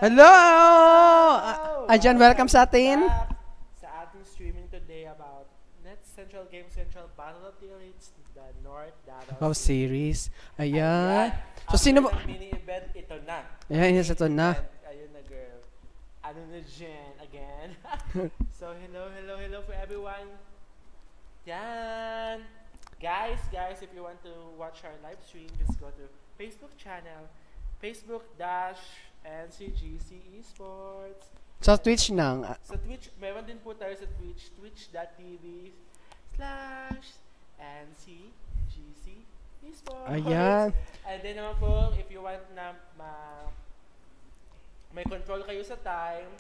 Hello! Ajan, welcome sa atin. Sa ating streaming today about Net Central Game Central Battle of the Elites, the North Davao series. Ayan. So, sino ba? Mini-event, ito na. Ayan, yes, ito na. Ayun na, girl. Ano na dyan, again. So, hello for everyone. Yan. Guys, if you want to watch our live stream, just go to Facebook channel, Facebook-Ncgc Esports. Sa Twitch nang. Sa Twitch, meron din po tayo sa Twitch, twitch.tv/NCGC Esports. Ayan. And then naman po, if you want na may control kayo sa time,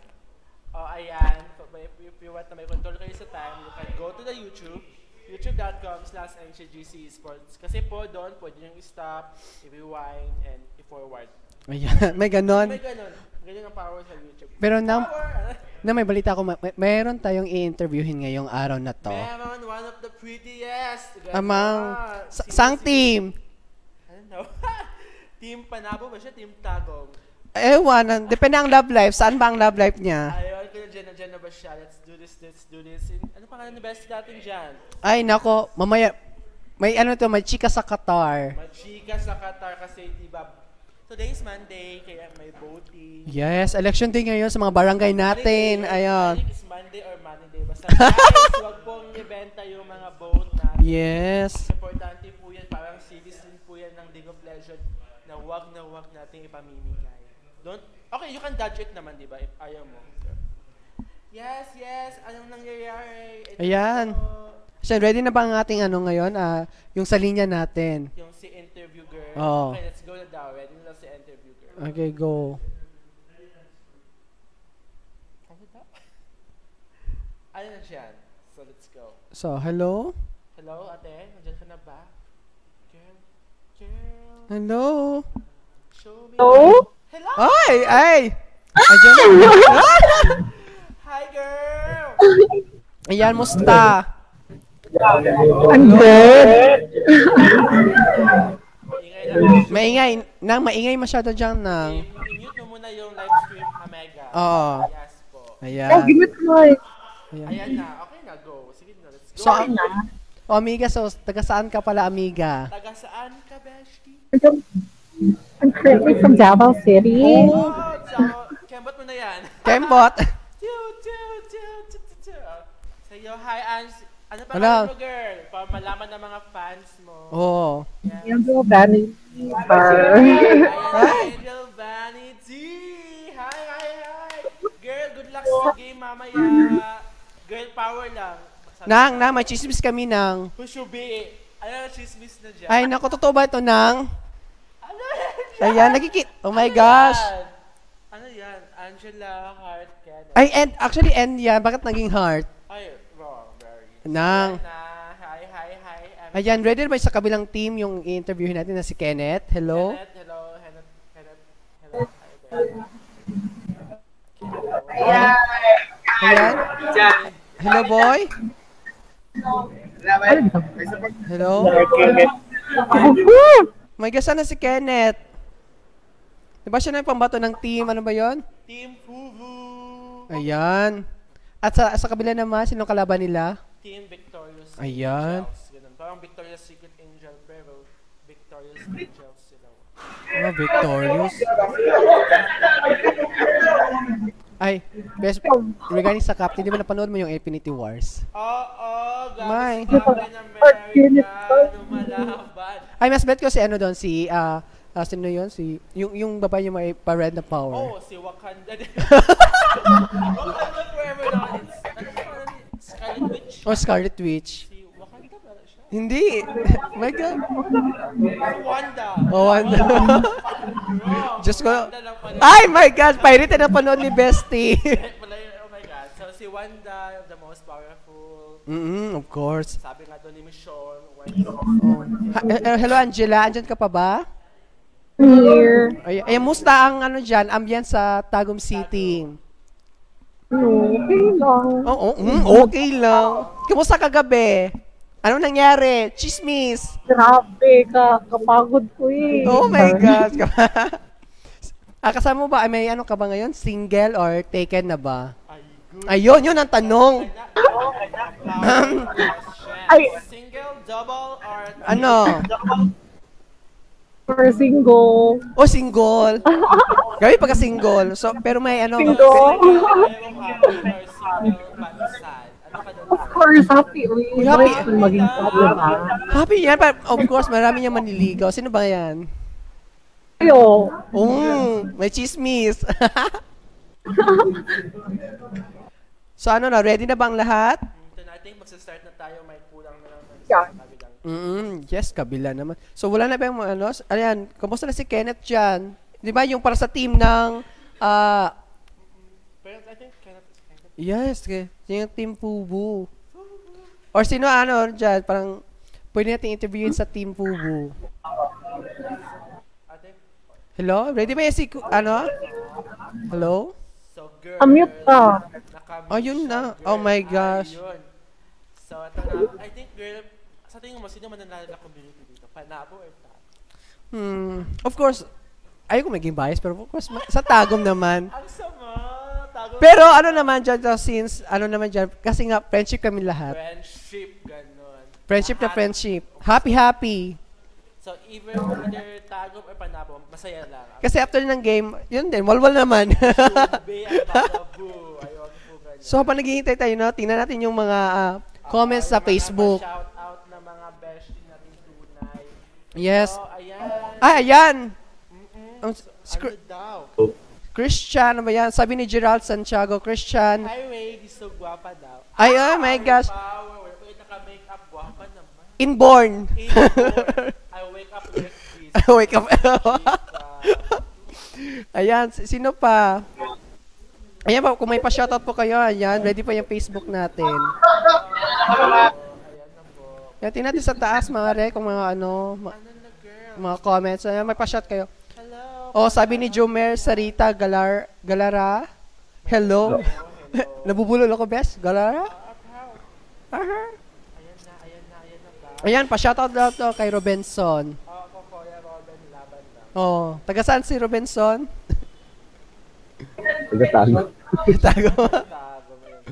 ayan, if you want na may control kayo sa time, you can go to the youtube.com/Ncgc Esports. Kasi po doon, pwede nyo i-stop, i-rewind, and i-forward. Ayan, may ganon. May ganon. Ganyan ang power sa YouTube. Pero may balita ko, mayroon tayong i-interviewin ngayong araw na to. Meron one of the prettiest. Amang, sang team? I don't know. Team Panabo ba siya? Team Tagong? Ewan, depende ang love life. Saan ba ang love life niya? Ayun, kung dyan na ba siya? Let's do this. Ano pangalan ni best natin dyan? Ay, nako, mamaya, may chika sa Qatar. May chika sa Qatar kasi, diba, today's Monday, kaya may voting. Yes, election day ngayon sa mga barangay natin. Ayun. I think it's Monday or Monday. Basta guys, huwag pong ibenta yung mga vote natin. Yes. Importante po yan, parang citizen po yan ng League of Legends na huwag natin ipamimigay. Okay, you can dodge it naman, di ba? If ayaw mo. Yes. Anong nangyayari? Ayan. So, ready na ba ang ating ngayon? Yung sa linya natin. Yung si interview girl. Oh. Okay, let's go na daw. Ready na si interview girl. Okay, go. Ano na siya? So, let's go. So, hello? Hello, ate? Nandiyan ka na ba? Girl. Hello? Show me. Hello? Hello? Ay! Ayan. Hi, girl! Ayan, musta? I'm good. Maingay masyado dyan, nang. I-mute mo muna yung live stream, Omega. Oo. Yes po. Ayan. Give me the Ayan na. Okay na, go. Sige na, let's go. So, amiga, so, taga saan ka pala, amiga? Taga saan ka, Beshti? I'm currently from Davao City. Oh, so, kembot mo na yan. Kembot. Sa'yo, hi, Ans. Ano pa Wala. mo, girl? Para malaman ng mga fans mo. Oo. Yes. Angel Vanity Bar. Angel Vanity. Hi. Girl, good luck sa game mamaya. Girl, power lang. Nang, may chismis kami, nang. Hushubi. Ano, chismis na dyan? Ay, naku, totoo ba ito, nang? Ano yan? Ayan, oh my gosh. Ano yan? Angela Heart Cannon. Ay, actually, yan. Bakit naging heart? Ay, wrong. Very. Nang. Hi. Ayan, ready na ba sa kabilang team yung i-interviewin natin na si Kenneth? Hello? Hello. Ayan. Hello, boy? Hello? May gasa na si Kenneth. Diba siya na yung pambato ng team? Ano ba yon? Team Fuvu. Ayan. At sa kabila naman, sinong kalaban nila? Team Victorious Ayan. Angels. Ganun. Parang Victorious Secret Angel, pero Victorious Angels sila. Victorious. Ay, best regarding sa captain, di ba napanood mo yung Infinity Wars? Oo, May. Captain America, lumalaban. Ay, mas bet ko si ano doon, si, sino yun? Yung babae yung may pa-red na power. Oh, si Wakanda din. Wakanda forever na. Scarlet Witch. Oh, Scarlet Witch. Si Wakanda ba siya? Hindi. My God. Wanda. Oh, Wanda. Wrong. Just ko. Wanda lang pala. Ay, my God. Pirated na panood ni Bestie. Oh my God. So, si Wanda, the most powerful. Of course. Sabi nga doon ni Michonne. Hello, Angela. Andyan ka pa ba? Here. Ay, musta ang dyan, ambience sa Tagum City? Okay lang. Oo, okay lang. Kumusta kagabi? Anong nangyari? Chismis. Grabe ka. Kapagod ko eh. Oh my God. Kasama mo ba, may ano ka ba ngayon? Single or taken na ba? Ay, good. Ayun, yun ang tanong. Single, double, or... Ano? Or single. O single. Gawin pagka-single. So, pero may ano. Single. Merong happy or single but sad. Ano ka doon? Of course, happy. Uy, happy. Maging sad, diba? Happy yan. Of course, marami niya maniligaw. Sino ba yan? Ayo. May chismis. So ano na, ready na ba ang lahat? I think magsa-start na tayo. May kulang na lang. Yeah. Yes, kabila naman. So wala na ba yung ano? Ayan, kumusta na si Kenneth dyan? Di ba yung para sa team ng... Pero I think Kenneth is kind of... Yes, yung team Fubu. Or sino ano dyan, parang pwede natin interviewin sa team Fubu. I think... Hello? Ready ba yung si... Ano? Hello? So, girl... Unmute ka. Oh, yun na. Oh my gosh. Ayun. So, ito na. I think, girl, sa tingin mo, sino mananalo na community dito? Panabo or Tagum? Of course, ayoko maging bias, pero of course, sa Tagum naman. Ang sama! Tagum. Pero ano naman dyan, since, ano naman dyan, kasi nga, friendship kami lahat. Friendship, ganun. Friendship na friendship. Happy. So, either Tagum or Panabo, masaya lang. Kasi after ng game, yun din, walwal naman. Be ang Badabu. Ayun po, ganyan. So, habang naghihintay tayo, no, tingnan natin yung mga comments sa Facebook. Shout out na mga bestie natin tunay. Yes. So, ayan. Ayan! Ano daw? Christian, ano ba yan? Sabi ni Gerald Santiago, Christian. Highway, di so guwapa daw. Ay, oh my gosh. Power. Wait, naka-makeup. Guwapa naman. Inborn. I wake up like this. Wake up. Ayan, sino pa? Ayan pa, kung may pa-shoutout po kayo, ayan, ready pa yung Facebook natin. Ayan na po. Yan, tingnan natin sa taas, mga re, kung mga ano, Ano na, girl? mga comments. Ayan, may pa-shout kayo. Hello. Oh, sabi ni Jomer Sarita Galara. Hello. Nabubulol ako, bes. Galara? Ayan na. Ayan, pa-shoutout daw to kay Robinson. Ako, Kuya Robin, laban lang. Oh, taga saan si Robinson? Tago. Tago. Tago mo yun.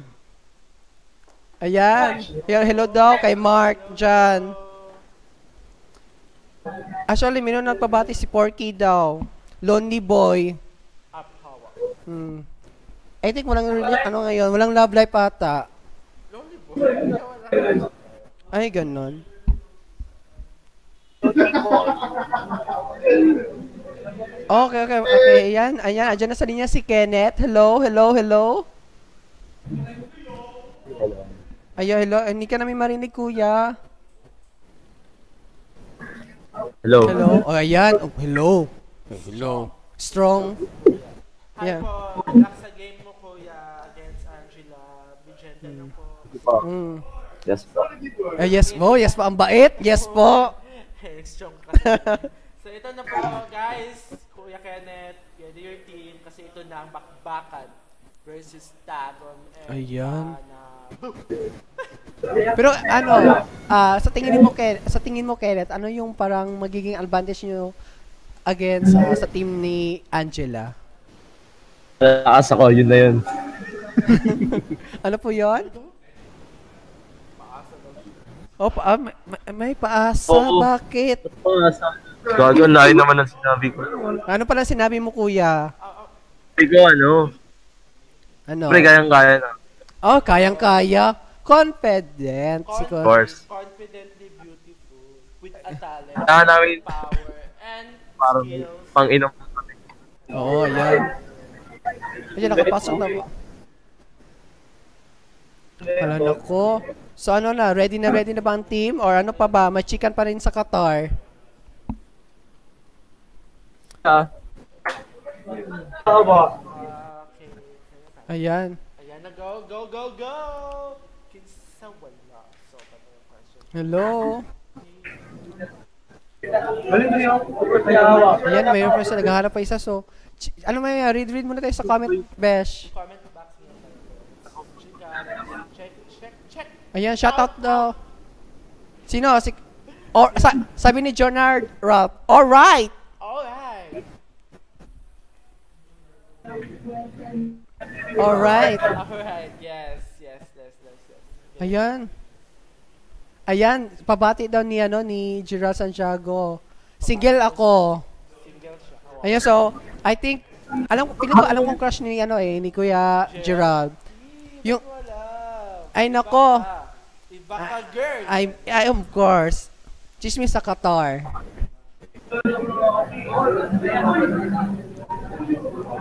Ayan. Hello daw kay Mark dyan. Actually, minun nagpabati si Porky daw. Lonely boy. Up, hawa. I think walang, ano ngayon, walang love life ata. Lonely boy. Wala. Ay, ganon. Okay. Ayan. Ayan na sa linya si Kenneth. Hello. Ayo, hello. Hindi ka namin marinig, kuya. Hello. Oh, ayan. Oh, hello. Strong. Hi Yeah. po. Relax sa game mo, Kuya, against Angela. Vigente na po. Yes po. Yes po. Ang bait. Yes po. Strong ka. So, ito na po, guys. Kuya Kenneth, get your team kasi ito na ang bakbakan versus Tagum and Ayan. Panabo. Pero ano, sa tingin mo Kenneth, ano yung parang magiging advantage niyo against sa team ni Angela? Taas ako, yun na yun. Ano po 'yon? May paasa. Oo. Bakit? Gago, layo naman ang sinabi ko. Ano pala sinabi mo, kuya? Ikaw, Ano? Pre, kayang-kaya na. Oh, kayang-kaya. Confident. Of course. Confidently beautiful with a talent, Namin, power, and parang skills. pang-inom. Oo, yan. Ayan, nakapasok na po. Wala na ko. So ano na, ready na ba ang team? Or ano pa ba? May chicken pa rin sa Qatar. Okay. Ayan. Ayan na, go! Kinsa wala. So, ano yung question? Hello. Ayan, mayroon pa siya. Naghahanap pa isa. So, ano may read muna tayo sa comment, Besh. Comment box niya. Check. Ayan, shoutout daw. Sino? Sabi ni Jonard Ralph. Alright! Alright. Alright, yes. Ayan. Ayan, pabati daw ni Gerald Santiago. Single ako. Single siya. Ayan, so I think alam kong crush ni Kuya Gerald. Yung ay nako. Iba ka, girl. I of course. Chismis sa Qatar.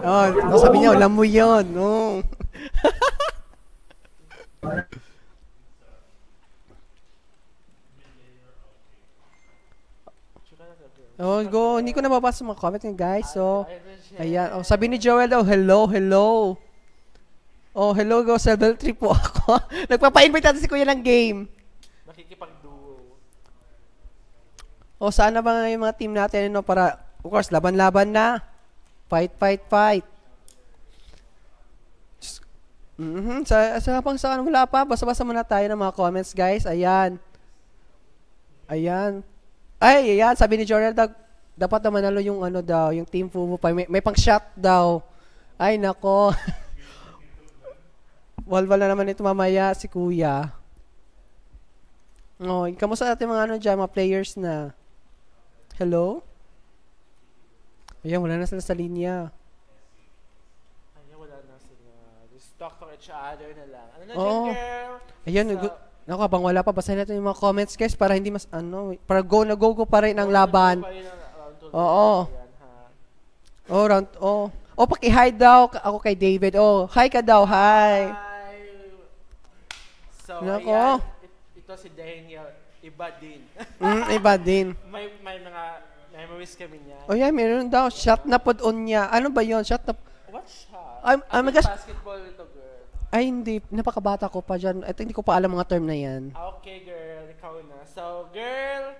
Oh, sabi niya, alam mo 'yon. No. Oh, go. Hindi ko nababasa mga comment niya, guys. So, ayan. Oh, sabi ni Joel daw, hello. Oh, hello, go. Level 3 po ako. Nagpapa-invite natin si Kuya ng game. Nakikipag-duo. Oh, saan na ba yung mga team natin, para, of course, laban-laban na. Fight. Sa wala pa. Basa-basa muna tayo ng mga comments, guys. Ayan. Ay, ayan, sabi ni Jordan, dapat na manalo yung yung Team Fubu pa. May pang-shot daw. Ay, nako. Walwal na naman ito mamaya, si Kuya. Oh, kamusta natin mga dyan, mga players na? Hello? Ayan, wala na sila sa linya. Ayan, wala na sila. Just talk to each other na lang. Ano na Oo. dyan, girl? Ayan, naku, abang wala pa, basahin natin yung mga comments, guys, para hindi mas, para go pa rin ang laban. Oo. Oh, paki-hi daw ako kay David. Oh, hi ka daw, hi. So, Nako. ayan, ito si Daniel, iba din. Iba din. may mga memories kami niya. Oh, yeah, meron daw. Shot na pod on niya. Ano ba yun? Shot na... What shot? Oh my gosh. Basketball ito, girl. Ay, hindi. Napakabata ko pa dyan. Ito, hindi ko pa alam mga term na yan. Okay, girl. Ikaw na. So, girl,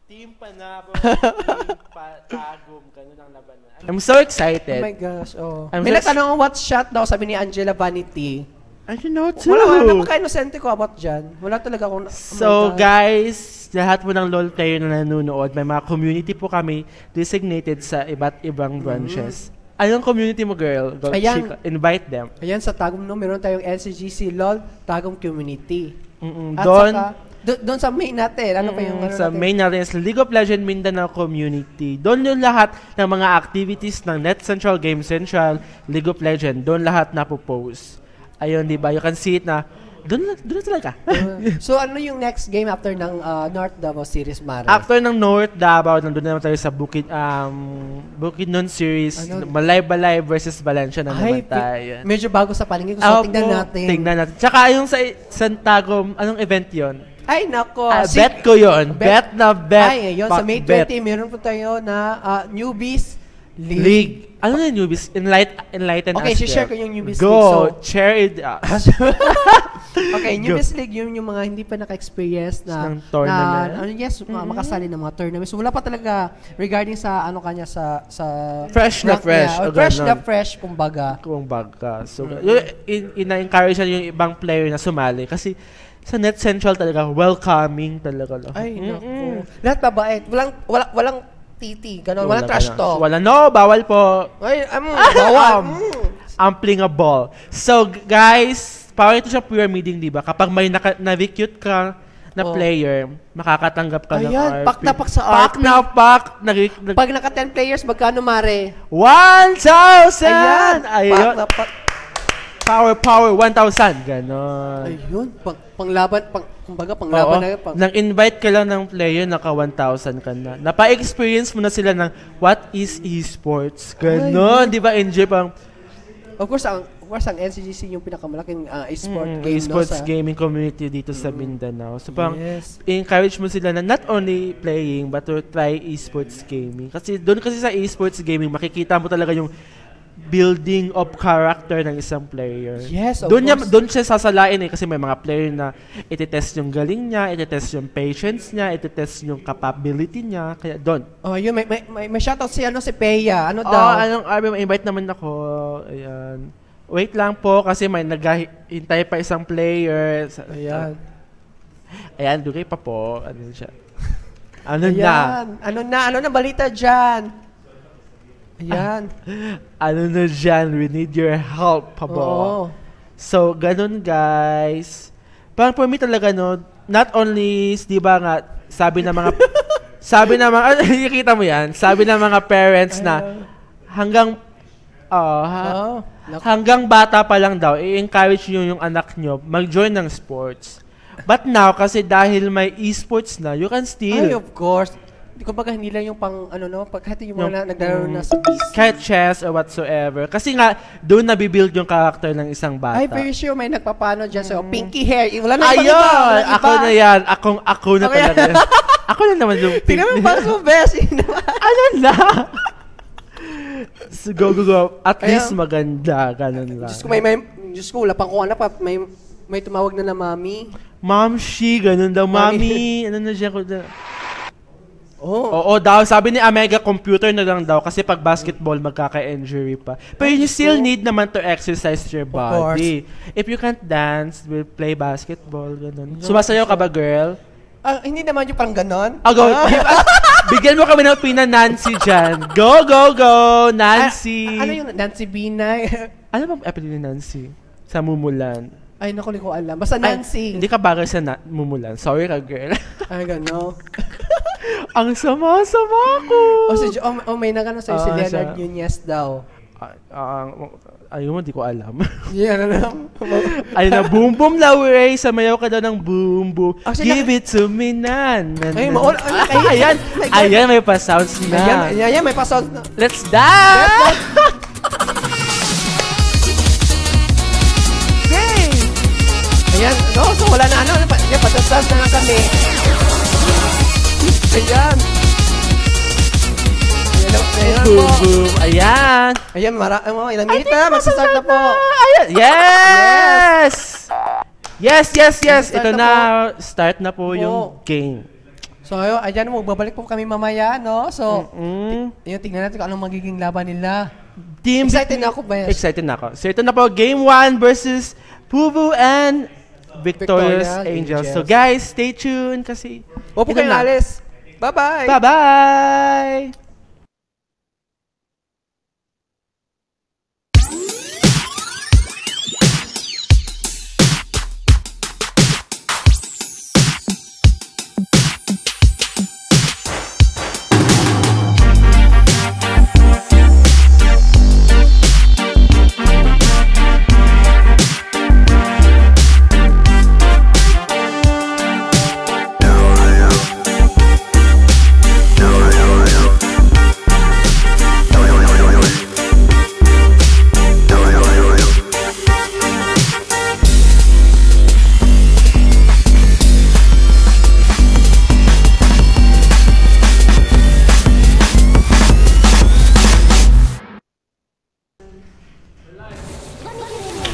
Team Panabo, Team Patagum. Ganun ang labanan. I'm so excited. Oh my gosh, oh. I'm May so nagtanong what shot daw, sabi ni Angela Vanity. I don't know too. Wala napaka-inosente ko about dyan. Wala talaga akong... So, guys, lahat po ng LOL player na nanonood, may mga community po kami designated sa iba't ibang branches. Anong community mo, girl? Go, Ayan. Chica, invite them. Ayan, sa Tagum, meron tayong Ncgc LOL Tagum Community. At Doon, doon sa main natin, ano pa yung... sa main natin is League of Legends Mindanao Community. Doon yung lahat ng mga activities ng Net Central, Game Central, League of Legends. Doon lahat napopost. Ayun, di ba? You can see it na doon na talaga. So, ano yung next game after ng North Davao Series, Mare? After ng North Davao, nandun naman tayo sa Bukidnon Series, Balay versus Valencia na naman tayo. Medyo bago sa palengke ko, so tingnan natin. Tsaka yung sa Tagum, anong event yon? Ay, nako. Bet ko yon. Bet na bet. Ay, yun, sa May 20, meron po tayo na Newbies League. Ano na yung newbies? Enlighten Okay, us. share ko yung Newbies Go, League. Go, share it. Okay, Newbies League, yung mga hindi pa naka-experience na tournament. Makasali ng mga tournament. So, wala pa talaga regarding sa sa fresh na fresh. Fresh na fresh, kumbaga. So, ina-encourage yung ibang player na sumali kasi sa Net Central talaga, welcoming talaga. Ay, naku. Lahat mabait. Walang titi, gano'n. Walang trash talk. Bawal po. Ay, bawal. Amplingable. So, guys, parang ito siya pure meeting, di ba? Kapag may na-recute ka na player, makakatanggap ka ng RP. Pak na pak sa RP. Pak na pak. Pag naka 10 players, magkano, Mare? 1,000! Ayun. Pak na pak. Power, 1,000. Ganon. Ayun, panglaban, kumbaga panglaban na yun. Nang-invite ka lang ng player, naka 1,000 ka na. Napa-experience mo na sila ng what is esports. Ganon, di ba, NJ? Of course, ang Ncgc yung pinakamalaking esports gaming community dito sa Mindanao. So, encourage mo sila na not only playing, but to try esports gaming. Kasi doon sa esports gaming, makikita mo talaga yung building of character ng isang player. Yes, of course. Doon siya sasalain kasi may mga player na iti-test yung galing niya, iti-test yung patience niya, iti-test yung capability niya. Kaya doon. Oh, yun, may shoutout si Peya. Ano daw? Invite naman ako. Ayan. Wait lang po kasi may naghihintay pa isang player. Ayan, dugay pa po. Ano siya? Ano na balita dyan? Ayan. Ano na dyan? We need your help, pabo. Oo. So, ganun guys. Parang for me talaga, no, not only, di ba nga, sabi ng mga, nakikita mo yan, sabi ng mga parents na hanggang, hanggang bata pa lang daw, i-encourage nyo yung anak nyo mag-join ng sports. But now, kasi dahil may esports na, you can still. Ay, of course. Kumbaga, hindi lang yung kahit yung mga naglalaro na sa PC. Kahit chess or whatsoever. Kasi nga, doon nabibuild yung character ng isang bata. Ay, very sure may nagpapano dyan sa'yo. Pinky hair. Wala na ibang iba. Ako na yan. Ako na talaga. Ako na naman yung pink. Tingnan mo pa sa best. Ano na? So, go. At least maganda. Ganun lang. Diyos ko, wala pang kung ano pa. May tumawag na mami. Momshi, ganun daw. Mami. Ano na siya ko na. Oo daw. Sabi ni Amega, computer na lang daw kasi pag basketball, magkaka-injury pa. But you still need naman to exercise your body. If you can't dance, we'll play basketball. Ganun. Sumasayaw ka ba, girl? Hindi naman yung parang ganon. Go. Bigyan mo kami ng Nancy dyan. Go, Nancy. Ano yung Nancy Binay? Ano bang apelido ni Nancy? Sa Mumulan. Ay, naku, hindi ko alam. Basta Nancy. Hindi ka bagay sa Mumulan. Sorry ka, girl. Ay, gano'n. Ang sama-sama ko. May nagano sa'yo si Leonard Nunez daw. Ayun mo, di ko alam. Yan, alam. Ayun na, boom boom laway. Samayaw ka daw ng boom boom. Give it to me, nan. Ayan, may pa-sounds na. Ayan, may pa-sounds na. Let's dance! Ayan, so wala na patastas na lang kami. Ayan. Ayan. Ayan, ilang minute na, magsasart na po. Ayan. Yes. Ito na, start na po yung game. So, ayan, babalik po kami mamaya, no? So, tingnan natin kung anong magiging laban nila. Excited na ako, Bayash. Excited na ako. So, ito na po, Game 1 versus Pubu and Victorious Angels. So, guys, stay tuned kasi... Huwag po kayong alis. Bye-bye! Bye-bye!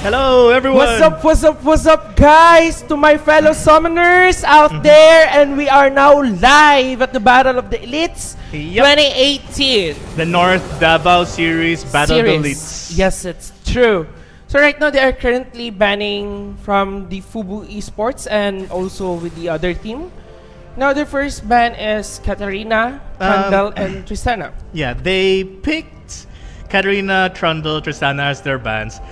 Hello, everyone. What's up, guys? To my fellow summoners out there, and we are now live at the Battle of the Elites 2018. The North Davao Series Battle of the Elites. Yes, it's true. So right now, they are currently banning from the Fubu Esports and also with the other team. Now, their first ban is Katarina, Trundle, and Tristana. Yeah, they picked Katarina, Trundle, Tristana as their bans.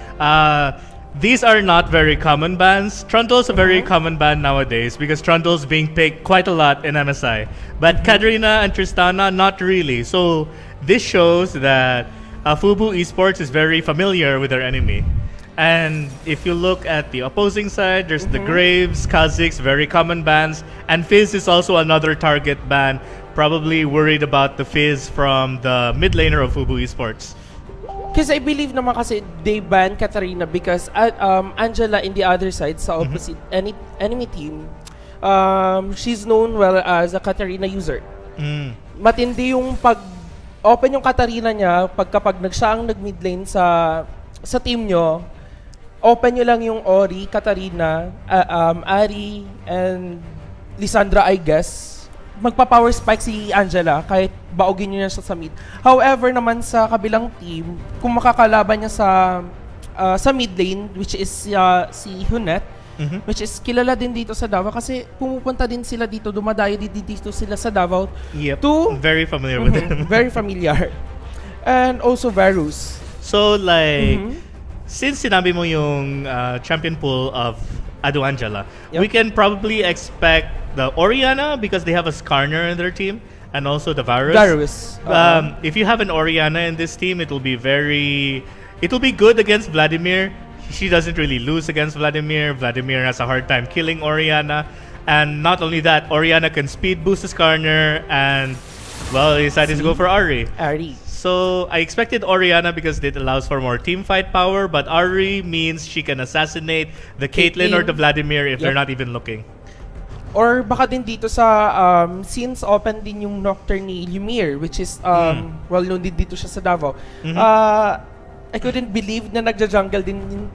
These are not very common bans. Trundle's a very common ban nowadays because Trundle's being picked quite a lot in MSI. But Katarina and Tristana, not really. So this shows that Fubu Esports is very familiar with their enemy. And if you look at the opposing side, there's the Graves, Kha'Zix, very common bans. And Fizz is also another target ban, probably worried about the Fizz from the mid laner of Fubu Esports. Because I believe naman kasi they ban Katarina because Angela in the other side sa opposite enemy team, she's known well as a Katarina user. Matindi yung pag-open yung Katarina niya kapag siya ang nag-mid lane sa team nyo, open nyo lang yung Ori, Katarina, Ari, and Lissandra, I guess. Magpa-power spike si Angela kahit baugin niya siya sa mid. However naman sa kabilang team, kung makakalaban niya sa mid lane, which is si Hunet, which is kilala din dito sa Davao kasi pumupunta din sila dito, dumadayo dito sila sa Davao. Yep, to very familiar with them. Very familiar. And also Varus. So like, since sinabi mo yung champion pool of Ado Angela, we can probably expect the Oriana because they have a Skarner in their team, and also the Varus. If you have an Oriana in this team, it'll be good against Vladimir. She doesn't really lose against Vladimir. Vladimir has a hard time killing Oriana. And not only that, Oriana can speed boost the Skarner, and well, he decided to go for Ari. So I expected Oriana because it allows for more team fight power, but Ari means she can assassinate the Caitlyn or the Vladimir if they're not even looking. Or baka din dito sa since open din yung Nocturne ni Lumir, which is well known din dito siya sa Davao. I couldn't believe na nagja-jungle din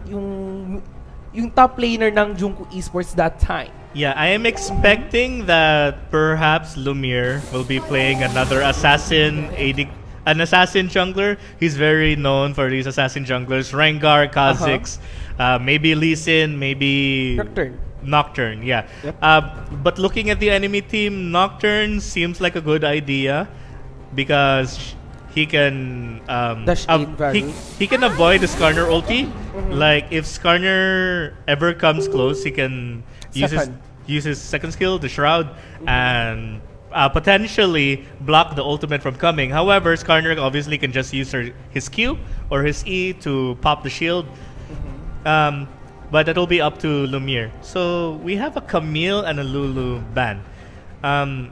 yung top laner ng Junko Esports that time. Yeah, I am expecting that perhaps Lumir will be playing another assassin assassin jungler. He's very known for these assassin junglers. Rengar, Kha'Zix, maybe Lee Sin, maybe Nocturne, yeah. But looking at the enemy team, Nocturne seems like a good idea because he can he can avoid the Skarner ulti. Like if Skarner ever comes close, he can use his second skill, the Shroud, and potentially block the ultimate from coming. However, Skarner obviously can just use his Q or his E to pop the shield. But it'll be up to Lumir. So we have a Camille and a Lulu ban.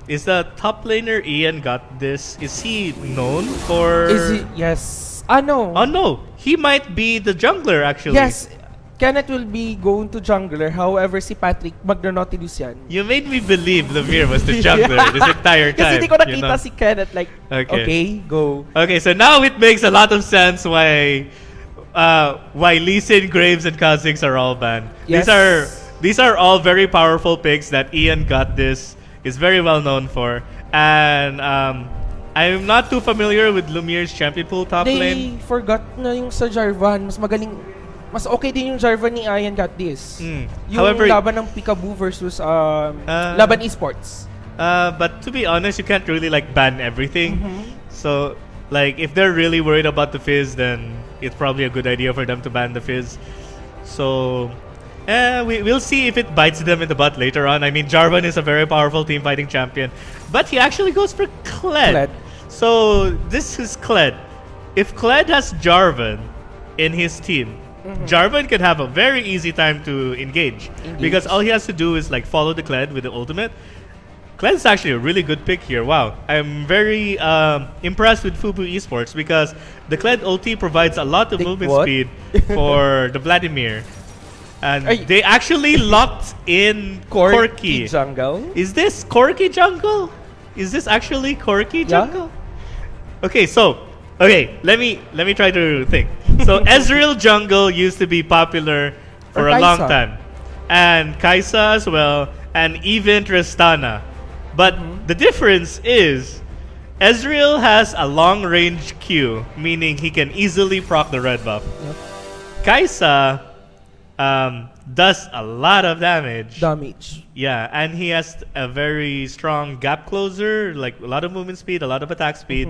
Is the top laner Ian got this? Is he known for? Is he? Yes. No. Oh no, he might be the jungler actually. Yes, Kenneth will be going to jungler. However, si Patrick magno-Nautilus yan. You made me believe Lumir was the jungler this entire time. Kasi hindi ko nakita si Kenneth like, okay, go. Okay, so now it makes a lot of sense why Lee Sin, Graves, and Kha'Zix are all banned. Yes. These are all very powerful picks that Ian got this is very well known for. And I'm not too familiar with Lumir's champion pool top lane. They forgot na yung sa Jarvan. Mas magaling. Mas okay din yung Jarvan ni Ian got this. Yung However, laban ng Peekaboo versus laban Esports. But to be honest, you can't really like ban everything. So like if they're really worried about the Fizz, then it's probably a good idea for them to ban the Fizz. So we'll see if it bites them in the butt later on. I mean, Jarvan is a very powerful team fighting champion, but he actually goes for Kled. So this is Kled. If Kled has Jarvan in his team, Jarvan can have a very easy time to engage because all he has to do is like follow the Kled with the ultimate. Kled is actually a really good pick here. Wow, I'm very impressed with Fubu Esports because the Kled ulti provides a lot of movement speed for the Vladimir. And they actually locked in Corki jungle. Is this Corki jungle? Is this actually Corki jungle? Okay, so let me try to think. So Ezreal jungle used to be popular for a long time, and Kai'Sa as well, and even Tristana. But the difference is Ezreal has a long range Q, meaning he can easily proc the red buff. Kai'Sa does a lot of damage. Yeah, and he has a very strong gap closer, like a lot of movement speed, a lot of attack speed.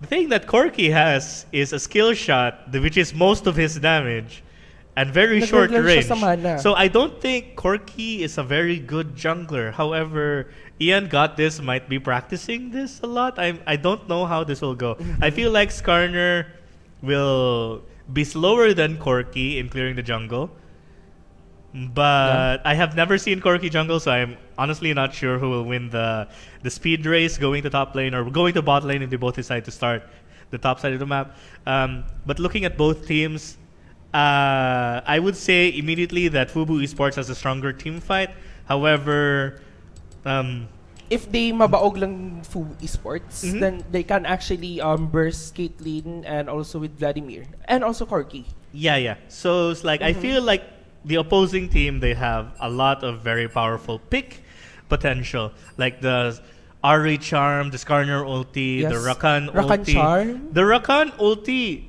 The thing that Corki has is a skill shot, which is most of his damage, and very short range. So I don't think Corki is a very good jungler. However, Ian got this, might be practicing this a lot. I don't know how this will go. I feel like Skarner will be slower than Corki in clearing the jungle. But I have never seen Corki jungle, so I'm honestly not sure who will win the speed race going to top lane or going to bot lane if they both decide to start the top side of the map. But looking at both teams, I would say immediately that Fubu Esports has a stronger team fight. However, if they mabaog lang Fubu Esports, then they can actually burst Caitlyn and also with Vladimir and also Corki. Yeah. So it's like I feel like the opposing team, they have a lot of very powerful pick potential, like the Ari Charm, the Skarner ulti, the Rakan ulti. Charm? The Rakan ulti,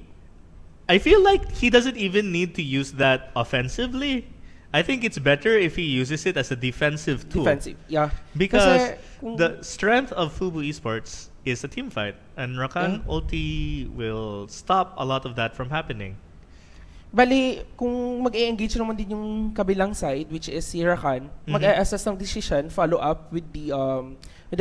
I feel like he doesn't even need to use that offensively. I think it's better if he uses it as a defensive tool. Yeah. Because the strength of Fubu Esports is a team fight. And Rakan ulti will stop a lot of that from happening. Bali, kung mag-e-engage naman din yung kabilang side, which is si Rakan, mag-a-assess ng decision, follow up with the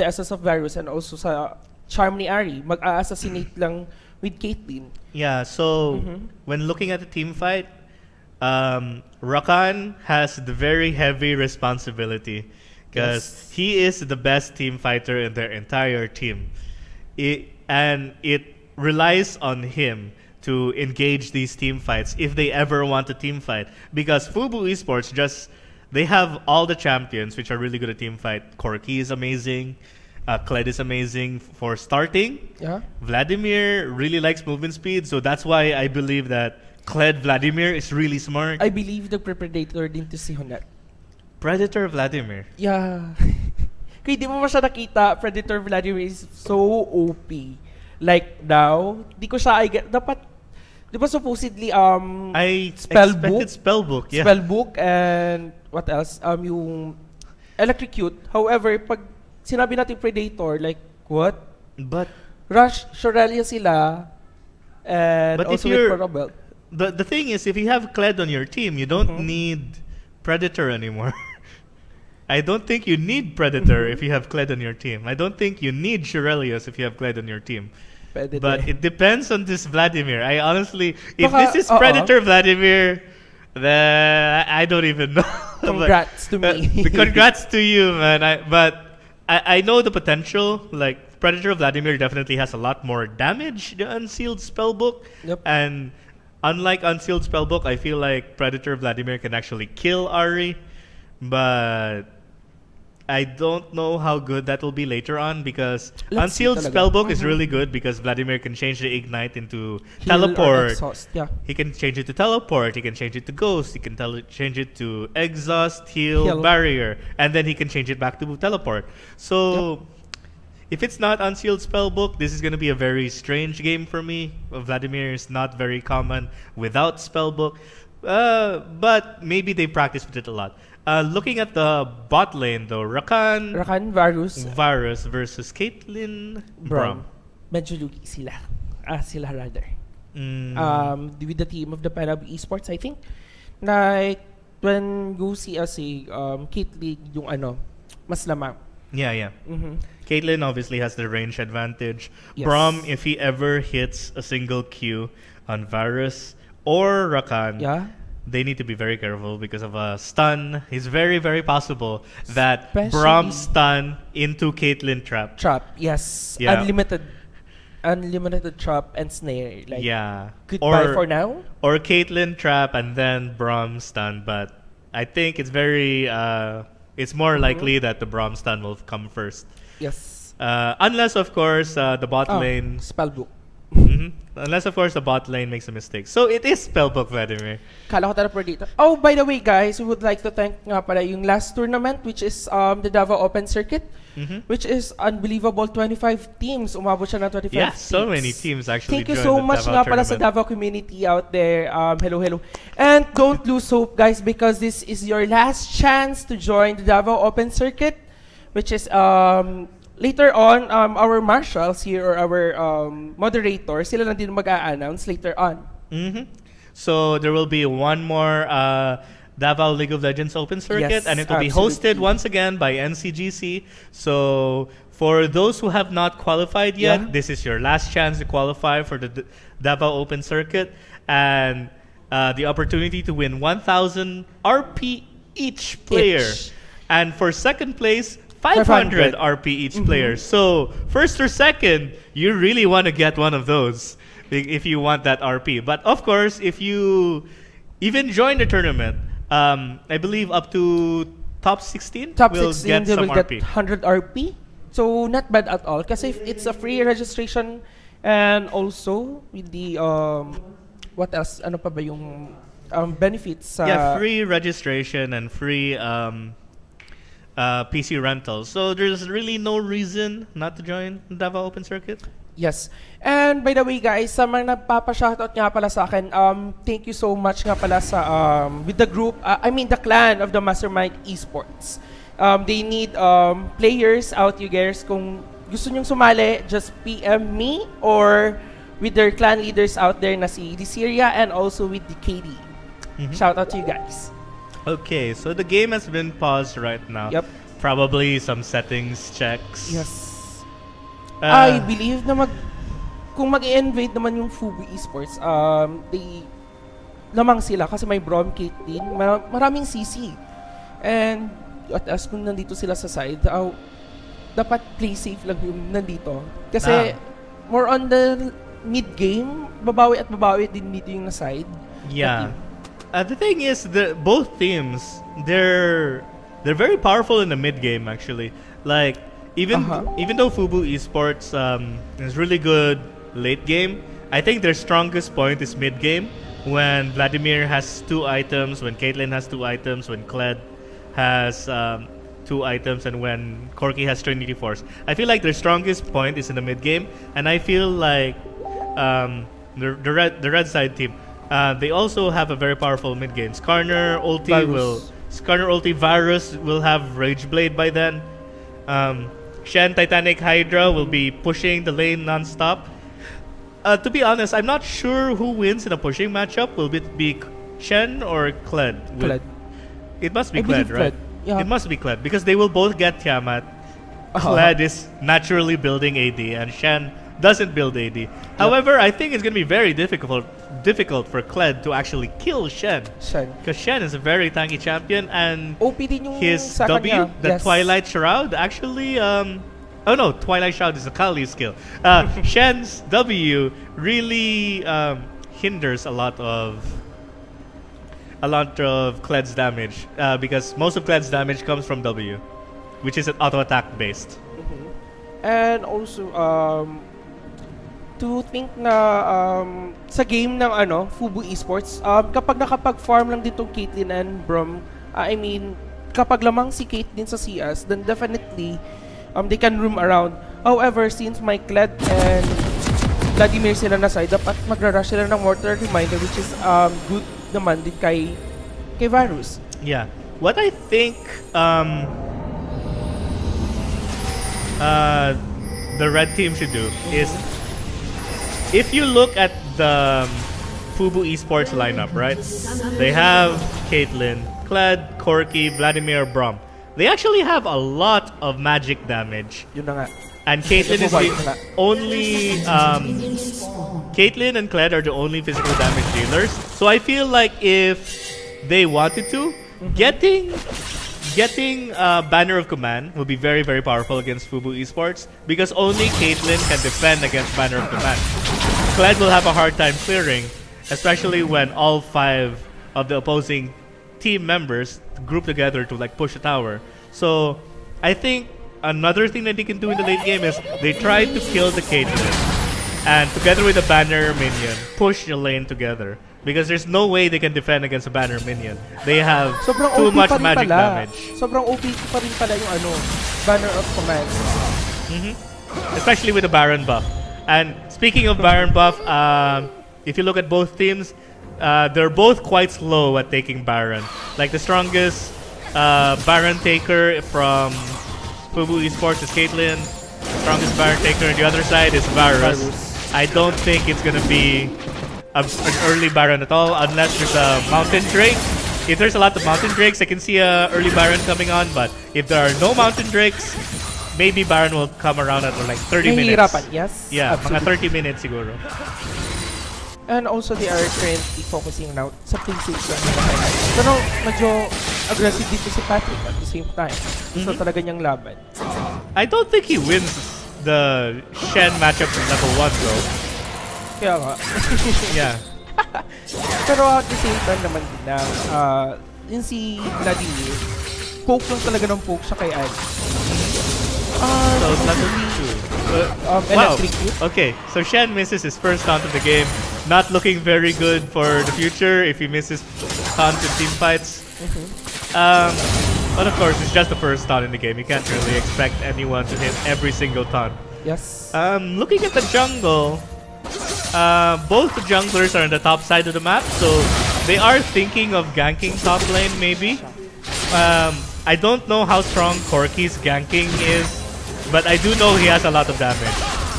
assess of Varus and also sa charm ni Ari, mag-a-assassinate lang with Caitlyn. Yeah, so when looking at the team fight, Rakan has the very heavy responsibility because he is the best team fighter in their entire team. And it relies on him to engage these team fights if they ever want a team fight. Because Fubu Esports they have all the champions which are really good at team fight. Corki is amazing. Kled is amazing for starting. Yeah. Vladimir really likes movement speed, so that's why I believe that Kled Vladimir is really smart. I believe the Predator din to si Honat. Predator Vladimir. Yeah. Kaya di mo siya nakita, Predator Vladimir is so OP. Like now, di ko siya dapat, di ba supposedly I spellbook, expected spellbook, yeah. Spellbook and what else? Yung electrocute. However, pag sinabi natin Predator, like what? But Rush, Shorelia sila, and but also if you're, with Parabel. the thing is, if you have Kled on your team, you don't need Predator anymore. I don't think you need Predator if you have Kled on your team. I don't think you need Shirelius if you have Kled on your team. But it depends on this Vladimir. I honestly, if this is Predator Vladimir, then I don't even know. Congrats to me. Congrats to you, man. I know the potential. Like Predator Vladimir definitely has a lot more damage than Unsealed Spellbook. Yep. And unlike Unsealed Spellbook, I feel like Predator Vladimir can actually kill Ari. But I don't know how good that will be later on because Unsealed Spellbook is really good because Vladimir can change the Ignite into Teleport. Yeah. He can change it to Teleport. He can change it to Ghost. He can change it to Exhaust, Heal, Barrier. And then he can change it back to Teleport. So if it's not Unsealed Spellbook, this is going to be a very strange game for me. Vladimir is not very common without Spellbook. But maybe they practice with it a lot. Looking at the bot lane though, Rakan Varus versus Caitlyn Braum. Medyo lugi sila. Sila rather. With the team of the Panab Esports, I think. Like, when you see us Caitlyn yung mas lamang. Yeah. Caitlyn obviously has the range advantage. Yes. Braum, if he ever hits a single Q on Varus or Rakan, they need to be very careful because of a stun. It's very, very possible that Braum stun into Caitlyn trap. Yes. Yeah. Unlimited trap and snare. Like, goodbye for now. Or Caitlyn trap and then Braum stun. But I think it's very, it's more likely that the Braum stun will come first. Yes. Unless, of course, the bot lane... Spellbook. Unless, of course, the bot lane makes a mistake. So, it is Spellbook, Vladimir. Kala ko tara dito. Oh, by the way, guys, we would like to thank nga pala yung last tournament, which is the Davao Open Circuit, which is unbelievable. 25 teams. Umabot siya na 25 teams. So many teams actually Thank you so much nga pala sa Davao community out there. Hello. And don't lose hope, guys, because this is your last chance to join the Davao Open Circuit, which is... later on, our marshals here or our moderators, sila lang din mag-a-announce later on. So there will be one more Davao League of Legends Open Circuit, and it will be hosted once again by Ncgc. So for those who have not qualified yet, this is your last chance to qualify for the Davao Open Circuit, and the opportunity to win 1,000 RP each player. And for second place, 500 RP each player. So, first or second, you really want to get one of those if you want that RP. But of course, if you even join the tournament, I believe up to top 16 will get some RP. Get 100 RP. So, not bad at all. Kasi it's a free registration and also with the, what else? Ano pa ba yung benefits? Free registration and free... PC rentals. So there's really no reason not to join the Davao Open Circuit. Yes. And by the way, guys, sa mga nagpapa-shoutout nga pala sa akin, thank you so much nga pala sa with the group, the clan of the Mastermind Esports. They need players out you guys kung gusto nyong sumali, just PM me or with their clan leaders out there na si Syria and also with the KD. Shout out to you guys. Okay, so the game has been paused right now. Yep. Probably some settings checks. Yes. I believe na kung mag-invade naman yung Fubu Esports, they lamang sila kasi may Brom, Caitlyn, maraming CC. And as kung nandito sila sa side, dapat play safe lang yung nandito. Kasi more on the mid-game, babawi din dito yung na side. Yeah. The thing is, both teams, they're very powerful in the mid-game actually. Like, even though Fubu Esports is really good late game, I think their strongest point is mid-game, when Vladimir has 2 items, when Caitlyn has 2 items, when Kled has 2 items, and when Corki has Trinity Force. I feel like their strongest point is in the mid-game, and I feel like the red side team, they also have a very powerful mid-game. Skarner ulti Varus will have Rage Blade by then. Shen Titanic Hydra will be pushing the lane non-stop. To be honest, I'm not sure who wins in a pushing matchup. Will it be Shen or Kled? Kled. It must be Kled, right? Yeah. It must be Kled because they will both get Tiamat. Kled is naturally building AD and Shen doesn't build AD. However, I think it's going to be very difficult for Kled to actually kill Shen. Because Shen is a very tanky champion, and OP din yung his sa W, kanya. the Twilight Shroud, actually oh no, Twilight Shroud is a Kali skill. Shen's W really hinders a lot of Kled's damage because most of Kled's damage comes from W, which is an auto attack based. And also to think na sa game ng Fubu Esports, kapag nakapag-farm lang ditong Caitlyn and Brom, I mean kapag lamang si Caitlyn sa CS, then definitely they can roam around. However, since my Kled and Vladimir sila na side, dapat magra-rush sila ng Mortar Reminder, which is good naman din kay Varus. Yeah. What I think the red team should do is, if you look at the Fubu Esports lineup, right? They have Caitlyn, Kled, Corki, Vladimir, Brom. They actually have a lot of magic damage. Yun na nga. And Caitlyn is the only Caitlyn and Kled are the only physical damage dealers. So I feel like if they wanted to, getting Banner of Command will be very, very powerful against Fubu Esports, because only Caitlyn can defend against Banner of Command. Kled will have a hard time clearing, especially when all 5 of the opposing team members group together to like push a tower. So I think another thing that they can do in the late game is they try to kill the Caitlyn, and together with the Banner minion, push the lane together. Because there's no way they can defend against a Banner minion. They have too much magic damage. Sobrang OP pa rin pala yung Banner of Command. Especially with the Baron buff. And speaking of Baron buff, if you look at both teams, they're both quite slow at taking Baron. Like the strongest Baron taker from Fubu Esports is Caitlyn. Strongest Baron taker on the other side is Varus. I don't think it's gonna be an early Baron at all, unless there's a Mountain Drake. If there's a lot of Mountain Drakes, I can see a early Baron coming on. But if there are no Mountain Drakes, maybe Baron will come around at like 30 minutes. Yes. Yeah, mga 30 minutes siguro. And also they are currently focusing now sa play safe lang. Pero medyo aggressive dito si Patrick at the same time. So talaga niyang laban. I don't think he wins the Shen matchup from level 1 though. Kaya nga. Yeah. Pero at the same time naman din na yung si Vladimir, poke lang talaga ng poke siya kay Ad. So level 2. Wow. Okay, so Shen misses his first taunt of the game. Not looking very good for the future if he misses taunts in team fights. But of course, it's just the first taunt in the game. You can't really expect anyone to hit every single taunt. Yes. Looking at the jungle, both the junglers are on the top side of the map, so they are thinking of ganking top lane maybe. I don't know how strong Corki's ganking is but I do know he has a lot of damage.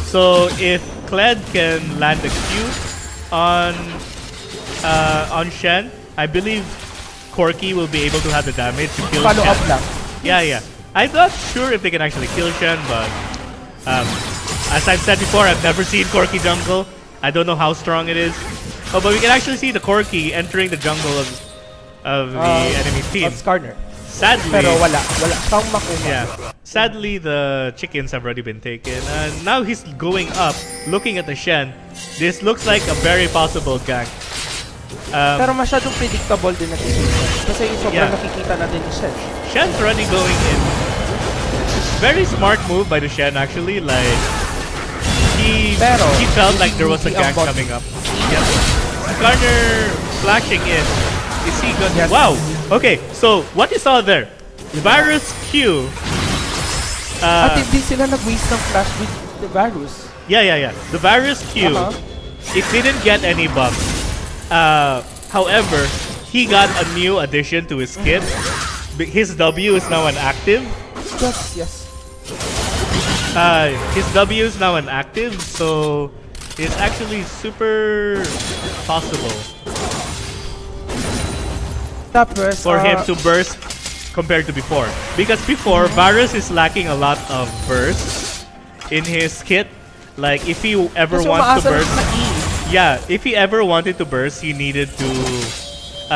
So if Kled can land a Q on Shen, I believe Corki will be able to have the damage to kill Follow Shen. up lang. Yeah. I'm not sure if they can actually kill Shen, but as I've said before, I've never seen Corki jungle. I don't know how strong it is. Oh, but we can actually see the Corki entering the jungle of the enemy team. Of Skarner. Sadly, Pero wala siyang makuha. yeah. Sadly, the chickens have already been taken, and now he's going up, looking at the Shen. This looks like a very possible gank. Pero masyadong predictable din natin. Kasi sobrang nakikita natin ni Shen. Shen's already going in. Very smart move by the Shen, actually. Like he felt like there was a gank coming up. Yep. Skarner flashing in. Is he gonna? Yes. Wow. Okay, so what you saw there, Varus Q. At hindi sila nag-waste ng flash with the Varus. Yeah. The Varus Q, it didn't get any buffs. However, he got a new addition to his kit. His W is now an active. Yes. His W is now an active, so it's actually super possible for him to burst compared to before. Because before, Varus is lacking a lot of burst in his kit. Like if he ever wants to burst, if he ever wanted to burst, he needed to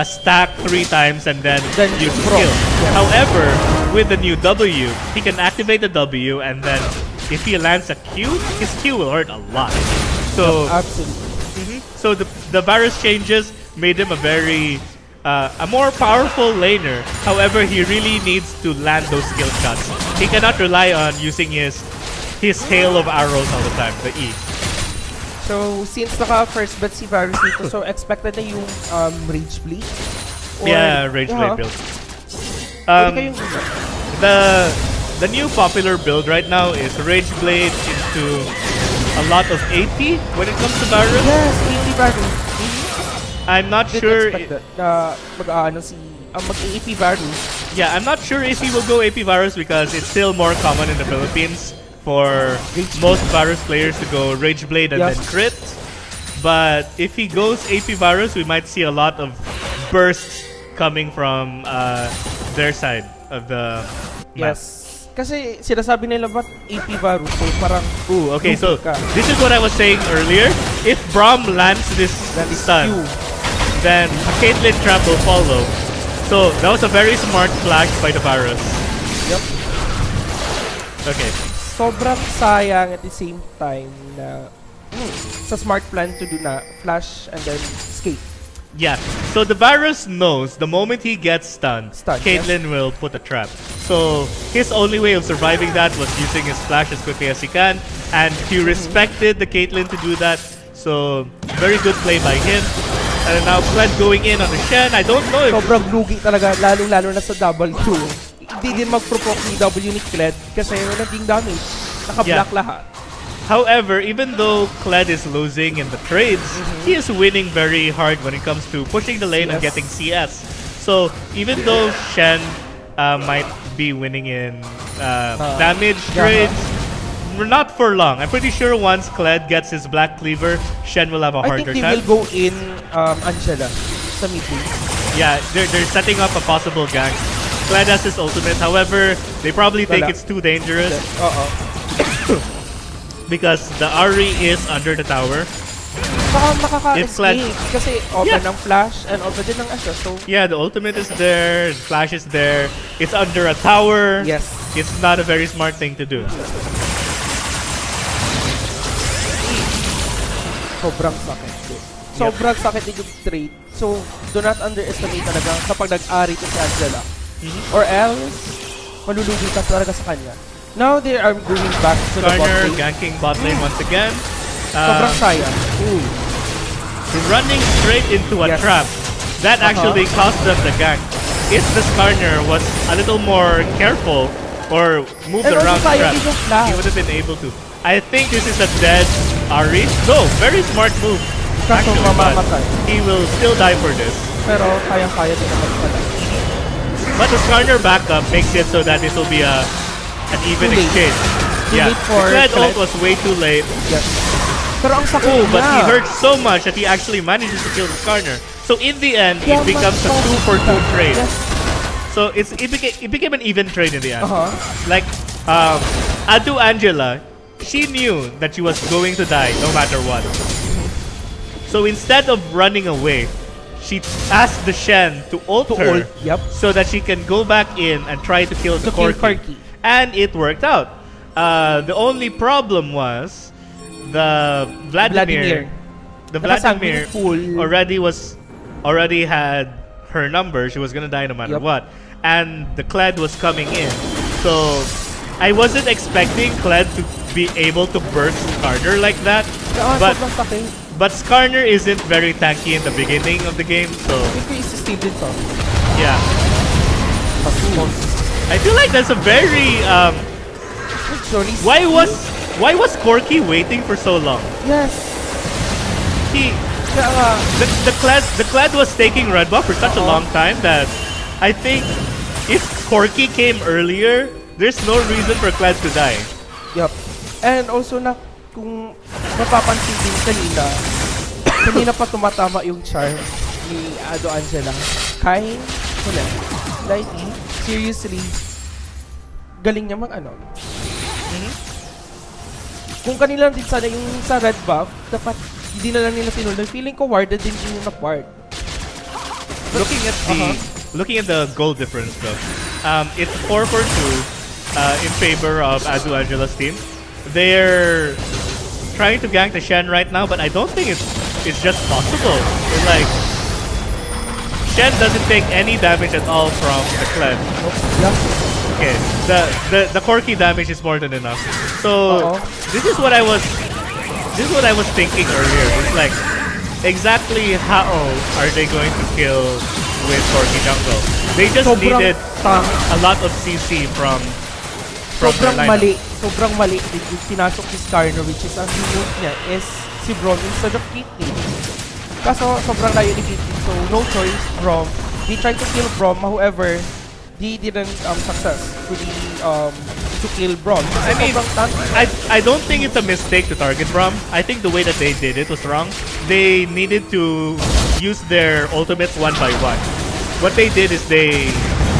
stack 3 times and then use the skill. Yes. However, with the new W, he can activate the W, and then if he lands a Q, his Q will hurt a lot. So absolutely. So the Varus changes made him a very a more powerful laner. However, he really needs to land those skill shots. He cannot rely on using his hail of arrows all the time, the E. So, since naka-first bet si Varus dito, so expected na yung Rage Blade? Yeah, Rage Blade build. The new popular build right now is Rage Blade into a lot of AP when it comes to Varus. Yes, AP Varus. I'm not sure. Mag-AP Varus. Yeah, I'm not sure if he will go AP Varus because it's still more common in the Philippines for most Varus players to go Rage Blade and then crit. But if he goes AP Varus, we might see a lot of bursts coming from their side of the map. Yes. Kasi sinasabi nila ba't AP Varus? So parang... okay, so this is what I was saying earlier. If Braum lands this stun, then a Caitlyn trap will follow. So that was a very smart flash by the Varus. Yep. Okay. Sobrang sayang at the same time na sa smart plan to do na flash and then escape. Yeah. So the Varus knows the moment he gets stunned, Caitlyn will put a trap. So his only way of surviving that was using his flash as quickly as he can, and he respected the Caitlyn to do that. So very good play by him. And now Kled going in on the Shen. I don't know if... Sobrang lugi talaga, lalo na sa double Q. Hindi din mag-provoke ni W ni Kled kasi naging damage. Naka-block lahat. However, even though Kled is losing in the trades, he is winning very hard when it comes to pushing the lane and getting CS. So even though Shen might be winning in damage trades, not for long. I'm pretty sure once Kled gets his Black Cleaver, Shen will have a harder time. I think they will go in Angela sa mid lane. Yeah, they're setting up a possible gank. Kled has his ultimate, however, they probably think it's too dangerous. Because the Ahri is under the tower. Baka makaka-escape kasi open ng flash and open din ng Asha. So yeah, the ultimate is there, the flash is there, it's under a tower. Yes. It's not a very smart thing to do. Sobrang sakit. Sobrang sakit yung trade. So, do not underestimate talaga kapag nag-ari to si Angela. Or else, malulugi ka talaga sa kanya. Now they are going back to the bot lane. Ganking bot lane once again. Sobrang sayang. Running straight into a trap. That actually cost them the gank. If the Skarner was a little more careful or moved around the trap, he would have been able to. I think this is a dead Ahri. No, very smart move. Actually, but he will still die for this. Pero kaya-kaya din naman pala. But the Skarner backup makes it so that it will be an even exchange. Too late for the Kled ult was way too late. Yes. Pero ang sakit Oh, but he niya. hurt so much that he actually manages to kill the Skarner. So in the end, it becomes a 2-for-2 trade. Yes. So it became an even trade in the end. Like Adu Angela, she knew that she was going to die no matter what. So instead of running away, she asked the Shen to ult her so that she can go back in and try to kill the Corki. And it worked out. The only problem was the Vladimir already had her number. She was gonna die no matter what. And the Kled was coming in. So I wasn't expecting Kled to be able to burst Skarner like that. But Skarner isn't very tanky in the beginning of the game, so yeah. I feel like that's a very why was Corki waiting for so long? Yes. The Kled was taking red buff for such a long time that I think if Corki came earlier, there's no reason for Kled to die. Yup. And also kung mapapansin din kanina pa tumatama yung charm ni Ado Angela. Like, seriously, galing niya Kung kanila din sana yung sa red buff, dapat hindi na lang nila sinunod. Feeling ko warded din yung na-ward. Looking at the goal difference though, it's 4-for-2 in favor of Adu Angela's team. They're trying to gank the Shen right now, but I don't think it's just possible. It's like Shen doesn't take any damage at all from the Kled. Okay, the Corki damage is more than enough. So this is what I was thinking earlier. It's like exactly how are they going to kill with Corki jungle? They just needed a lot of CC from sobrang mali yung pinasok si Skarner, which is ang remove niya is si Braum instead of Caitlyn. Kaso sobrang layo ni Caitlyn, so no choice, Braum. They tried to kill Braum, however, they didn't successfully to kill Braum. I mean, I don't think it's a mistake to target Braum. I think the way that they did it was wrong. They needed to use their ultimates one by one. What they did is they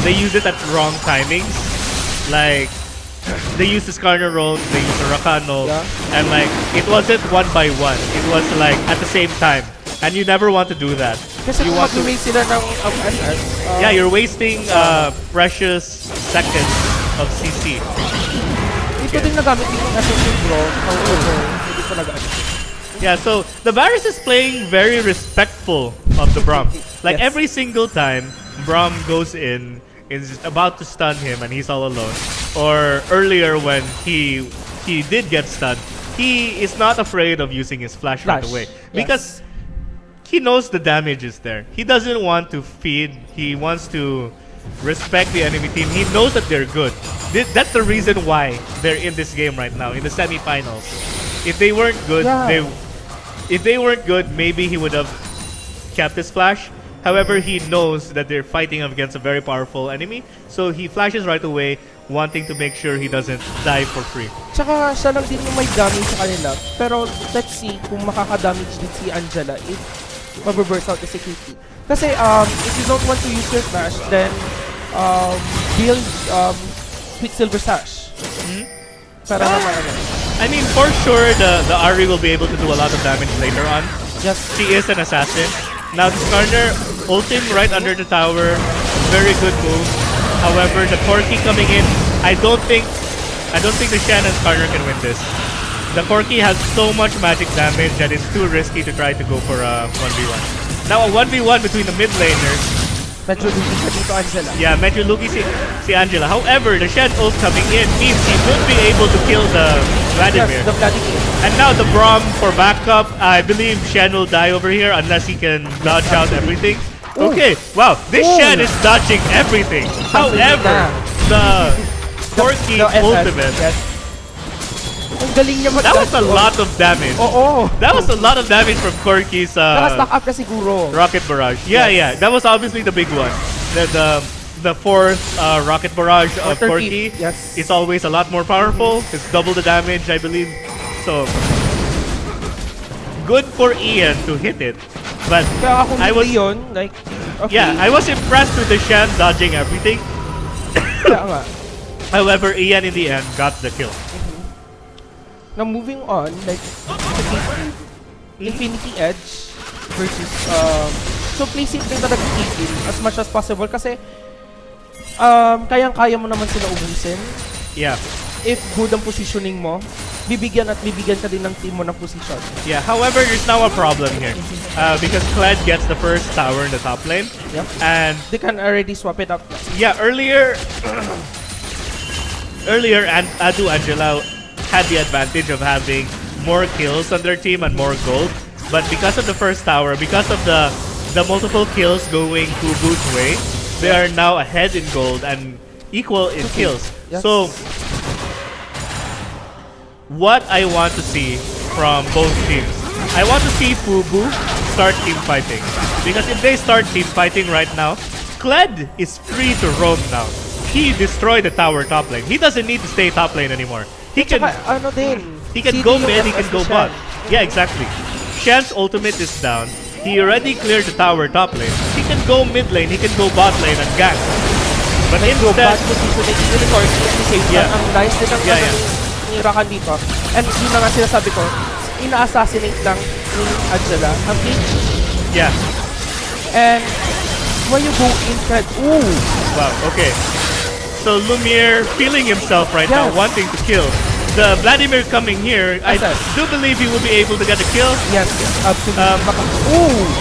used it at wrong timings. Like, they used the Skarner roll, they used the Rakan roll, and like, it wasn't one by one. It was like at the same time. And you never want to do that. Kasi kung mag-waste sila ng SS, yeah, you're wasting precious seconds of CC. Ito din nagamit yung SS yung Braum, however, hindi ko nagamit. Yeah, so the Varus is playing very respectful of the Braum. Like every single time Braum goes in, is about to stun him and he's all alone. Or earlier when he did get stunned, he is not afraid of using his flash right away. Because he knows the damage is there. He doesn't want to feed. He wants to respect the enemy team. He knows that they're good. That's the reason why they're in this game right now, in the semifinals. If they weren't good, maybe he would have kept his flash. However, he knows that they're fighting against a very powerful enemy, so he flashes right away, wanting to make sure he doesn't die for free. Tsaka siya lang din yung may damage sa kanila. Pero let's see kung makaka-damage din si Angela if mag-burst out the security. Kasi if you don't want to use your flash, then build Quicksilver Sash. Para naman I mean, for sure, the Ahri will be able to do a lot of damage later on. Yes. She is an assassin. Now the Skarner ulting right under the tower, very good move. However, the Corki coming in, I don't think the Shen and Skarner can win this. The Corki has so much magic damage that it's too risky to try to go for a 1v1. Now a 1v1 between the mid laners. Medyo lugi pa dito, Angela. Yeah, medyo lugi si Angela. However, the Shen ult coming in means he would be able to kill the Vladimir. Yes, the Vladimir. And now the Braum for backup. I believe Shen will die over here unless he can dodge out everything. Okay, wow, this Shen is dodging everything. However, the Corki ultimate. Ang galing niya that was a lot of damage. That was a lot of damage from Corki's naka-stack up na siguro. Rocket Barrage. Yeah, yeah. That was obviously the big one. the fourth rocket barrage of Corki yes. is always a lot more powerful. It's double the damage, I believe. So good for Ian to hit it. But I was like okay. Yeah, I was impressed with the Shan dodging everything. However, Ian in the end got the kill. Now moving on, like Infinity Edge versus so play safe din talaga as much as possible kasi kayang-kaya mo naman sila ubusin. Yeah. If good ang positioning mo, bibigyan ka din ng team mo ng position. Yeah, however, there's now a problem here. Because Kled gets the first tower in the top lane. Yep. And they can already swap it up. Yeah, earlier and Adu Angela had the advantage of having more kills on their team and more gold. But because of the first tower, because of the multiple kills going Fubu's way, they are now ahead in gold and equal in kills. Yes. So what I want to see from both teams, I want to see Fubu start team fighting. Because if they start team fighting right now, Kled is free to roam now. He destroyed the tower top lane. He doesn't need to stay top lane anymore. He can go mid, he can go bot. Yeah, exactly. Shan's ultimate is down. He already cleared the tower top lane. He can go mid lane, he can go bot lane and gank. But instead, ang nice din ang nirakan dito. And yun na nga sinasabi ko, ina-assassinate lang ni Angela ang King. Yeah. And when you go inside, ooh! Wow, okay. So Lumiere feeling himself right now, wanting to kill. The Vladimir coming here, I do believe he will be able to get a kill. Yes, absolutely.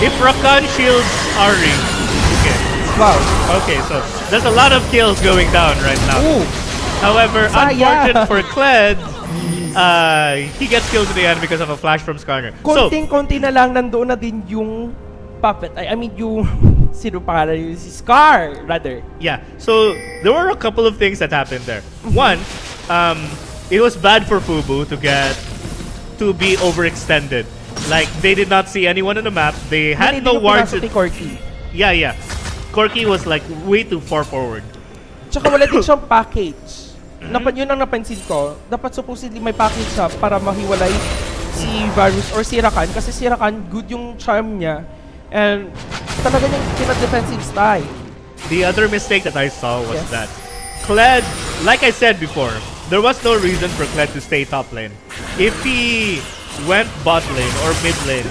If Rakan shields Ari. Okay. Wow. Okay, so there's a lot of kills going down right now. Ooh. However, unfortunate for Kled, he gets killed in the end because of a flash from Skarner. Konting-konti na lang nandoon na din yung puppet. I mean yung sino pa yung si Scar rather. Yeah. So there were a couple of things that happened there. One, it was bad for Fubu to be overextended. Like they did not see anyone on the map. They had no wards. Corki. Yeah. Corki was like way too far forward. Tsaka wala din siyang package. Yun ang napansin ko. Dapat supposedly may package siya para mahiwalay si Varus or si Rakan. Kasi si Rakan, good yung charm niya. And talaga yung pinag-defensive style. The other mistake that I saw was that Kled, like I said before, there was no reason for Kled to stay top lane. If he went bot lane or mid lane,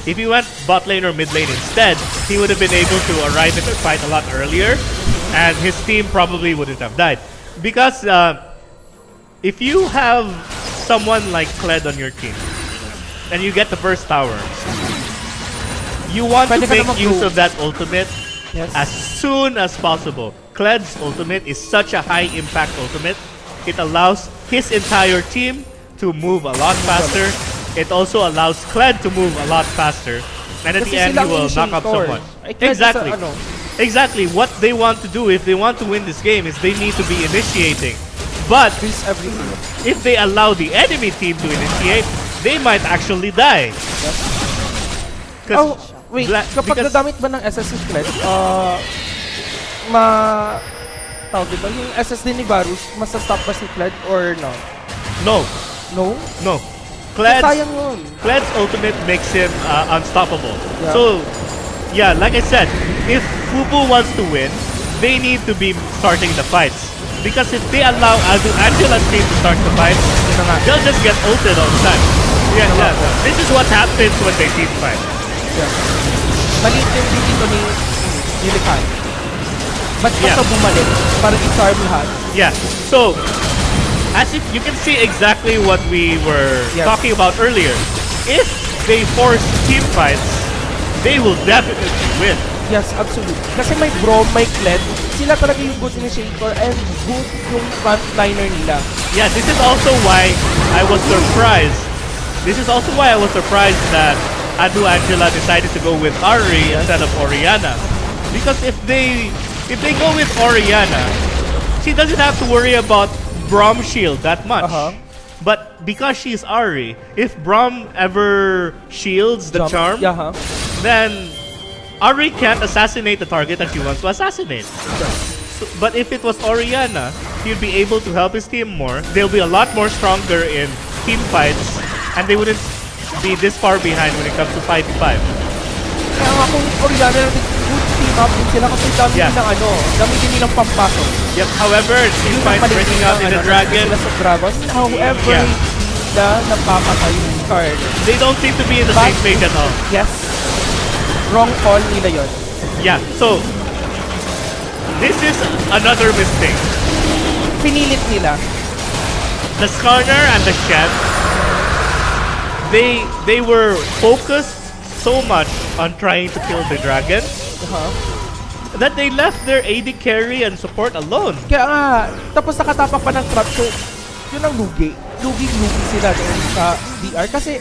if he went bot lane or mid lane instead, he would have been able to arrive in the fight a lot earlier, and his team probably wouldn't have died. Because if you have someone like Kled on your team, and you get the first tower, you want to make use of that ultimate as soon as possible. Kled's ultimate is such a high impact ultimate. It allows his entire team to move a lot faster. It also allows Kled to move a lot faster. And at the end, he will knock up someone. Exactly. Exactly. What they want to do if they want to win this game is they need to be initiating. But if they allow the enemy team to initiate, they might actually die. Wait, kapag nagamit ba ng SS si Kled, tawag diba, yung SS din ni Varus, masastop ba si Kled or no? No. Kled's ultimate makes him unstoppable. So, yeah, like I said, if Fubu wants to win, they need to be starting the fights. Because if they allow Angela's team to start the fights, they'll just get ulted all the time. Yeah. This is what happens when they team fight. Maliit yung dito ni Lilikhan. Ba't ka bumalik para i-charm lahat? Yeah. So, as if you can see exactly what we were talking about earlier. If they force team fights, they will definitely win. Yes, absolutely. Kasi may Braum, may Kled, sila talaga yung good initiator and good yung frontliner nila. Yeah, this is also why I was surprised. That Adu Angela decided to go with Ari instead of Oriana. Because if they go with Oriana, she doesn't have to worry about Braum shield that much. But because she's Ari, if Braum ever shields the charm, then Ari can't assassinate the target that she wants to assassinate. So, but if it was Oriana, he'd be able to help his team more. They'll be a lot more stronger in team fights, and they wouldn't be this far behind when it comes to 5v5. Kaya nga kung Oriana na good team up din sila kasi dami din ng dami din nilang pampasok. Yep, however, team fights breaking out in the Dragon. However, na napapatay yung card. They don't seem to be in the same page at all. Yes. Wrong call nila yun. Yeah, so this is another mistake. Pinilit nila. The Skarner and the Shen, they were focused so much on trying to kill the dragon that they left their AD carry and support alone. Kaya nga, tapos nakatapak pa ng trap, so yun ang lugi. Lugi-lugi sila doon sa DR kasi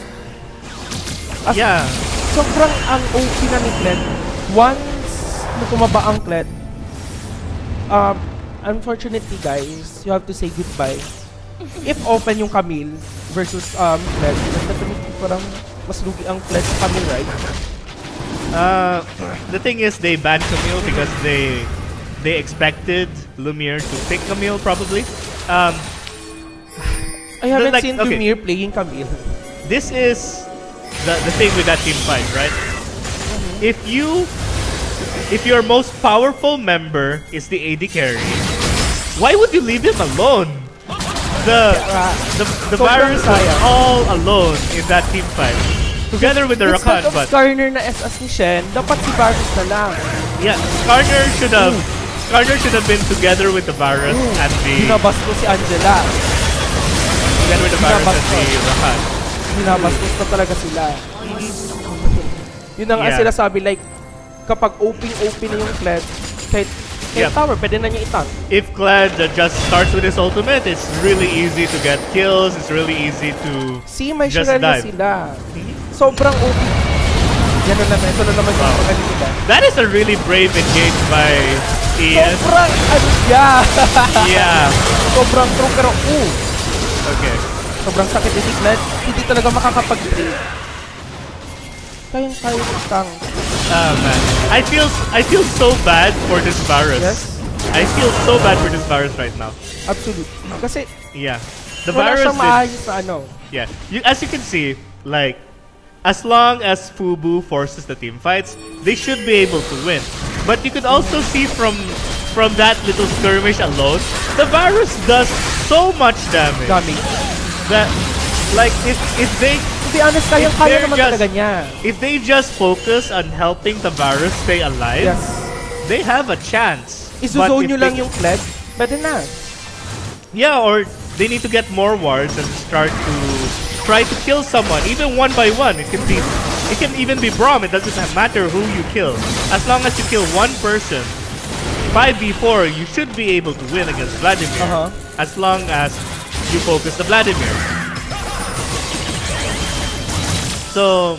sobrang ang OP na ni Kled. Once na tumaba ang Kled, unfortunately guys, you have to say goodbye. If open yung Camille versus Kled, definitely parang mas lugi ang Kled sa Camille, right? The thing is, they banned Camille because they expected Lumiere to pick Camille probably. I haven't seen Lumiere playing Camille. This is the thing with that team fight, right? If your most powerful member is the AD carry, why would you leave him alone? The virus was all alone in that team fight, together with the Rakan. Instead of Skarner na SS ni Shen, dapat si Varus na lang. Yeah, Skarner should have been together with the virus and the. Binabastos si Angela. Together with the virus and the Rakan. Binabastos na talaga sila. Yun ang sila sabi, like, kapag OP na yung Kled, kahit tower, pwede na niya itank. If Kled just starts with his ultimate, it's really easy to get kills, it's really easy to may just dive. Sila. Sobrang OP. Yan na naman, ito na naman yung magaling nila. That is a really brave engage by ES. Sobrang, sobrang true, pero okay. Sobrang sakit ni Kled, hindi talaga makakapag-break. Kayang-kaya yung tank. Man. I feel so bad for this virus. Yes? I feel so bad for this virus right now. Absolutely. Kasi the wala virus siyang maayos na as you can see, like, as long as Fubu forces the team fights, they should be able to win. But you could also see from that little skirmish alone, the virus does so much damage. That, like, if they, to be honest, kaya naman talaga niya. If they just focus on helping the virus stay alive, they have a chance. Isu-zone nyo lang yung Kled, pwede na. Yeah, or they need to get more wards and start to try to kill someone, even one by one. It can even be Braum. It doesn't matter who you kill. As long as you kill one person, 5v4, you should be able to win against Vladimir. As long as you focus the Vladimir. So,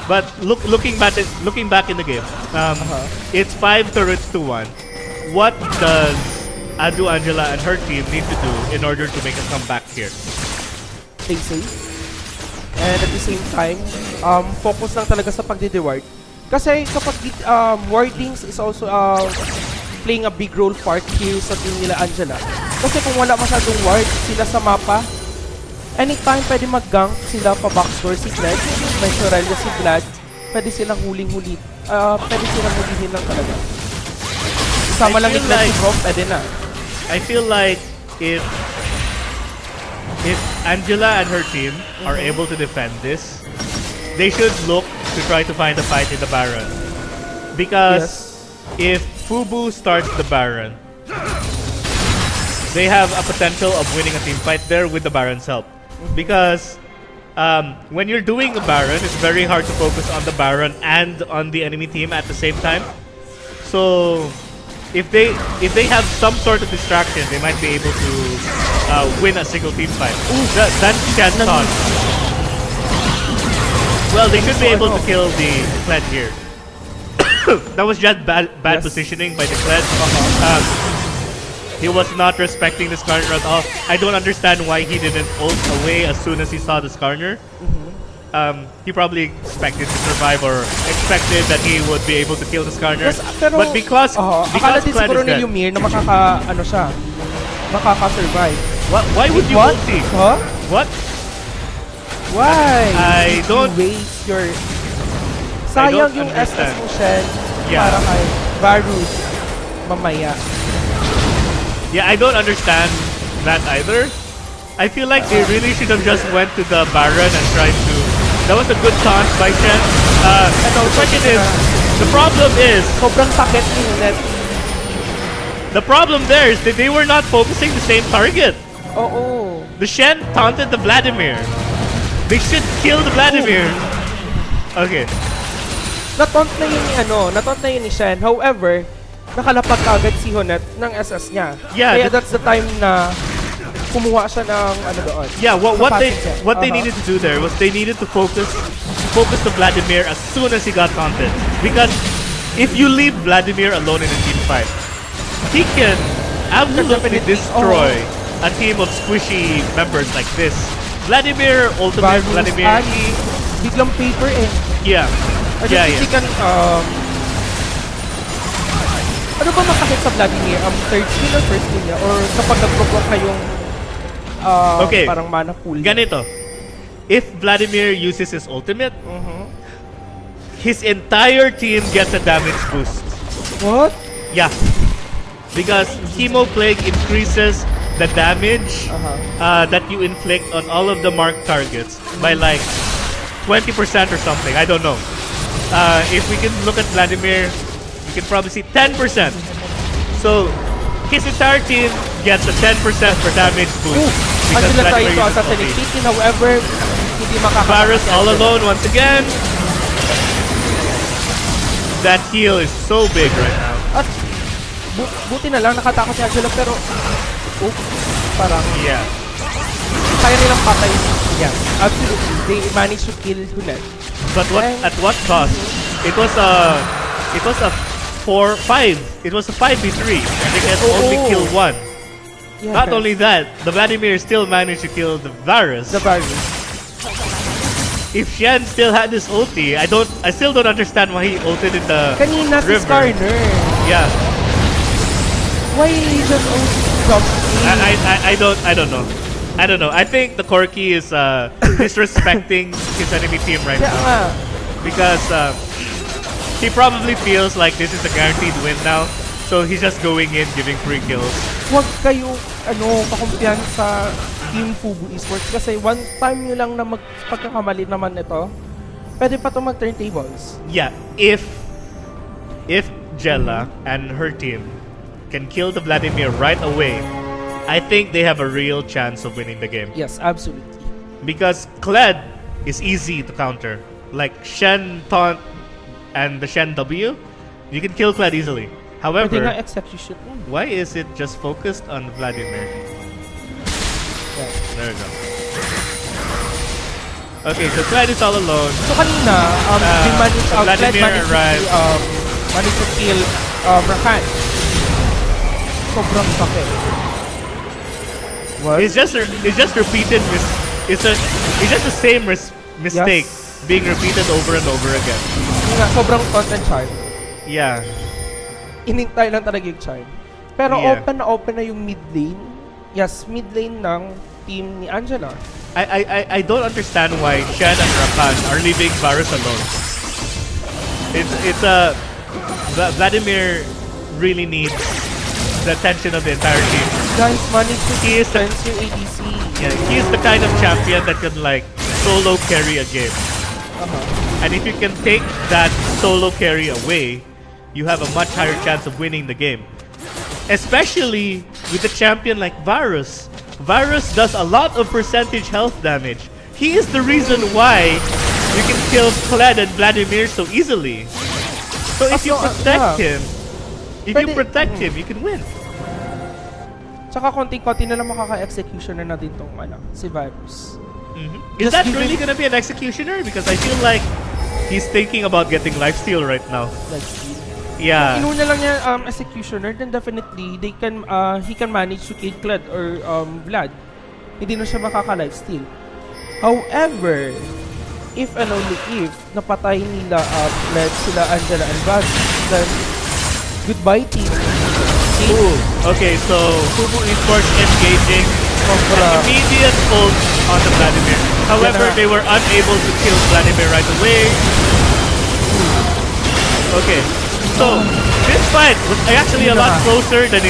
but looking back in the game, it's 5 turrets to 1. What does Adu Angela and her team need to do in order to make a comeback here? Stay safe. And at the same time, focus lang talaga sa pagdi-reward. Kasi kapag wardings is also playing a big role part here sa team nila Angela. Kasi kung wala masyadong ward sila sa mapa, anytime pwede mag-gank sila pa backdoor si Kled, may Sorella si Vlad, pwede silang huling-huli. Pwede silang hulihin lang talaga. Isama lang ni Kled si Prof, pwede na. I feel like if Angela and her team are able to defend this, they should look to try to find a fight in the Baron. Because if Fubu starts the Baron, they have a potential of winning a team fight there with the Baron's help. Because when you're doing a Baron, it's very hard to focus on the Baron and on the enemy team at the same time. So if they have some sort of distraction, they might be able to win a single team fight. That's Shanton. Well, they should be able to kill the Kled here. That was just bad positioning by the Kled. He was not respecting the Skarner at all. I don't understand why he didn't ult away as soon as he saw the Skarner. he probably expected to survive or expected that he would be able to kill the Skarner. Yes, pero, but because akala din Kled siguro is dead. ni Ymir na makaka-survive. Why would you ulti? Huh? What? Why? I don't waste your... Sayang yung SS mo, Shen. Yeah. Para kay Varus mamaya. Yeah, I don't understand that either. I feel like they really should have just went to the Baron and tried to... That was a good taunt by Shen. The question is, the problem is... Sobrang sakit yung net. The problem there is that they were not focusing the same target. Oo. The Shen taunted the Vladimir. They should kill the Vladimir. Okay. Nataunt na yun ni nataunt na yun ni Shen. However, nakalapag agad si Honet ng SS niya. Yeah, kaya that's the time na kumuha siya ng doon. Yeah, what they needed to do there was they needed to focus the Vladimir as soon as he got taunted. Because if you leave Vladimir alone in a team fight, he can absolutely destroy a team of squishy members like this. Vladimir, ultimate Vladimir. Biglang paper eh. Yeah. Yeah. Ano ba masakit sa Vladimir? Third skill or first skill niya? Or kapag nag-block na yung parang mana pool? Ganito. If Vladimir uses his ultimate, his entire team gets a damage boost. What? Yeah. Because Chemo Plague increases the damage that you inflict on all of the marked targets by like 20% or something. I don't know. If we can look at Vladimir, you can probably see 10%. So his entire team gets a 10% per damage boost. Because Vladimir uses ulti. However, hindi Varus all alone once again. That heal is so big right now. At buti na lang nakatakot si Angela pero parang kaya nilang patay. Yeah, absolutely. They managed to kill Hunet. But at what cost? It was a 4-5. It was a 5v3 and they can only kill one. Yeah, Not only that, the Vladimir still managed to kill the Varus. If Shen still had this ulti, I still don't understand why he ulted in the Kanina si river. Skarner. Yeah. Why he just I don't know. I don't know. I think the Corki is disrespecting his enemy team right now. Because he probably feels like this is a guaranteed win now. So he's just going in, giving free kills. Huwag kayo, pakumpiyan sa Team Fubu Esports kasi one time nyo lang na pagkakamali naman ito, pwede pa ito mag-turntables. Yeah, if Jella and her team can kill the Vladimir right away, I think they have a real chance of winning the game. Yes, absolutely. Because Kled is easy to counter. Like Shen taunt and the Shen W, you can kill Kled easily. However, execution. Why is it just focused on Vladimir? Yeah. There we go. Okay, so Kled is all alone. So kanina, Vladimir arrived. Managed to kill Rakan. Sobrang sakit. What? It's just repeated. It's just the same mistake being repeated over and over again. Sobrang content charm. Yeah. Inintay lang talaga yung charm. Pero open na yung mid lane. Yes, mid lane ng team ni Angela. I don't understand why Shen and Rakan are leaving Varus alone. Vladimir really needs the attention of the entire team. Guys, manage to defense yung ADC. Yeah, he's the kind of champion that can like solo carry a game. And if you can take that solo carry away, you have a much higher chance of winning the game. Especially with a champion like Varus. Varus does a lot of percentage health damage. He is the reason why you can kill Kled and Vladimir so easily. So if you protect him, you can win. Tsaka konting-konti na lang makaka-executioner na din tong si Varus. Is that really gonna be an executioner? Because I feel like he's thinking about getting lifesteal right now. Lifesteal? Yeah. Kung inuna lang niya executioner, then definitely he can manage to kill Kled or Vlad. Hindi na siya makaka-lifesteal. However, if and only if napatay nila Led sila Angela and Bag, then goodbye team. Ooh. Okay, so Fubu Esports engaging an immediate ult on the Vladimir. However, they were unable to kill Vladimir right away. Okay, so this fight was actually a lot closer than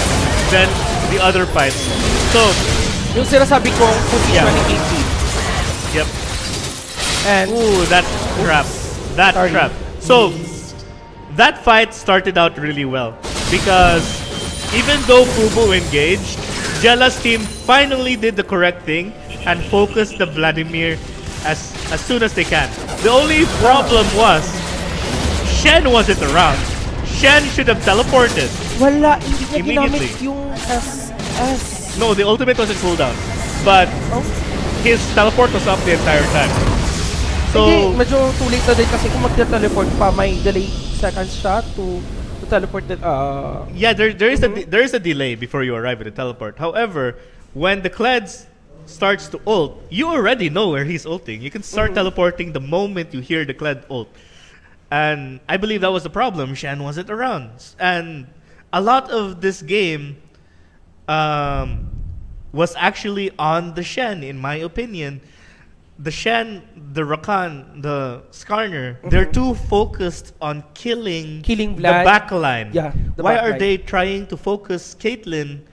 the other fights. So, yung sinasabi kong positioning 18. Yep. And ooh, that trap. That trap. So, that fight started out really well because even though Fubu engaged, Jella's team finally did the correct thing and focused the Vladimir as soon as they can. The only problem was Shen wasn't around. Shen should have teleported. Wala, hindi niya immediately. Ginamit yung SS. No, the ultimate was in cooldown. But his teleport was up the entire time. So, hindi, medyo too late na din kasi kung mag-teleport pa, may delay seconds siya to teleport that. Yeah, there is a delay before you arrive at the teleport. However, when the Kled starts to ult, you already know where he's ulting. You can start teleporting the moment you hear the Kled ult. And I believe that was the problem. Shen wasn't around. And a lot of this game was actually on the Shen, in my opinion. The Shen, the Rakan, the Skarner, they're too focused on killing the backline. Yeah, why are they trying to focus Caitlyn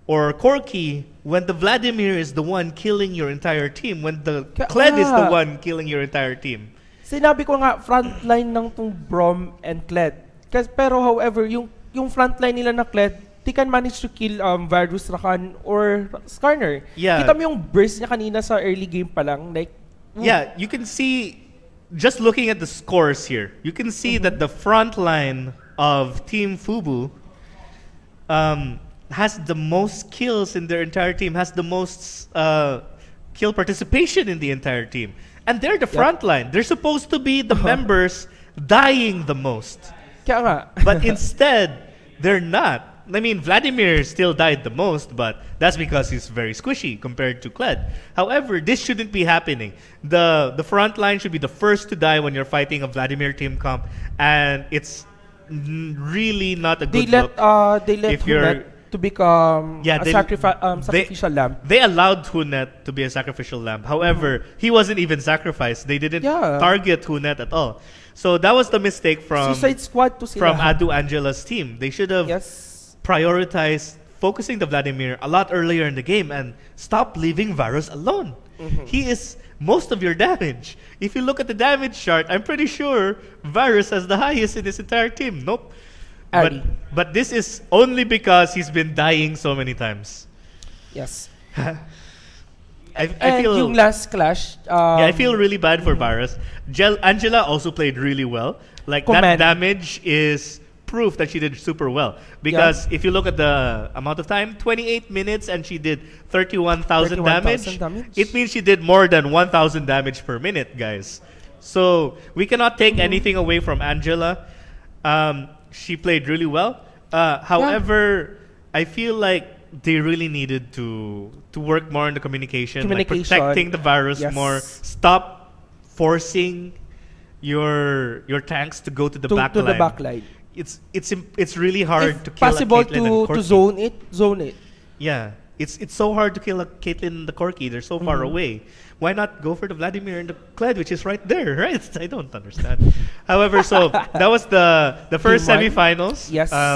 or Corki when the Vladimir is the one killing your entire team, when the Kled is the one killing your entire team? Sinabi ko nga, frontline ng tong Brom and Kled. Pero however, yung frontline nila na Kled, they can manage to kill Varus, Rakan, or Skarner. Yeah. Kita mo yung burst niya kanina sa early game pa lang. Like, yeah, you can see, just looking at the scores here, you can see that the front line of Team Fubu has the most kills in their entire team, has the most kill participation in the entire team. And they're the front line. They're supposed to be the members dying the most. Kaya nga. But instead, they're not. I mean, Vladimir still died the most, but that's because he's very squishy compared to Kled. However, this shouldn't be happening. The front line should be the first to die when you're fighting a Vladimir team comp, and it's really not a good look. They let Hunet to become a sacrificial lamb. They allowed Hunet to be a sacrificial lamb. However, he wasn't even sacrificed. They didn't target Hunet at all. So that was the mistake from Suicide Squad to from Adu Angela's team. They should have prioritized focusing the Vladimir a lot earlier in the game and stop leaving Varus alone. He is most of your damage. If you look at the damage chart, I'm pretty sure Varus has the highest in his entire team. Nope. But this is only because he's been dying so many times. Yes. I feel yung last clash. I feel really bad for Varus. Angela also played really well. Like that damage is proof that she did super well. Because if you look at the amount of time, 28 minutes, and she did 31,000 damage. It means she did more than 1,000 damage per minute, guys. So we cannot take anything away from Angela. She played really well. However, I feel like they really needed to work more on the communication. Like protecting the Varus more. Stop forcing your tanks to go to the back line. To the back line. It's really hard to kill possible a Caitlyn and to zone it. Yeah, it's so hard to kill a Caitlyn and the Corki. They're so far away. Why not go for the Vladimir and the Kled, which is right there, right? I don't understand. However, so that was the first semifinals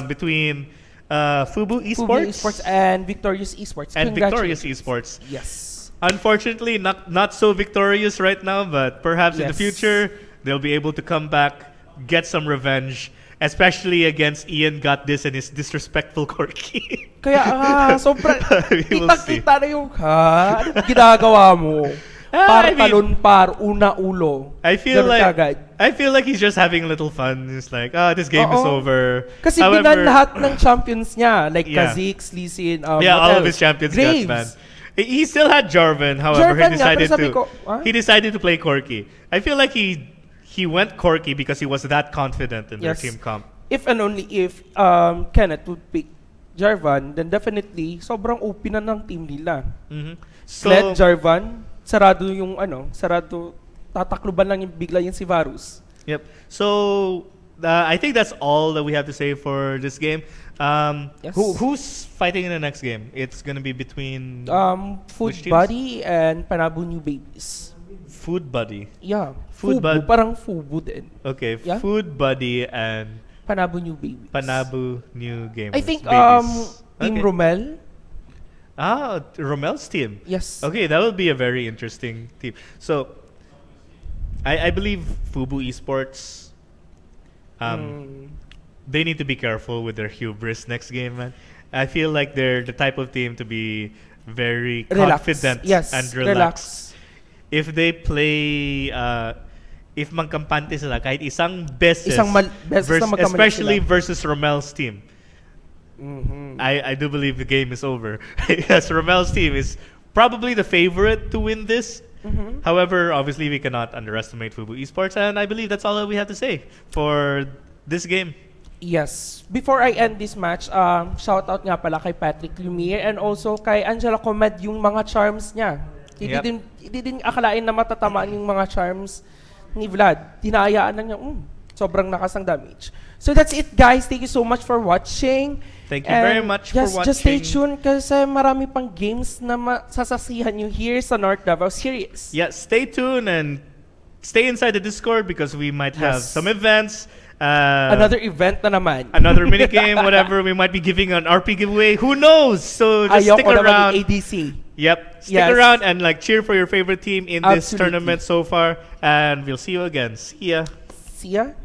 between Fubu Esports and Victorious Esports. And Victorious Esports. Yes. Unfortunately, not so victorious right now, but perhaps in the future they'll be able to come back, get some revenge. Especially against Ian Got This and his disrespectful Corki. Kaya sobrang kita na yung ano ginagawa mo? Talon una ulo. I feel like he's just having a little fun. He's like, this game is over. Kasi binan lahat ng champions niya, like Kha'Zix, Lee Sin, all of his champions got banned. He still had Jarvan, however, he decided to play Corki. I feel like he went Corki because he was that confident in their team comp. If and only if Kenneth would pick Jarvan, then definitely sobrang OP na ng team nila. So Kled, Jarvan, sarado tatakluban lang yung bigla yung si Varus. Yep. So, I think that's all that we have to say for this game. Yes. Who's fighting in the next game? It's gonna be between Food which teams? Buddy and Panabu New Babies. Food Buddy. Yeah. Food Fubu, Bud- parang Fubu din. Okay, Yeah. Food Buddy and Panabu New Babies. Panabu New Gamers. I think Babies. Team Okay. Romel. Romel's team. Yes. Okay, that would be a very interesting team. So, I believe Fubu Esports, they need to be careful with their hubris next game, man. I feel like they're the type of team to be very confident Yes, and relaxed. If they play, if magkampante sila kahit isang beses, beses na magkamali especially sila. versus Romel's team, Mhm. I do believe the game is over. Yes, Romel's team is probably the favorite to win this. Mhm. However, obviously we cannot underestimate Fubu Esports, and I believe that's all that we have to say for this game. Yes. Before I end this match, shout out nga pala kay Patrick Lumiere and also kay Angela Comed yung mga charms niya. Yep. Hindi din akalain na matatamaan yung mga charms ni Vlad. Tinayaan lang niya, sobrang nakas ng damage. So that's it, guys. Thank you so much for watching. Thank you very much for watching. Just stay tuned kasi marami pang games na masasasihan nyo here sa North Davao Series. Yeah, stay tuned and stay inside the Discord because we might have Yes. some events. Another event na naman. Another minigame, whatever. We might be giving an RP giveaway. Who knows? So just Ayoko stick naman around. yung ADC. Yep. Stick Yes. around and cheer for your favorite team in this Absolutely. tournament so far. And we'll see you again. See ya. See ya.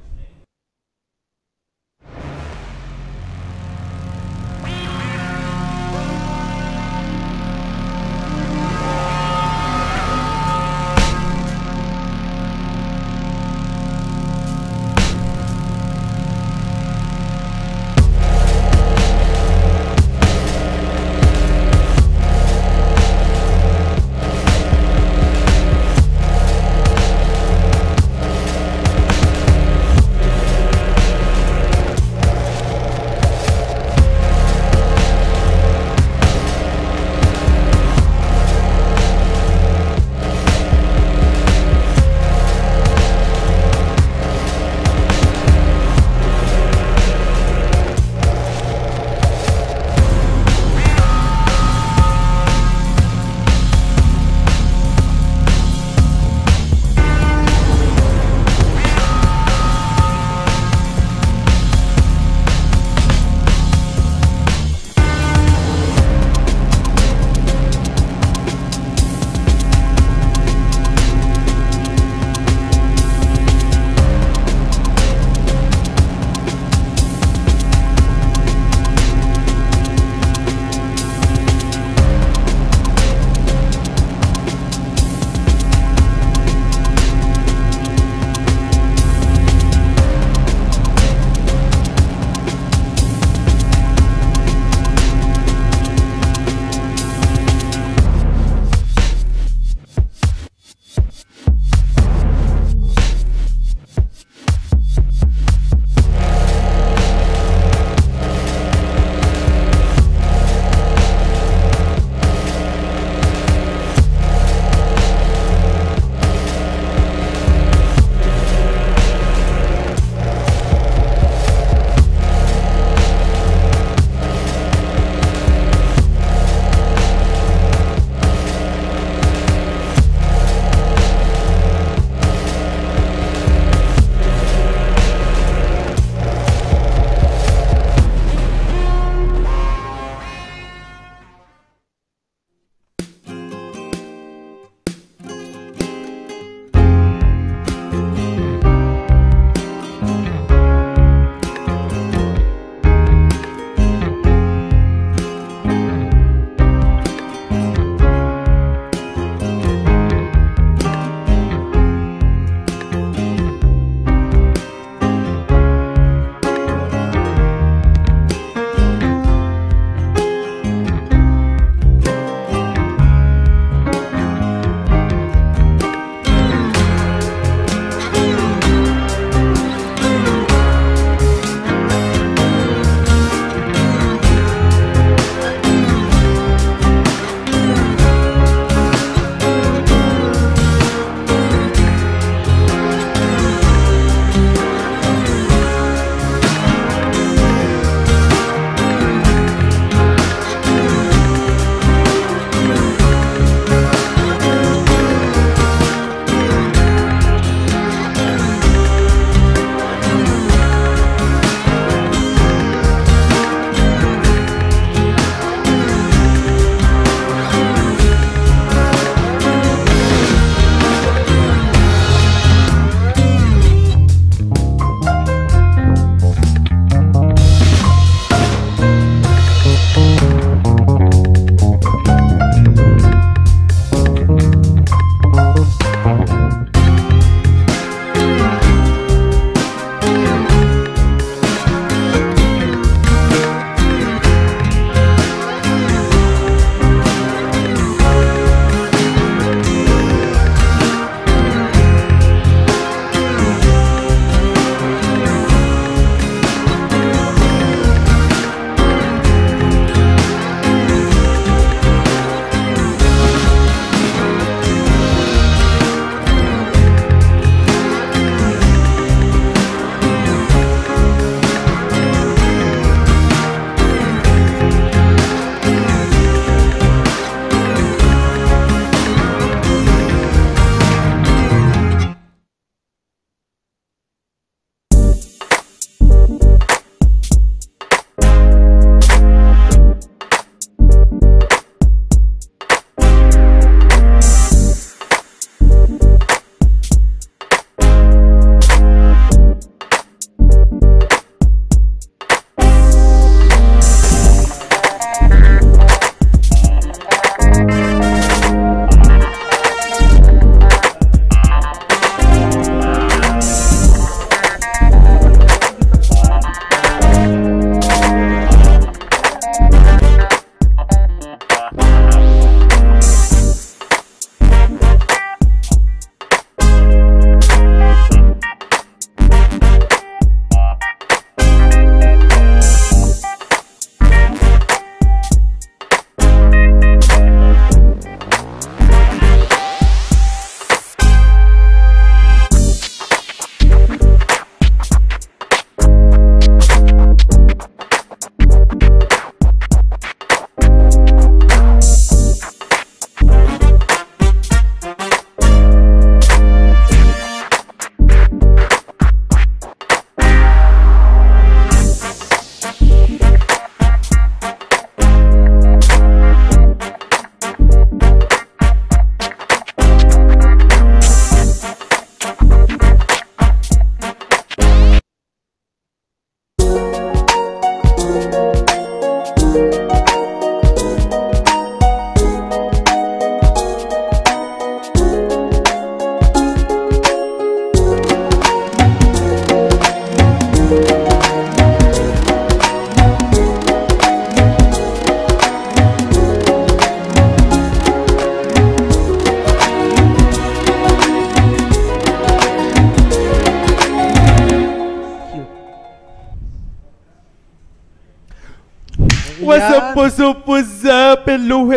What's up? Hello.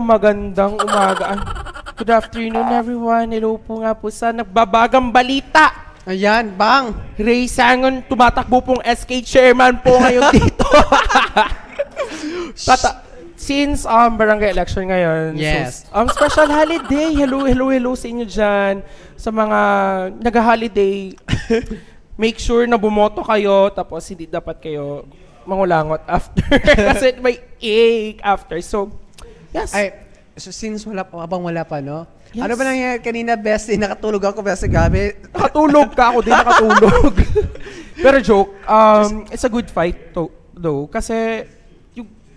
Magandang umaga. Good afternoon, everyone. Hello po nga po sa nagbabagang balita. Ayan, bang! Ray Sangon, tumatakbo pong SK chairman po ngayon dito. Since barangay election ngayon, yes. So, special holiday. Hello sa inyo dyan. Sa mga nag-holiday, make sure na bumoto kayo, tapos hindi dapat kayo mangulangot after. Kasi may ache after. So, yes. So since habang wala pa, no? Yes. Ano ba nangyayari kanina, Bestie? Nakatulog ako sa gabi. Nakatulog ka, ako din nakatulog. Pero joke, it's a good fight though. Kasi,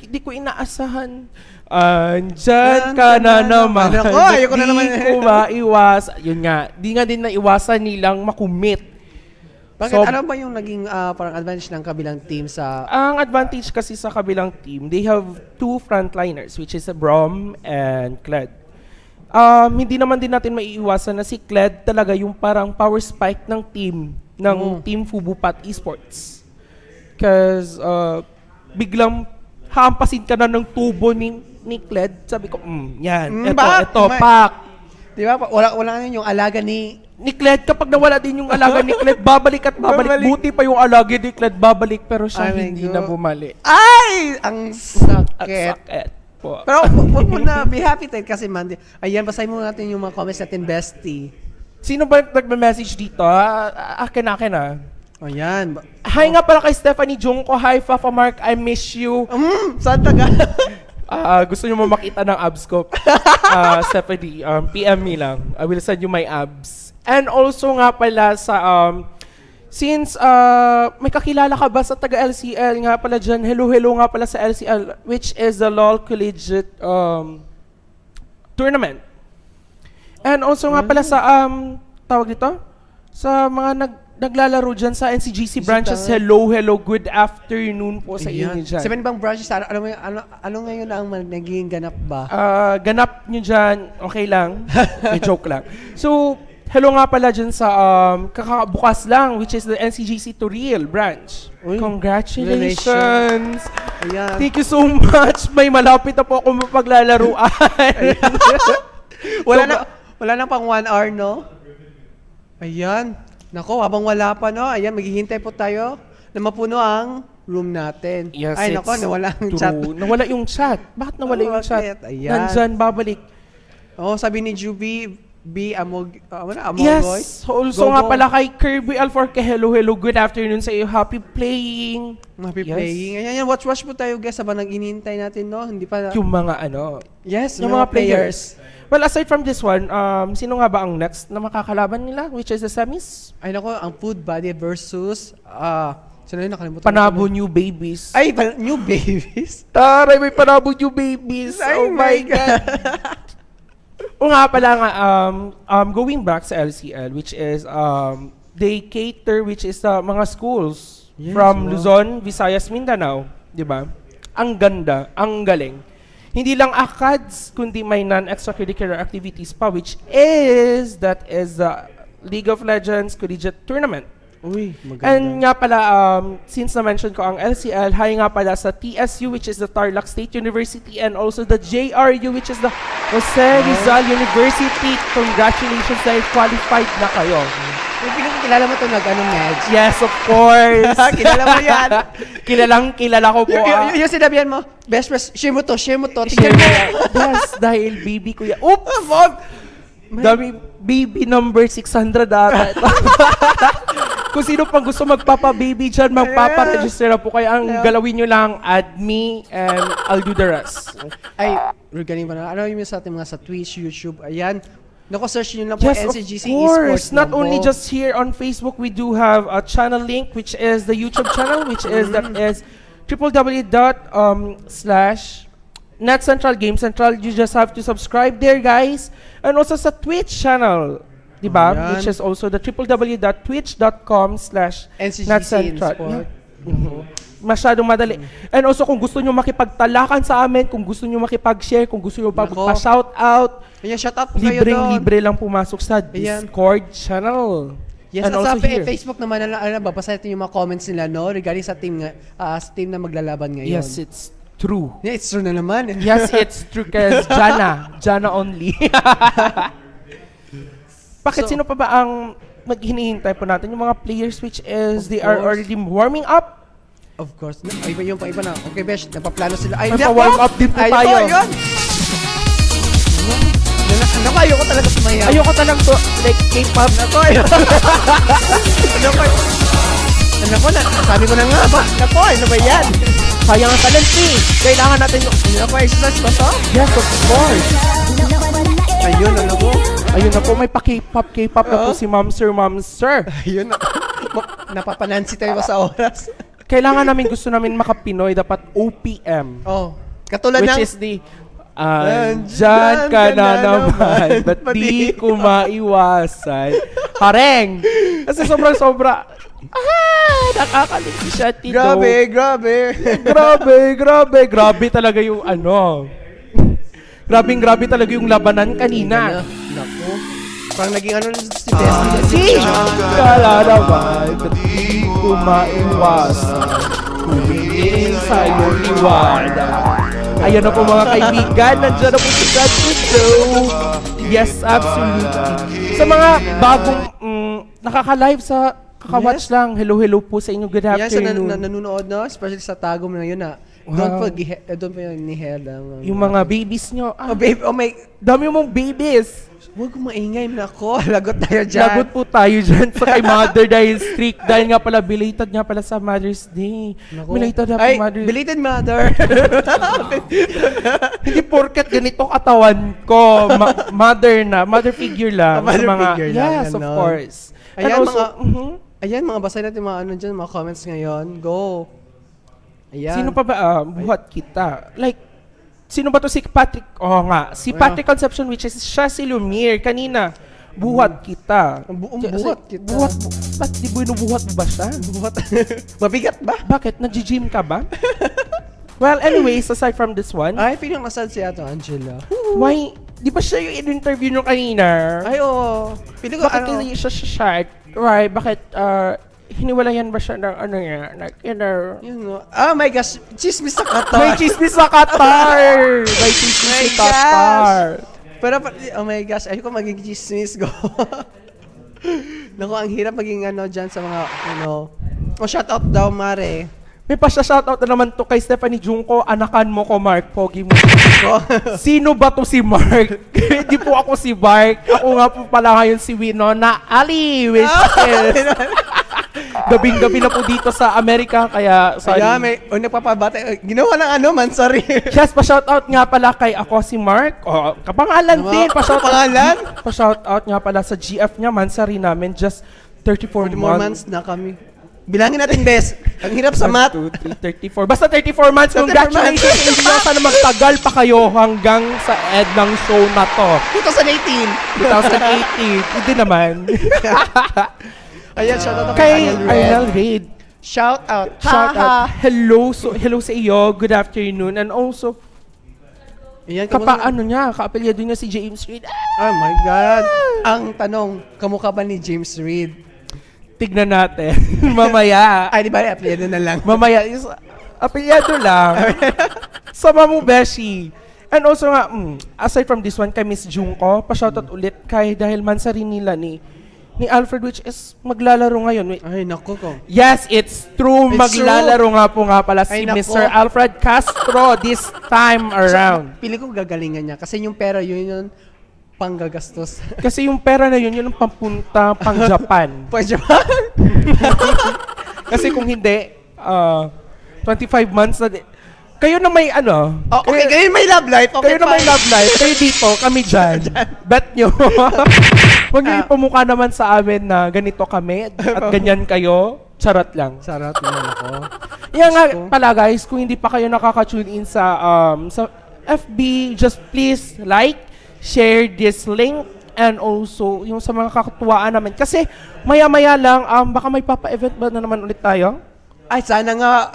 hindi ko inaasahan. Andyan ka na naman. Ayoko na naman. Hindi ko maiwas. Yun nga, di nga din naiwasan nilang makumit. Bakit? Ano ba yung naging parang advantage ng kabilang team sa... Ang advantage kasi sa kabilang team, they have two frontliners, which is Brom and Kled. Hindi naman din natin maiiwasan na si Kled talaga yung parang power spike ng Team Fubupat Esports. Because biglang hampasin ka na ng tubo ni Kled. Sabi ko, yan, ito, pak. Di ba? Wala yung alaga ni Kled. Kapag nawala din yung alaga ni Kled, babalik. Buti pa yung alaga ni Kled, babalik. Pero siya hindi na bumalik. Ay! Ang sakit. Po. Pero huwag mo na, be happy tayo kasi Monday. Ayan, basahin mo natin yung mga comments natin, Bestie. Sino ba nagme-message dito? Akin na. Ayan. Hi nga pala kay Stephanie Junko. Hi, Papa Mark. I miss you. Saan taga? Gusto nyo mo makita ng abs ko? Stephanie, PM me lang. I will send you my abs. And also nga pala sa, since may kakilala ka ba sa taga-LCL nga pala dyan, hello nga pala sa LCL, which is the LOL Collegiate Tournament. And also nga pala sa, tawag dito? Sa mga naglalaro dyan sa Ncgc branches, hello, good afternoon po sa inyo dyan. Sa bang branches, ano ngayon ang naging ganap ba? Ganap nyo dyan, okay lang. May joke lang. So, hello nga pala dyan sa kakabukas lang, which is the Ncgc Toril branch. Uy, congratulations! Ayan. Thank you so much. May malapit na po ako mapaglalaruan. Wala na pang 1 hour, no? Ayan. Nako, habang wala pa, no? Ayan, maghihintay po tayo na mapuno ang room natin. Yes, ay, nako, nawala yung chat. Nawala yung chat. Bakit nawala yung chat? Ayan. Nandyan, babalik. Sabi ni Juby, Amog yes, voice. Also nga pala kay Kirby Alforque, hello, good afternoon sa iyo. Happy playing. Playing. Ayan, watch po tayo, guys, habang nag-inintay natin, no? Hindi pa... Yung mga Yes, yung mga players. Well, aside from this one, sino nga ba ang next na makakalaban nila, which is the semis? Ay, nako, ang Food Body versus... sino yun, nakalimutan? Panabo New Babies. Ay, New Babies? Taray, may Panabo New Babies. Oh my God. O nga pala nga, going back sa LCL, which is, they cater, which is mga schools from Luzon, Visayas, Mindanao. Diba? Ang ganda, ang galing. Hindi lang ACADS, kundi may non-extracurricular activities pa, which is, the League of Legends Collegiate Tournament. Uy, maganda. And nga pala, since na-mention ko ang LCL, hi nga pala sa TSU, which is the Tarlac State University, and also the JRU, which is the Jose Rizal University. Congratulations dahil qualified na kayo. Kilala mo ito match? Yes, of course. Kilala mo yan. Kilala ko po. Yung sinabihan mo, best, share mo to. Tingnan mo. Yes, dahil baby ko yan. Oops! Dami, baby number 600 ata. Kung sino pang gusto magpapa-baby dyan, magpapa-register na po kayo. Ang galawin nyo lang, add me, and I'll do the rest. Ay, regarding pa na, ano yung sa ating mga sa Twitch, YouTube, ayan. Nako-search nyo lang po Ncgc Esports. Not only just here on Facebook, we do have a channel link, which is the YouTube channel, which is www.netcentral Game Central. You just have to subscribe there, guys. And also sa Twitch channel, diba? Which is also the www.twitch.com/netcentral. Masyadong madali. And also kung gusto nyo makipagtalakan sa amin, kung gusto nyo makipag-share, kung gusto nyo pa-shoutout, shoutout po kayo doon. Libre lang pumasok sa Discord channel. Yes, and sa Facebook naman, babasahin natin yung mga comments nila, no? Regarding sa team na maglalaban ngayon. Yes, it's true. Yeah, it's true na naman. Yes, it's true because Jana only. Bakit sino pa ba ang hinihintay po natin? Yung mga players which is they are already warming up. Of course. Ay, yung pa iba na. Okay, Besh, napaplano sila. Ay, warm up din po tayo. Ayun. Naku, ayoko talaga sumayaw. Ayoko talagang to, like K-pop. Naku, ayoko. Naku, sabi ko na nga ba? Naku, ano ba yan? Sayang ang talent eh. Kailangan natin yung... Naku, exercise ba to? Yes, of course. Ayun, ano ko? Ayun na po, may pa-K-pop na po si Ma'am Sir. Ayun na. Napapanansi tayo ba sa oras? Kailangan namin, gusto namin makapinoy, dapat OPM. Oh, katulad which ng... is the... Andyan ka na naman, ba't di ko maiwasan? Pareng! Kasi sobrang-sobra. Nakakaliksi siya, Tito. Grabe talaga yung ano. Grabe talaga yung labanan kanina. Naku. Parang naging ano si Destiny. Kala naman, ba't di ko maiwasan? Humingin sa'yo liwanag. Ayan na po mga kaibigan, nandiyan na po si Tito. Yes, absolutely. Sa mga bagong nakaka-live sa kakawatch lang, hello po sa inyo, good afternoon. Yes, nanonood no, especially sa tagom na yun na. Wow. Don't po ni Helda. Yung mga babies nyo. Oh, baby, oh my. Dami mong babies. Huwag maingay na ko. Lagot tayo dyan. Lagot po tayo dyan sa kay Mother dahil strict. Dahil nga pala, belated nga pala sa Mother's Day. Belated happy Mother's Day. Belated Mother. Hindi porket ganito katawan ko. Mother figure lang. Mother mga, figure lang. yes, of course. Ayan, also, ayan, mga basa natin mga ano dyan, mga comments ngayon. Go. Ayan. Sino pa ba? Buhat kita. Like, sino ba to si Patrick? Oo nga. Si Patrick Conception, which is siya si Lumiere. Kanina, buhat kita. Buhat kita. Buhat. Ba't di binubuhat mo ba siya? Buhat. Mabigat ba? Bakit? Nag-gym ka ba? Well, anyways, aside from this one. Ay, feeling nasad si Ato Angela. Why? Di ba siya yung in-interview nyo kanina? Ay, oo. Feeling ko, bakit hindi siya short? Why? Bakit, hiniwalayan ba siya ng ano niya? Like, oh my gosh, chismis sa Qatar. May chismis sa Qatar! May chismis sa Qatar! Pero, oh my gosh, ayoko maging chismis go. Naku, ang hirap maging ano dyan sa mga, ano. Oh, shout out daw, Mare. May pa-shoutout na naman to kay Stephanie Junko, anakan mo ko, Mark. Pogi mo. Sino ba to si Mark? Hindi po ako si Mark. Ako nga po pala ngayon si Winona Ali. Gabing-gabi na po dito sa Amerika, kaya sorry. Kaya may nagpapabata. Ginawa ng ano, Mansari. Yes, pa-shoutout nga pala kay ako si Mark. Oh, kapangalan din. Pa-shoutout nga pala sa GF niya, Mansari namin. Just 34 months na kami. Bilangin natin, Bes. Ang hirap sa math. 1, 2, 3, 34. Basta 34 months. Congratulations sa inyo. Sana magtagal pa kayo hanggang sa end ng show na to. 2018. Hindi naman. Ayan, shout out kay Arnel Reid. Shout out. Hello sa iyo. Good afternoon. And also, ayan, kaapelyado niya si James Reid. Oh my God. Ang tanong, kamukha ba ni James Reid? Tignan natin. Mamaya. Ay, di ba? Apelyado na lang. Mamaya. Apelyado lang. Sama mo, Beshi. And also nga, aside from this one, kay Miss Junko, pa-shoutout ulit kay dahil Mansari nila ni Alfred, which is maglalaro ngayon. Ay, naku ko. Yes, it's true. Maglalaro nga pala si Mr. Alfred Castro this time around. Pili ko gagalingan niya kasi yung pera yun panggagastos. Kasi yung pera na yun ang pampunta pang Japan. Pang Japan? Kasi kung hindi, 25 months na kayo na may ano. Oh, okay, kayo may love life. Okay, kayo na may love life. Kayo dito, kami dyan. Bet nyo. Huwag nyo ipamukha naman sa amin na ganito kami at ganyan kayo. Charot lang. Charot naman ako. Yan nga pala guys, kung hindi pa kayo nakaka-tune in sa FB, just please like, share this link, and also yung sa mga kakatuwaan namin. Kasi maya-maya lang, baka may papa-event ba na naman ulit tayo? Ay, sana nga.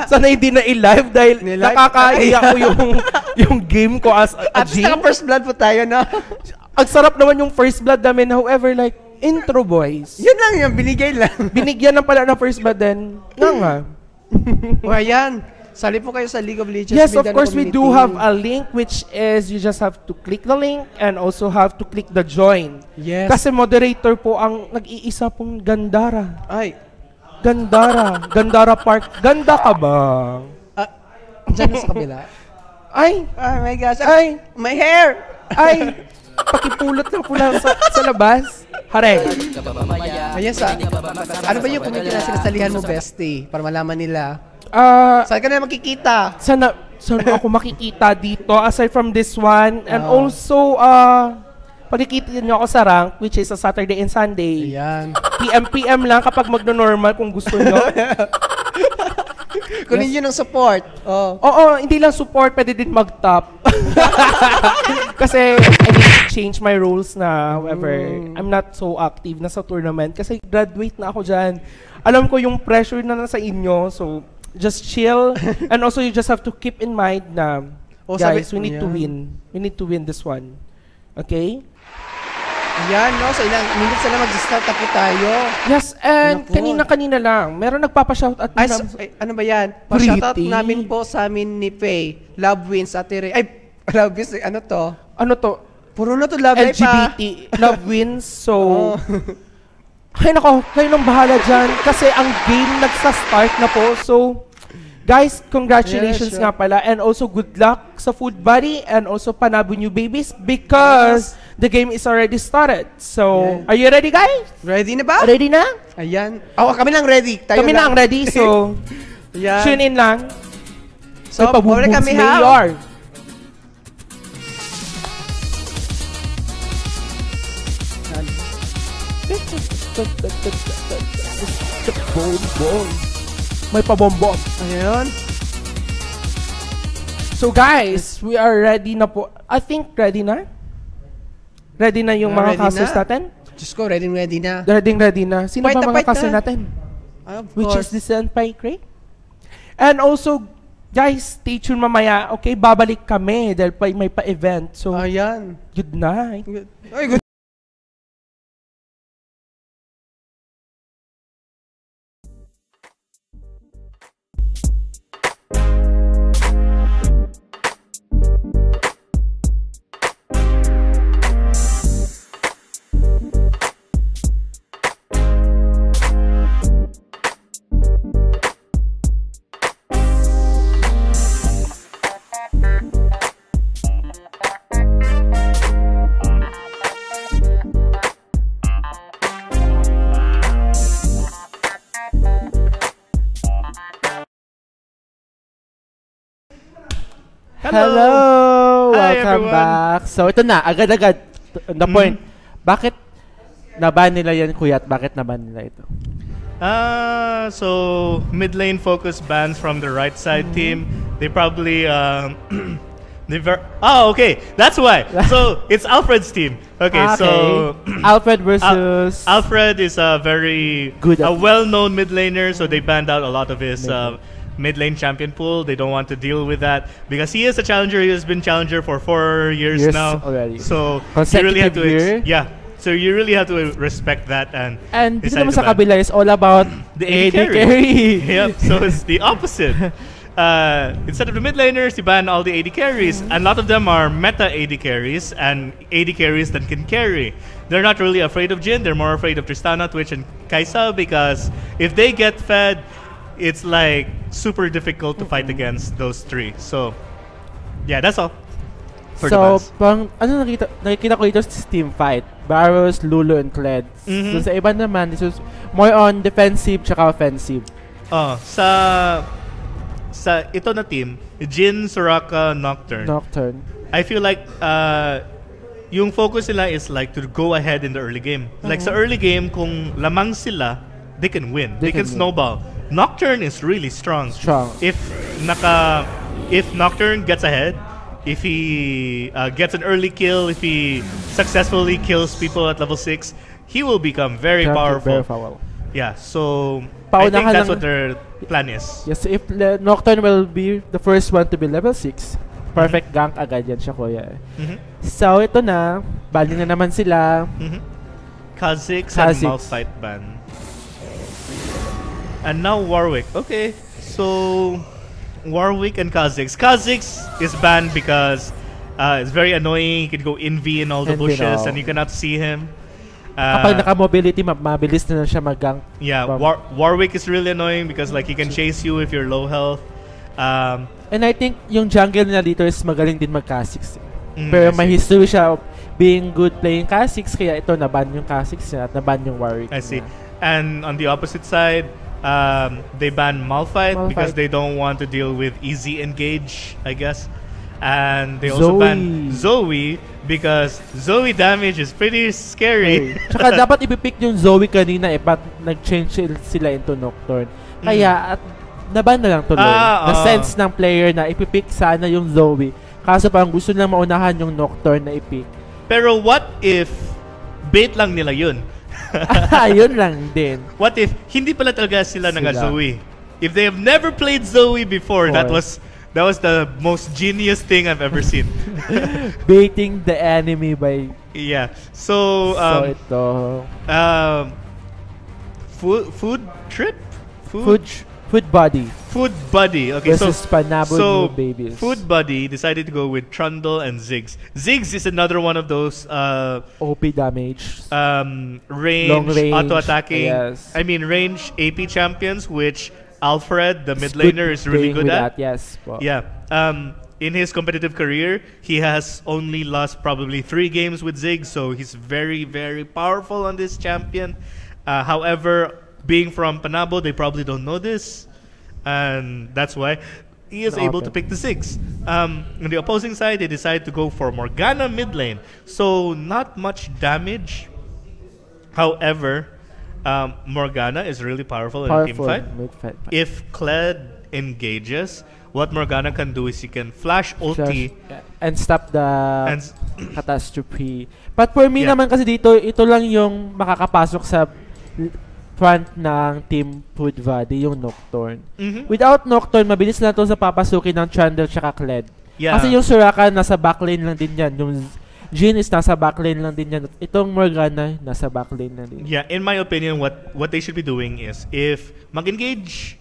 Sana hindi na i-live dahil nakakaiyak ko yung game ko as a G. At first blood po tayo na. Ang sarap naman yung first blood namin. However, like, intro boys. Yun lang, binigay lang. Binigyan ng pala ng first blood din. Nga. O ayan, Sali po kayo sa League of Legends. Yes, of Mindanao course, we community. do have a link, which is you just have to click the link and also have to click the join. Yes. Kasi moderator po ang nag-iisa pong Gandara. Ay. Gandara Park. Ganda ka ba? Diyan sa kabila. Ay, Oh my gosh. ay, My hair! ay, pakipulot lang po lang sa labas. Hare. Ayan sa... Ano ba yung community na sinasalihan mo, bestie? Para malaman nila. Saan ka na makikita? Sana ako makikita dito aside from this one. And also, pagkikita nyo ako sa rank, which is a Saturday and Sunday. Ayan. PM lang kapag magno-normal kung gusto nyo. Kunin yun ng support. Oo, hindi lang support, pwede din mag-top. Kasi I need to change my roles na. However, I'm not so active na sa tournament kasi graduate na ako dyan. Alam ko yung pressure na nasa inyo, so just chill. And also, you just have to keep in mind na, guys, we need to win. We need to win this one. Okay? Ayan, no? So, ilang minutes na mag-start na po tayo. Yes, and kanina lang, meron nagpapa-shoutout Ay, ano ba yan? Pa-shoutout Pretty. namin po sa amin ni Faye. Love wins, Ate Ray. Ay, love wins, ano to? Ano to? Puro na to love Ray pa. LGBT, love wins, so... Ay nako, kayo nang bahala dyan. Kasi ang game nagsa-start na po, so... Guys, congratulations nga pala, and also good luck sa Food Buddy and also Panabo New Babies because the game is already started. So, are you ready, guys? Ready na ba? Ready na? Ayan. Kami lang ready. Tayo Kami na ang ready, so tune in lang. So, pabubog kami ha. Mayor. May pabombom. Ayan. So guys, we are ready na po. I think ready na? Ready na yung mga casters natin? Diyos ko, ready na. Ready na. Sino Fight ba na, mga fight caster na. natin? Of Which course. is the Senpai Craig. And also, guys, stay tuned mamaya. Okay, babalik kami dahil may pa-event. So, Ayan. good night. Ay, good. Hello! Hi, Welcome everyone. back. So, ito na, agad-agad. The point. Bakit naban nila yan, kuya, at bakit naban nila ito? So mid lane focus bans from the right side team. They probably okay, that's why. So it's Alfred's team. Okay, so Alfred versus Alfred is a very Good at- well-known mid laner, so they banned out a lot of his mid lane champion pool. They don't want to deal with that because he is a challenger. He has been challenger for 4 years now already. So you really have to Consecutive year? So you really have to respect that and dito decide naman to sa ban. kabila is all about The AD AD carry. Yep, so it's the opposite. Instead of the mid laners, you ban all the AD carries. And a lot of them are meta AD carries and AD carries that can carry. They're not really afraid of Jhin. They're more afraid of Tristana, Twitch, and Kaisa because if they get fed, it's like super difficult to fight against those three. So, yeah, that's all. For the So, bans. pang, ano nakikita ko dito sa team fight? Varus, Lulu, and Kled. Mhm. So, sa iba naman, this is more on defensive tsaka offensive. Sa ito na team, Jhin, Soraka, Nocturne. I feel like yung focus nila is like to go ahead in the early game. Like sa early game, kung lamang sila, they can win. They can win. snowball. Nocturne is really strong. Strong. If Nocturne gets ahead, if he gets an early kill, if he successfully kills people at level 6, he will become very powerful. Very powerful. Yeah, so I Paunahan think that's lang- what their plan is. Yes, if Nocturne will be the first one to be level 6, perfect gank agad yan siya, kuya. So, ito na. Bali na naman sila. Kha'Zix and Kha'Zix. Malphite ban. And now Warwick. Okay, so Warwick and Kha'Zix. Kha'Zix is banned because it's very annoying. He could go in all the bushes and you cannot see him. Kapag naka-mobility, mabilis na siya mag-gank. Yeah, Warwick is really annoying because like he can chase you if you're low health. And I think yung jungle nila dito is magaling din mag-Kha'Zix. Pero may history siya of being good playing Kha'Zix, kaya ito naban yung Kha'Zix niya at naban yung Warwick. I see. And on the opposite side, they ban Malphite because they don't want to deal with easy engage, I guess. And they also ban Zoe because Zoe damage is pretty scary. Tsaka dapat ipipick yung Zoe kanina but nag-change sila into Nocturne. Kaya at naban na lang tuloy. Na-sense ng player na ipipick sana yung Zoe. Kaso parang gusto nilang maunahan yung Nocturne na ipick. Pero what if bait lang nila yun? Yun lang din. What if hindi pala talaga sila Zoe? If they have never played Zoe before, that was the most genius thing I've ever seen. Baiting the enemy by So ito Food Buddy. Okay, versus Panabo babies. Food Buddy decided to go with Trundle and Ziggs. Ziggs is another one of those OP damage, range auto-attacking. I mean range AP champions, which Alfred, the mid laner, is really good at. In his competitive career, he has only lost probably 3 games with Ziggs, so he's very, very powerful on this champion. However, being from Panabo, they probably don't know this, and that's why he is able to pick the Ziggs. On the opposing side, they decide to go for Morgana mid lane, so not much damage. However, Morgana is really powerful in a team fight. If Kled engages, what Morgana can do is he can flash ulti and stop the catastrophe. But for me naman kasi dito, ito lang yung makakapasok sa front ng team Food Buddy, yung Nocturne. Without Nocturne, mabilis na ito sa papasukin ng Trundle tsaka Kled. Kasi yung Soraka nasa backlane lang din yan. Yung Jhin is nasa backlane lang din yan. Itong Morgana nasa backlane lang din. In my opinion, what they should be doing is if mag-engage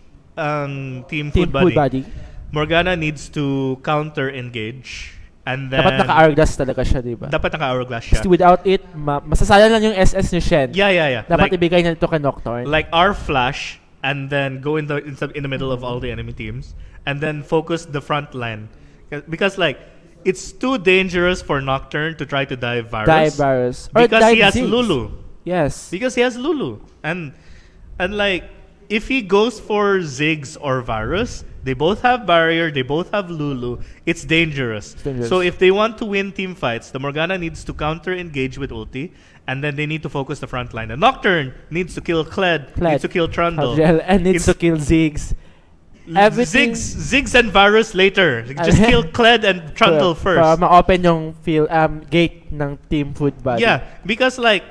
team Food Buddy, Morgana needs to counter-engage. And then, dapat naka-hourglass talaga siya, diba? Dapat naka-hourglass siya. Kasi without it, masasayang lang yung SS ni Shen. Yeah. Dapat ibigay niya ito kay Nocturne. Like our flash, and then go in the middle of all the enemy teams, and then focus the front line. Because like, it's too dangerous for Nocturne to try to dive Varus. Because he has Lulu. Yes. Because he has Lulu. And like, if he goes for Ziggs or Varus, they both have barrier, they both have Lulu. It's dangerous. So if they want to win team fights, the Morgana needs to counter-engage with ulti, and then they need to focus the front line. The Nocturne needs to kill Kled, needs to kill Trundle. And needs to kill Ziggs. Ziggs and Varus later. Just kill Kled and Trundle first. Para ma-open yung gate ng team Food Buddy. Yeah, because like,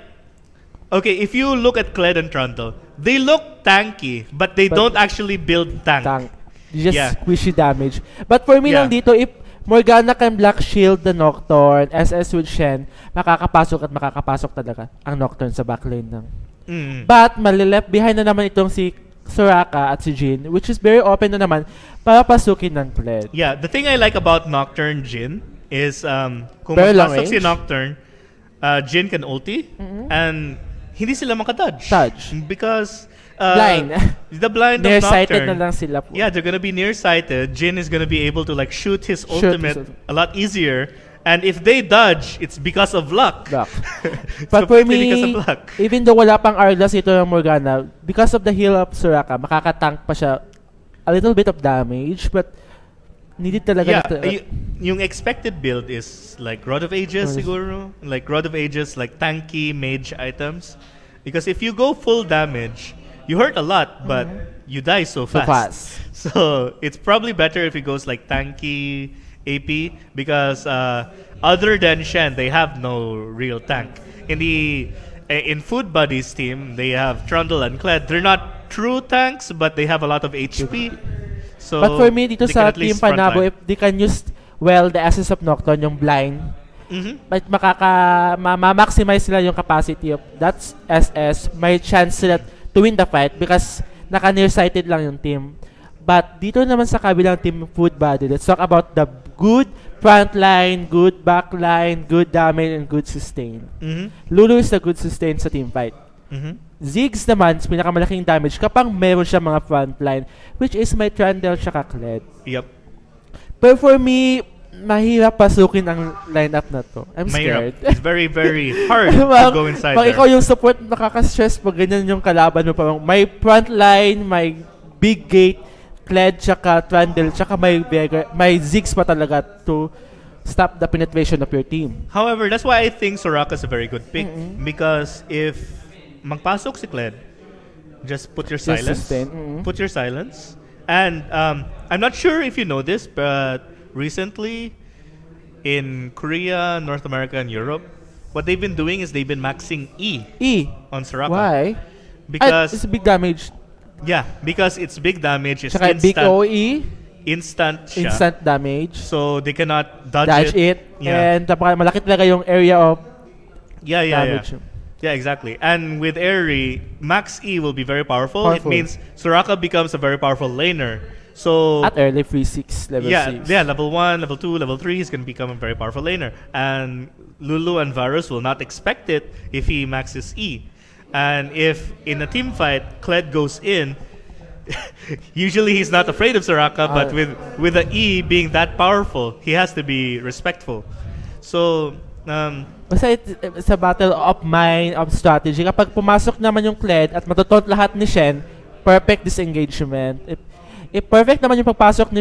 okay, if you look at Kled and Trundle, they look tanky, but they don't actually build tank. Just squishy damage. But for me lang dito, if Morgana can Black Shield the Nocturne, SS with Shen, makakapasok talaga ang Nocturne sa backlane ng. But malileft behind na naman itong si Soraka at si Jhin, which is very open na naman para pasukin ng Kled. Yeah, the thing I like about Nocturne Jhin is kung magpasok si Nocturne, Jhin can ulti and hindi sila makadodge. Because blind. The blind of nearsighted Nocturne. Na lang sila po. Yeah, they're gonna be nearsighted. Jhin is gonna be able to like shoot his ultimate a lot easier. And if they dodge, it's because of luck. But for me, even though wala pang hourglass ito ng Morgana, because of the heal of Soraka, makakatank pa siya a little bit of damage, but needed talaga. Yung expected build is like Rod of Ages siguro. Like Rod of Ages, like tanky mage items. Because if you go full damage, you hurt a lot, but you die so fast. So it's probably better if it goes like tanky AP, because other than Shen, they have no real tank. In Food Buddy's team, they have Trundle and Kled. They're not true tanks, but they have a lot of HP. So but for me, dito sa team Panabo, if they can use well the essence of Nocturne, yung blind, but ma-maximize sila yung capacity of that SS, may chance sila to win the fight because naka-nearsighted lang yung team. But dito naman sa kabilang team food body, let's talk about the good front line, good back line, good damage, and good sustain. Lulu is the good sustain sa team fight. Ziggs naman, pinakamalaking damage kapag meron siya mga front line, which is may Trundle tsaka Kled. Yep. But for me, mahirap pasukin ang lineup na to. I'm scared. It's very, very hard to go inside pag there. ikaw yung support, nakaka-stress pag ganyan yung kalaban mo. Parang may front line, may big gate, Kled, tsaka Trundle, tsaka may Ziggs pa talaga to stop the penetration of your team. However, that's why I think Soraka's a very good pick. Because if magpasok si Kled, just put your silence. Put your silence. And I'm not sure if you know this, but recently in Korea, North America, and Europe, what they've been doing is they've been maxing E on Soraka. Why? Because it's big damage. Yeah, because it's big damage. It's Tsaka big OE. Instant siya. Instant damage. So they cannot dodge it. Yeah. And malaki talaga yung area of damage. Yeah, exactly. And with Airy, Max E will be very powerful. It means Soraka becomes a very powerful laner. So at early free 6, level 6. Yeah, level 1, level 2, level 3, he's going to become a very powerful laner. And Lulu and Varus will not expect it if he maxes E. And if in a team fight, Kled goes in, usually he's not afraid of Soraka, but with the E being that powerful, he has to be respectful. So, basta it's a battle of mind, of strategy. Kapag pumasok naman yung Kled at matutont lahat ni Shen, perfect disengagement. If perfect naman yung pagpasok ni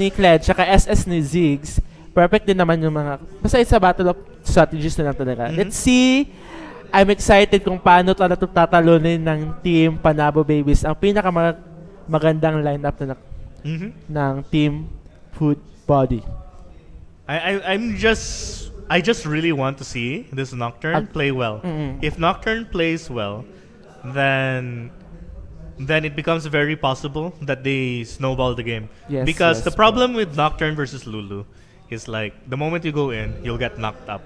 Kled tsaka SS ni Ziggs, perfect din naman yung mga... Basta it's a battle of strategies na lang talaga. Let's see. I'm excited kung paano talaga tatalunin ng team Panabo Babies. Ang pinakamagandang lineup na ng team Food Body. I just really want to see this Nocturne play well. If Nocturne plays well, then it becomes very possible that they snowball the game. Yes, because the problem with Nocturne versus Lulu is like the moment you go in, you'll get knocked up.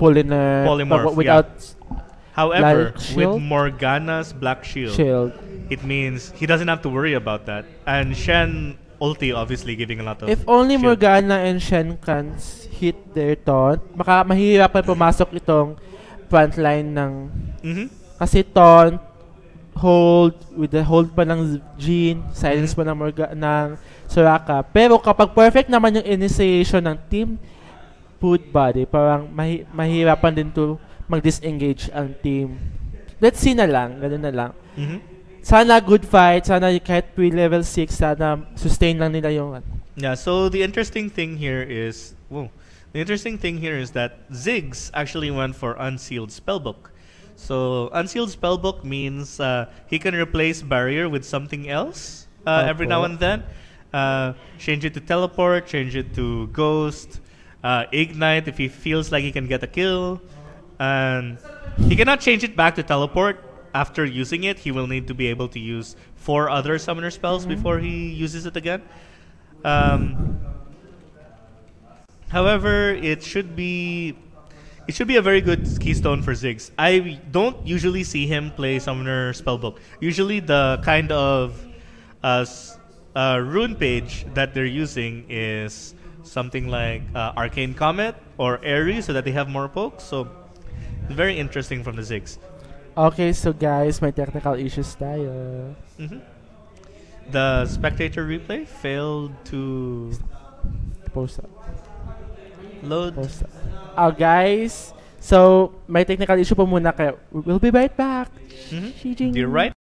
Polymorph without. Yeah. However, with shield? Morgana's Black Shield, it means he doesn't have to worry about that. And Shen ulti obviously giving a lot of. If only shield. Morgana and Shen can hit their taunt, mahirap pa pumasok itong frontline ng. Kasi taunt, hold, with the hold pa ng Jean, silence pa ng Soraka. Pero kapag perfect naman yung initiation ng team Food Body, parang mahirapan din to mag-disengage ang team. Let's see na lang, ganun na lang. Sana good fight, sana kahit pre-level 6, sana sustain lang nila yung... Yeah, so the interesting thing here is that Ziggs actually went for Unsealed Spellbook. So Unsealed Spellbook means he can replace Barrier with something else every now and then. Change it to Teleport, change it to Ghost, Ignite if he feels like he can get a kill. And he cannot change it back to Teleport after using it. He will need to be able to use 4 other summoner spells before he uses it again. However, it should be a very good keystone for Ziggs. I don't usually see him play Summoner Spellbook. Usually the kind of rune page that they're using is something like Arcane Comet or Airy so that they have more pokes. So, it's very interesting from the Ziggs. Okay, so guys, may technical issues tayo. The spectator replay failed to post up. Load. Post up. Guys, so may technical issue po muna kaya we'll be right back. You're right.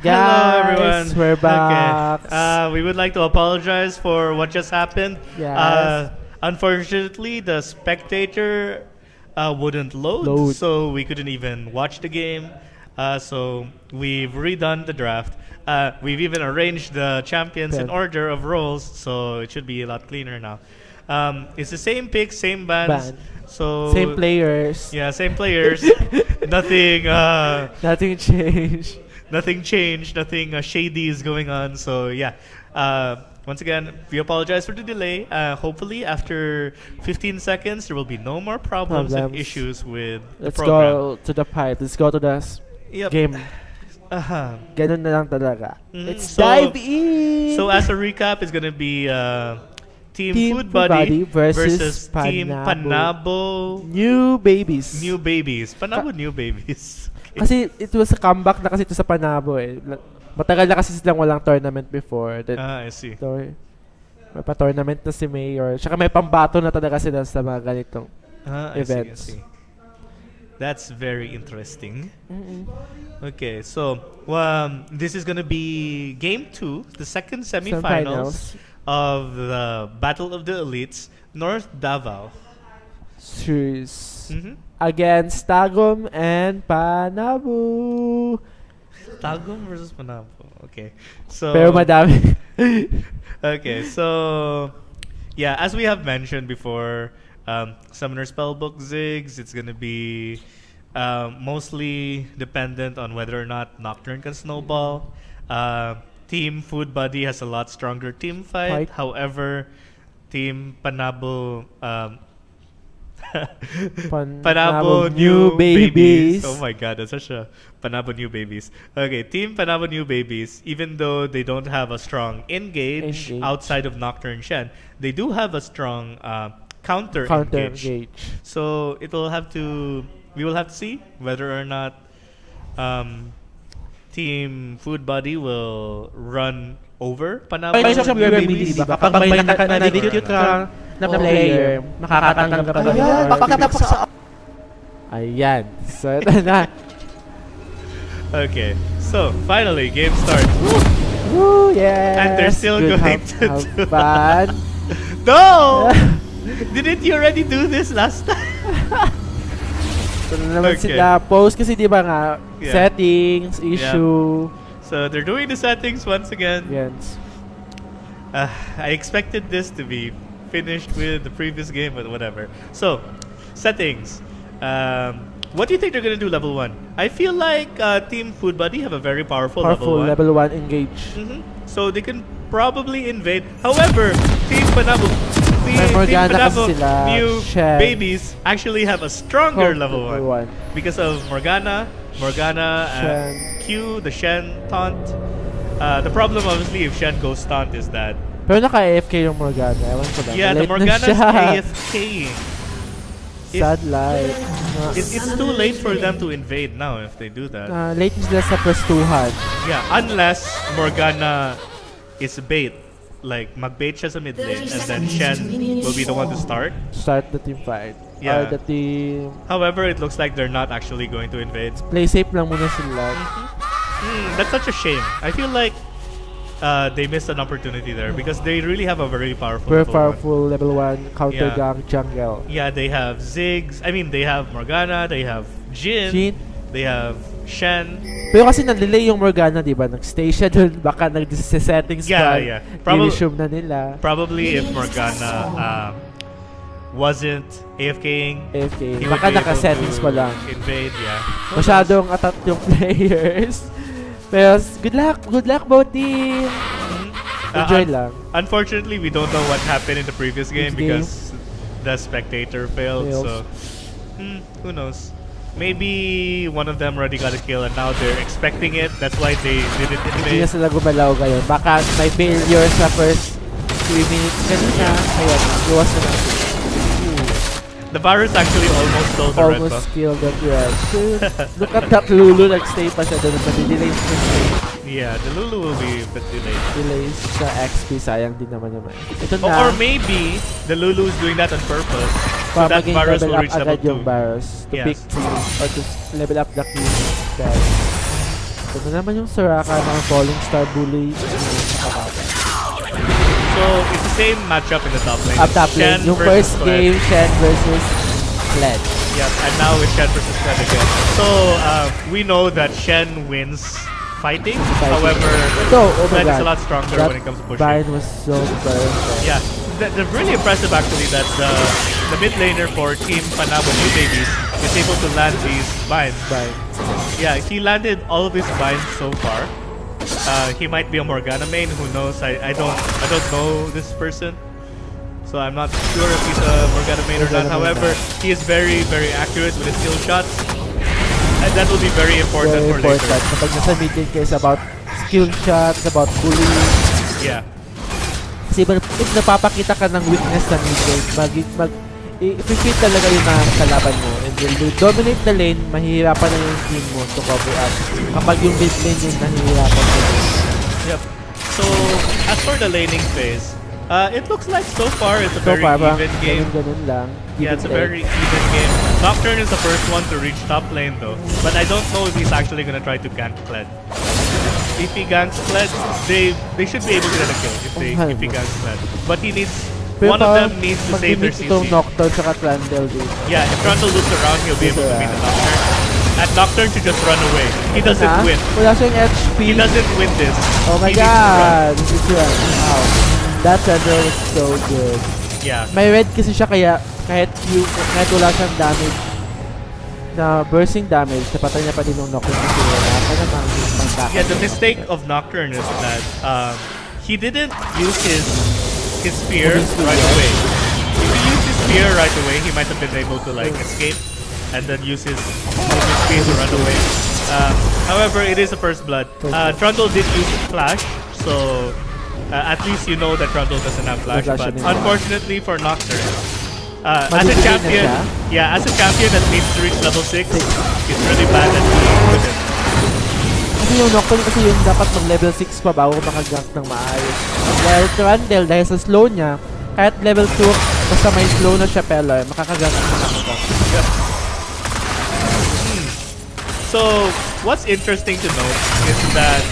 Hello, everyone. We're back. Okay. We would like to apologize for what just happened. Yes. Unfortunately, the spectator wouldn't load, so we couldn't even watch the game. So we've redone the draft. We've even arranged the champions in order of roles, so it should be a lot cleaner now. It's the same picks, same bands. So same players. Yeah, same players. Nothing. Nothing changed. Nothing changed. Nothing shady is going on. So yeah. Once again, we apologize for the delay. Hopefully, after 15 seconds, there will be no more problems and issues with the program. Let's go to the pipe. Let's go to the game. Ganun na lang talaga. Let's dive in. So as a recap, it's gonna be Team Food Buddy versus Team Panabo. New Babies. New Babies. Panabo New Babies. Kasi it was a comeback na kasi ito sa Panabo eh. Matagal na kasi silang walang tournament before. I see. May pa-tournament na si Mayor. Tsaka may pambato na talaga sila sa mga ganitong events. I see. That's very interesting. Okay, so this is gonna be Game 2, the second semifinals of the Battle of the Elites, North Davao. Serious. Against Tagum and Panabo. Tagum versus Panabo. Okay. So pero madami. Okay, so yeah, as we have mentioned before, Summoner Spellbook Ziggs, it's gonna be mostly dependent on whether or not Nocturne can snowball. Team Food Buddy has a lot stronger team fight. However, Team Panabo Panabo New Babies. Oh my god, that's such a Panabo New Babies. Okay, Team Panabo New Babies, even though they don't have a strong engage outside of Nocturne Shen, they do have a strong counter engage. So we will have to see whether or not Team Food Buddy will run over Panabo New Babies. Pag may na-recruit ka na player, makakatanggap ka na. Ayan. So, ito na. Okay. So, finally, game starts. Woo! Yes! And they're still going to do bad. No! Didn't you already do this last time? So, naman sila post kasi di ba nga, settings, issue. So, they're doing the settings once again. Yes. I expected this to be finished with the previous game, but whatever. So, settings. What do you think they're gonna do level 1? I feel like Team Food Buddy have a very powerful level 1 engage. So they can probably invade. However, Team Panabo New Babies actually have a stronger level 1 because of Morgana and Q, the Shen taunt. The problem obviously if Shen goes taunt is that pero naka-AFK yung Morgana. Ewan ko lang. Yeah, the Morgana's AFKing. Sad life. It's too late for them to invade now if they do that. Late sila sa +200. Yeah, unless Morgana is bait. Like, mag-bait siya sa mid lane and then Shen will be the one to start the team fight. Yeah. The team. However, it looks like they're not actually going to invade. Play safe lang muna sila. That's such a shame. I feel like they missed an opportunity there because they really have a very powerful level 1 counter gang jungle. Yeah, they have Ziggs. I mean, they have Morgana, they have Jhin. They have Shen. Pero kasi nalilay yung Morgana, di ba? Nag-stay siya dun, baka nag-settings pa. Yeah. I-resume na nila. Probably if Morgana wasn't AFKing, baka naka-settings pa lang. Invade, yeah. Masyadong atat yung players. Pero good luck both team. Enjoy lang. Unfortunately, we don't know what happened in the previous game because the spectator failed. So, who knows? Maybe one of them already got a kill and now they're expecting it. That's why they didn't invade. Hindi na sila gumalaw ngayon. Baka may failure sa first 3 minutes kanina. Ayan, iwas na lang. The virus actually almost stole the red buff. Almost killed the red. Look at that Lulu, nag-stay pa siya doon. Madi-delay sa stay. Yeah, the Lulu will be a bit delayed. Delays sa XP, sayang din naman naman. Ito na. Or maybe the Lulu is doing that on purpose. So that virus will reach level 2. Yung virus to pick or to level up the queue. Guys. Ito naman yung Soraka ng Falling Star Bully. So, it's the same matchup in the top lane. Top lane. Yung first game, Shen versus Kled. Yep, and now it's Shen versus Kled again. So, we know that Shen wins fighting. However, Kled is a lot stronger when it comes to pushing. Bind was so good. Yeah, the really impressive actually that the mid laner for Team Panabo New Babies is able to land these binds. Yeah, he landed all of his binds so far. He might be a Morgana main, who knows? I don't know this person, so I'm not sure if he's a Morgana main or not. However, he is very accurate with his skill shots, and that will be very important for later. Kapag nasa mid lane ka is about skill shots, about bullying. Yeah. Kasi if napapakita ka ng weakness sa mid lane, i-fit talaga yung mga kalaban mo, and will dominate the lane, mahihirapan na yung team mo to cover up. Kapag yung mid lane yung nahihirapan mo. Yep. So, as for the laning phase, it looks like so far it's a very even game. Ganun lang. Yeah, it's a very even game. Nocturne is the first one to reach top lane though, but I don't know if he's actually gonna try to gank Kled. If he ganks Kled, they should be able to get a kill if he ganks Kled. But he needs one of them needs to save their CC. Nocturne saka Trundle dito. Yeah, if Trundle looks around, he'll be able to beat the Nocturne. And Nocturne should just run away. He doesn't win. Wala siyang HP. He doesn't win this. Oh my god! This is wow. That Trundle is so good. Yeah. May red kasi siya kaya kahit wala siyang damage na bursting damage, napatay niya pa din yung Nocturne kasi wala pa naman yung Yeah, the mistake of Nocturne is that he didn't use his spear right away. If he used his spear right away, he might have been able to like escape and then use his spear to run away. However, it is a first blood. Trundle did use flash, so at least you know that Trundle doesn't have flash. But unfortunately for Nocturne, as a champion, as a champion that needs to reach level 6, it's really bad that he couldn't. Kasi yung Nocturne kasi yung dapat mag-level 6 pa bago makagank ng maayos. Dahil Trundle, dahil sa slow niya, kahit level 2, basta may slow na siya pala, makakagank. Yep. So, what's interesting to note is that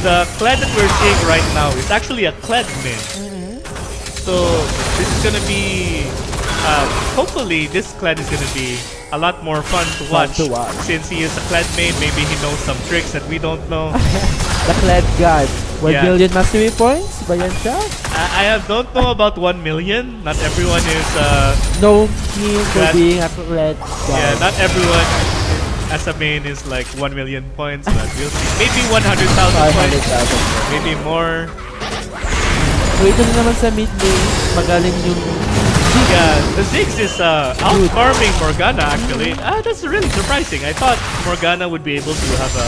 the Kled that we're seeing right now is actually a Kled min. So, this is gonna be, hopefully this Kled is gonna be a lot more fun to watch. Since he is a Kled main, maybe he knows some tricks that we don't know. The Kled God. 1 million mastery points? Ba yan siya? I don't know about 1 million. Not everyone is no need for being a Kled God. Yeah, not everyone as a main is like 1 million points, but we'll see. Maybe 100,000 points. Maybe more. So ito na naman sa mid lane, magaling yung yeah, the Ziggs is out-farming Morgana actually. That's really surprising. I thought Morgana would be able to have a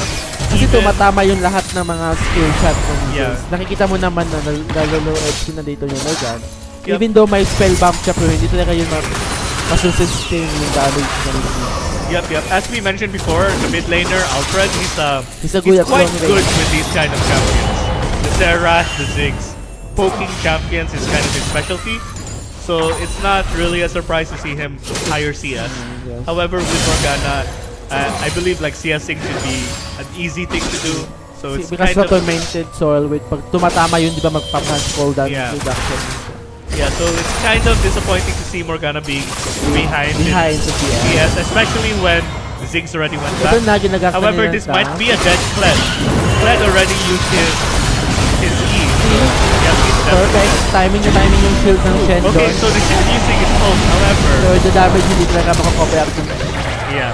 kasi tumatama yung lahat ng mga skill shot ng Ziggs. Nakikita mo naman na nalolo HP na dito yung Morgana. Even though may spell bump siya, pero hindi talaga yung masusustain yung damage na rin. Yep. As we mentioned before, the mid laner, Alfred, he's quite good with these kind of champions. The Seraph, the Ziggs. Poking champions is kind of his specialty. So it's not really a surprise to see him higher CS. Yes. However, with Morgana, I believe like CS6 should be an easy thing to do. So it's because kind of tormented soil with pag tumatama yun, di ba magpa-punch cooldown reduction. Yeah, so it's kind of disappointing to see Morgana being behind the CS, especially when Ziggs already went back. However, this might be a dead Kled. Kled already used his E. Perfect. Timing yung shield ng Shen. Okay, so the Shen using his ult, however. So the damage hindi talaga makakover up ng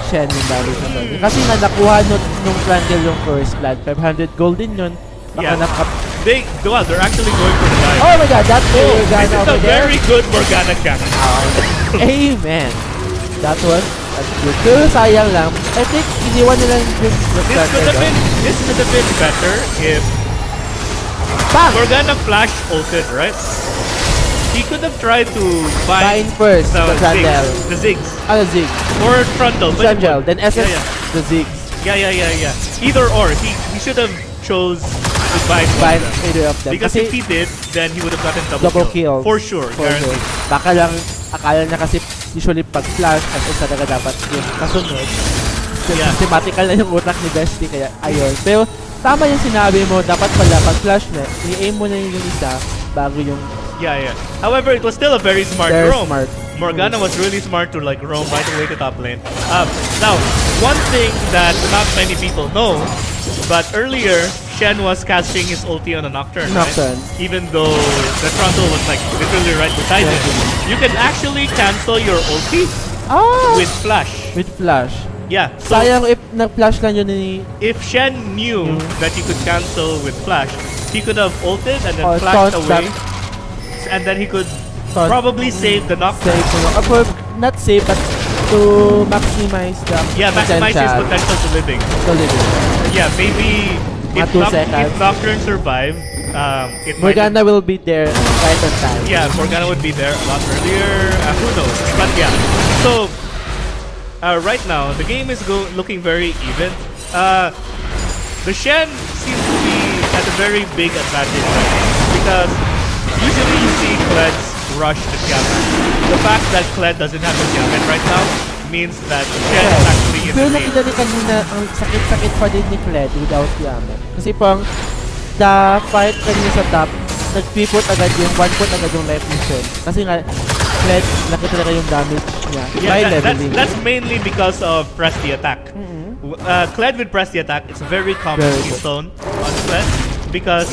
Shen yung damage na doon. Kasi nga nakuha nung Trundle yung first blood. 500 gold din yun. Baka they're actually going for the dive. Oh my god, that's this is a very good Morgana gank. Amen. That was good. Pero sayang lang. I think iniwan nila yung this could have been better if Morgana flash ulted, right? He could have tried to bind first the Ziggs. The Ziggs. Or Trundle. Trundle, then SS the Ziggs. Yeah. Either or. He should have chose to bind either of them. Because if he did, then he would have gotten double kill. For sure. Guaranteed. Baka lang, akala niya kasi usually pag flash, SS talaga dapat yung kasunod. Systematical na yung utak ni Bestie, kaya ayun. Pero tama yung sinabi mo, dapat pala pag flash na, i-aim mo na yung isa bago yung... Yeah. However, it was still a very smart roam. Smart. Morgana was really smart to like roam right away to top lane. Now, one thing that not many people know, but earlier, Shen was casting his ulti on a Nocturne. Right? Even though the Trundle was like literally right beside him. You can actually cancel your ulti with flash. With flash. Yeah. So sayang if nag-flash lang yun ni... If Shen knew that he could cancel with flash, he could have ulted and then flashed away. And then he could probably save the Nocturne. Not save, but to maximize the maximize his potential to living. Yeah, maybe if Nocturne survive, Morgana will be there right on time. Yeah, Morgana would be there a lot earlier. Who knows? But yeah. So right now the game is looking very even. The Shen seems to be at a very big advantage right now because usually you see Kled's rush the Tiamat. The fact that Kled doesn't have the Tiamat right now means that Shen is actually in the game. Pero nakita ni kanina, ang sakit-sakit pa din ni Kled without Tiamat. Kasi pang the fight kanina sa top, nag-pivot agad yung one-put agad yung life ni Shen. Kasi nga, Kled, nakita talaga yung damage niya. That's mainly because of press the attack. Kled with press the attack, it's very common keystone on Kled. Because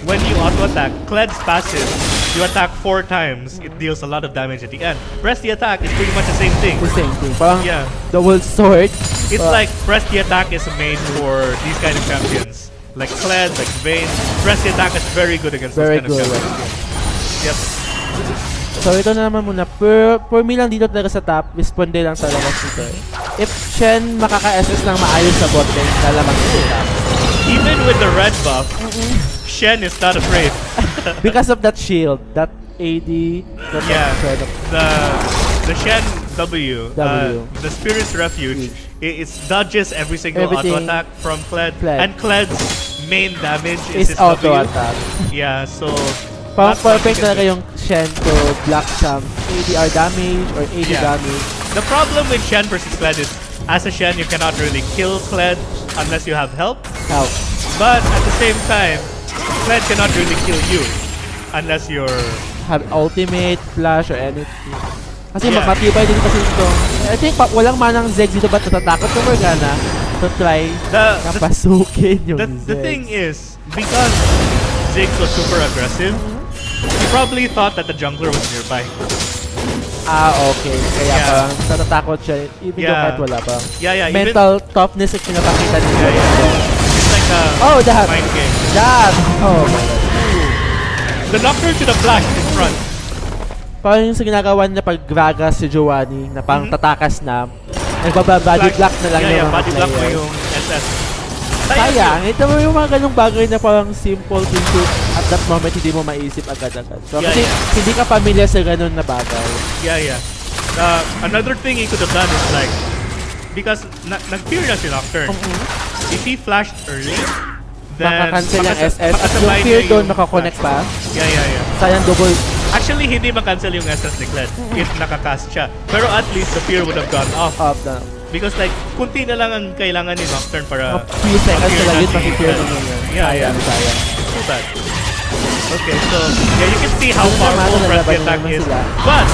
when you auto-attack, Kled's passive, you attack 4 times, it deals a lot of damage at the end. Press the attack is pretty much the same thing. Parang double sword. It's like press the attack is made for these kind of champions. Like Kled, like Vayne. Press the attack is very good against those kind of champions. Yep. So ito na naman muna. For me lang dito talaga sa top, responde lang talaga dito. If Shen makaka-SS ng maayos sa bot lane, lalaman ko sa top. Even with the red buff, Shen is not afraid. Because of that shield, that AD, the Shen W. The Spirit's Refuge, it dodges every single auto-attack from Kled. And Kled's main damage is his auto-attack. Yeah, so... Pang perfect talaga yung Shen to block some ADR damage or AD damage. The problem with Shen versus Kled is, as a Shen, you cannot really kill Kled unless you have help. But at the same time, Kled cannot really kill you unless you're... have ultimate, flash, or anything. Kasi matibay din kasi ito. I think walang manang Zeg dito ba't natatakot ko Morgana to try na pasukin yung Zeg. The thing is, because Zeg was super aggressive, he probably thought that the jungler was nearby. Okay. Kaya parang natatakot siya even though kahit wala pa. Mental toughness at pinapakita niya. It's like a mind game. Oh my god. The Nocturne should have flashed in front. Parang yung sa ginagawa niya pag Gragas si Giovanni na parang tatakas na, nagbabody block na lang yung mga body block mo yung SS. Sayang, ito mo yung mga ganung bagay na parang simple to at that moment hindi mo maisip agad-agad. So kasi hindi ka familiar sa ganun na bagay. Another thing he could have done is like, because nag-fear na si Nocturne. If he flashed early, then maka-cancel yung SS. At yung fear doon makakonect pa. Sayang double. Actually, hindi makancel yung SS ni Kled if nakakast siya. Pero at least the fear would have gone off. Because like, kunti na lang ang kailangan ni Nocturne para... few seconds na lang yun, makikir na yun. Sayang. Too bad. Okay, so you can see how powerful press the attack is. But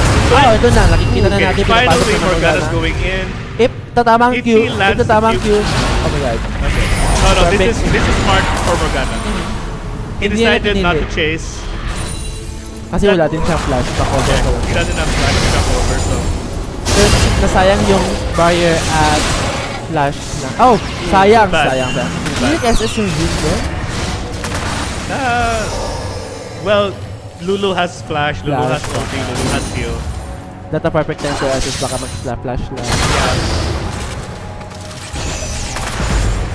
ito na, nakikita na natin. Finally, Morgana's going in. If tatamang Q, oh my god. Okay. No, this is smart for Morgana. He decided not to chase. Kasi wala din siyang flash back-over. He doesn't have flash back-over, so... nasayang yung barrier at flash na. Sayang. Hindi SS yung win doon? Well, Lulu has flash, Lulu has ulti, Lulu has heal. Not a perfect time for SS, baka mag-flash lang.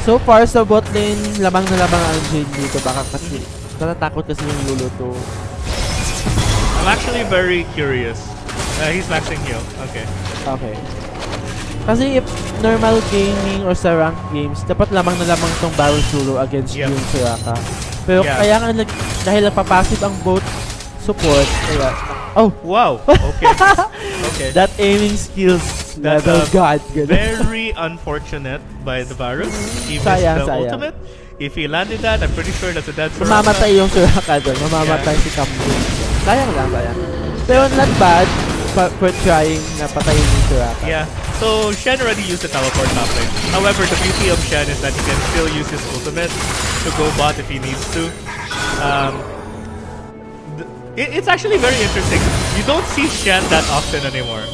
So far sa bot lane, lamang na lamang ang Jane dito. Baka kasi, natatakot kasi yung Lulu to. I'm actually very curious. He's maxing heal. Okay. Kasi if normal gaming or sa ranked games, dapat lamang na lamang itong Barrel Zulu against yung Soraka. Pero kaya nga dahil napapassive ang both support, kaya... Wow! Okay. That aiming skills That's Level God. very unfortunate by the virus. He missed Sayang, the sayang. ultimate. If he landed that, I'm pretty sure that's a dead Soraka. Mamamatay yung Soraka doon. Mamamatay si Kambu. Sayang lang, sayang. Pero not bad for trying na patayin yung Soraka. Yeah. So Shen already used the teleport top lane. However, the beauty of Shen is that he can still use his ultimate to go bot if he needs to. It's actually very interesting. You don't see Shen that often anymore.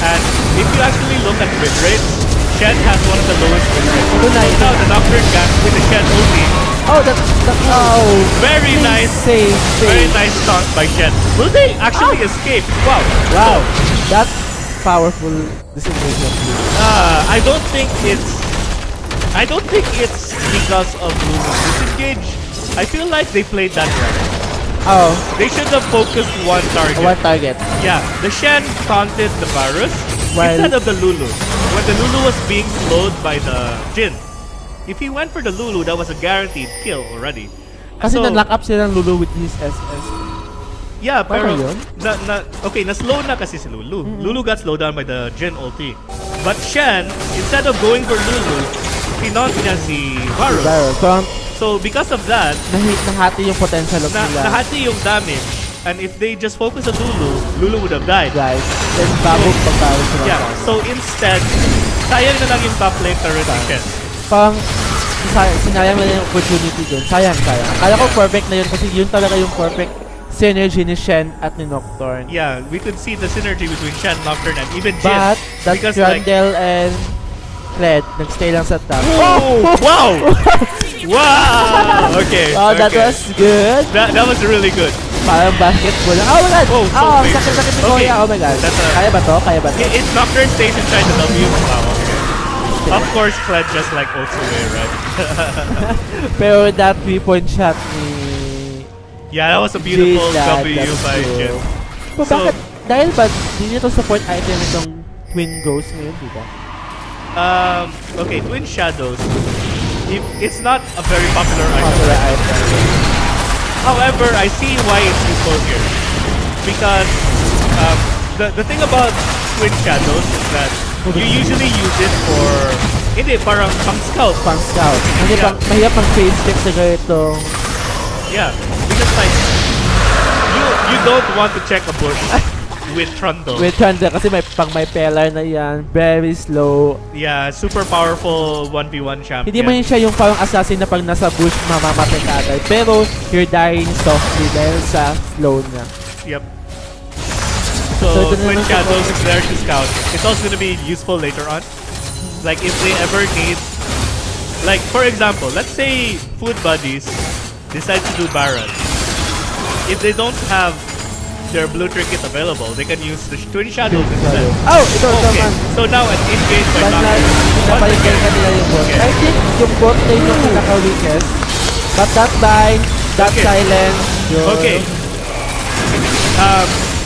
And if you actually look at win rates, Shen has one of the lowest win rates. Now the Nocturne gank with the Shen ulti. Oh, Very nice save. Very nice taunt by Shen. Will they actually escape? Wow. Wow. That's powerful disengagement. I don't think it's because of Lulu's disengage. I feel like they played that right. Oh. They should have focused one target. One target. Yeah, the Shen taunted the virus instead of the Lulu. When the Lulu was being slowed by the Jhin. If he went for the Lulu, that was a guaranteed kill already. Kasi na-lock up silang Lulu with his SS. Yeah, pero yun? na-slow na kasi si Lulu. Lulu got slowed down by the Jhin ulti. But Shen, instead of going for Lulu, pinaunt niya si Varus. So because of that, nahati yung potential of nila. Nahati yung damage. And if they just focus on Lulu, Lulu would have died. Guys, then babog pagkawin sila. Yeah, so instead, sayang na lang yung top lane turret ni Shen. Parang sinayang na yung opportunity dun. Sayang. Akala ko perfect na yun kasi yun talaga yung perfect synergy ni Shen at ni Nocturne. Yeah, we could see the synergy between Shen, Nocturne, and even Jhin. But, that Trundle and Kled, nagstay lang sa top. Oh! Wow! Wow! Okay. Oh, that was good. That was really good. Parang basketball. Oh my god! Oh, sakit ni Goya. Oh my god. Kaya ba to? It's Nocturne Station trying to W. Wow. Of course, Kled just like ults away, right? Pero that 3-point shot ni... Yeah, that was a beautiful W by Jhin. Bakit? Dahil ba, hindi nito support item itong Twin Ghost ngayon, di ba? Okay, Twin Shadows. It's not a very popular item. However, I see why it's useful here. Because the thing about Twin Shadows is that you usually use it for... Hindi, parang pang-scout. Pang-scout. Hindi, mahirap pang-face check sa ganito. Yeah, because like, you don't want to check a bush with Trundle. With Trundle, kasi may Pellar na yan. Very slow. Yeah, super powerful 1v1 champion. Hindi man siya yung parang assassin na pag nasa bush, mamamatay ka agad. Pero, you're dying softly dahil sa slow niya. Yep. So Twin Shadows is there to scout. It's also going to be useful later on. Like, if they ever need... Like, for example, let's say Food Buddies decide to do Baron. If they don't have their blue trinket available, they can use the Twin Shadows instead. Oh, ito okay. So now an engage by Nocturne. I think yung bot lane yung pinaka-weakest. But that bind, that silence. Okay.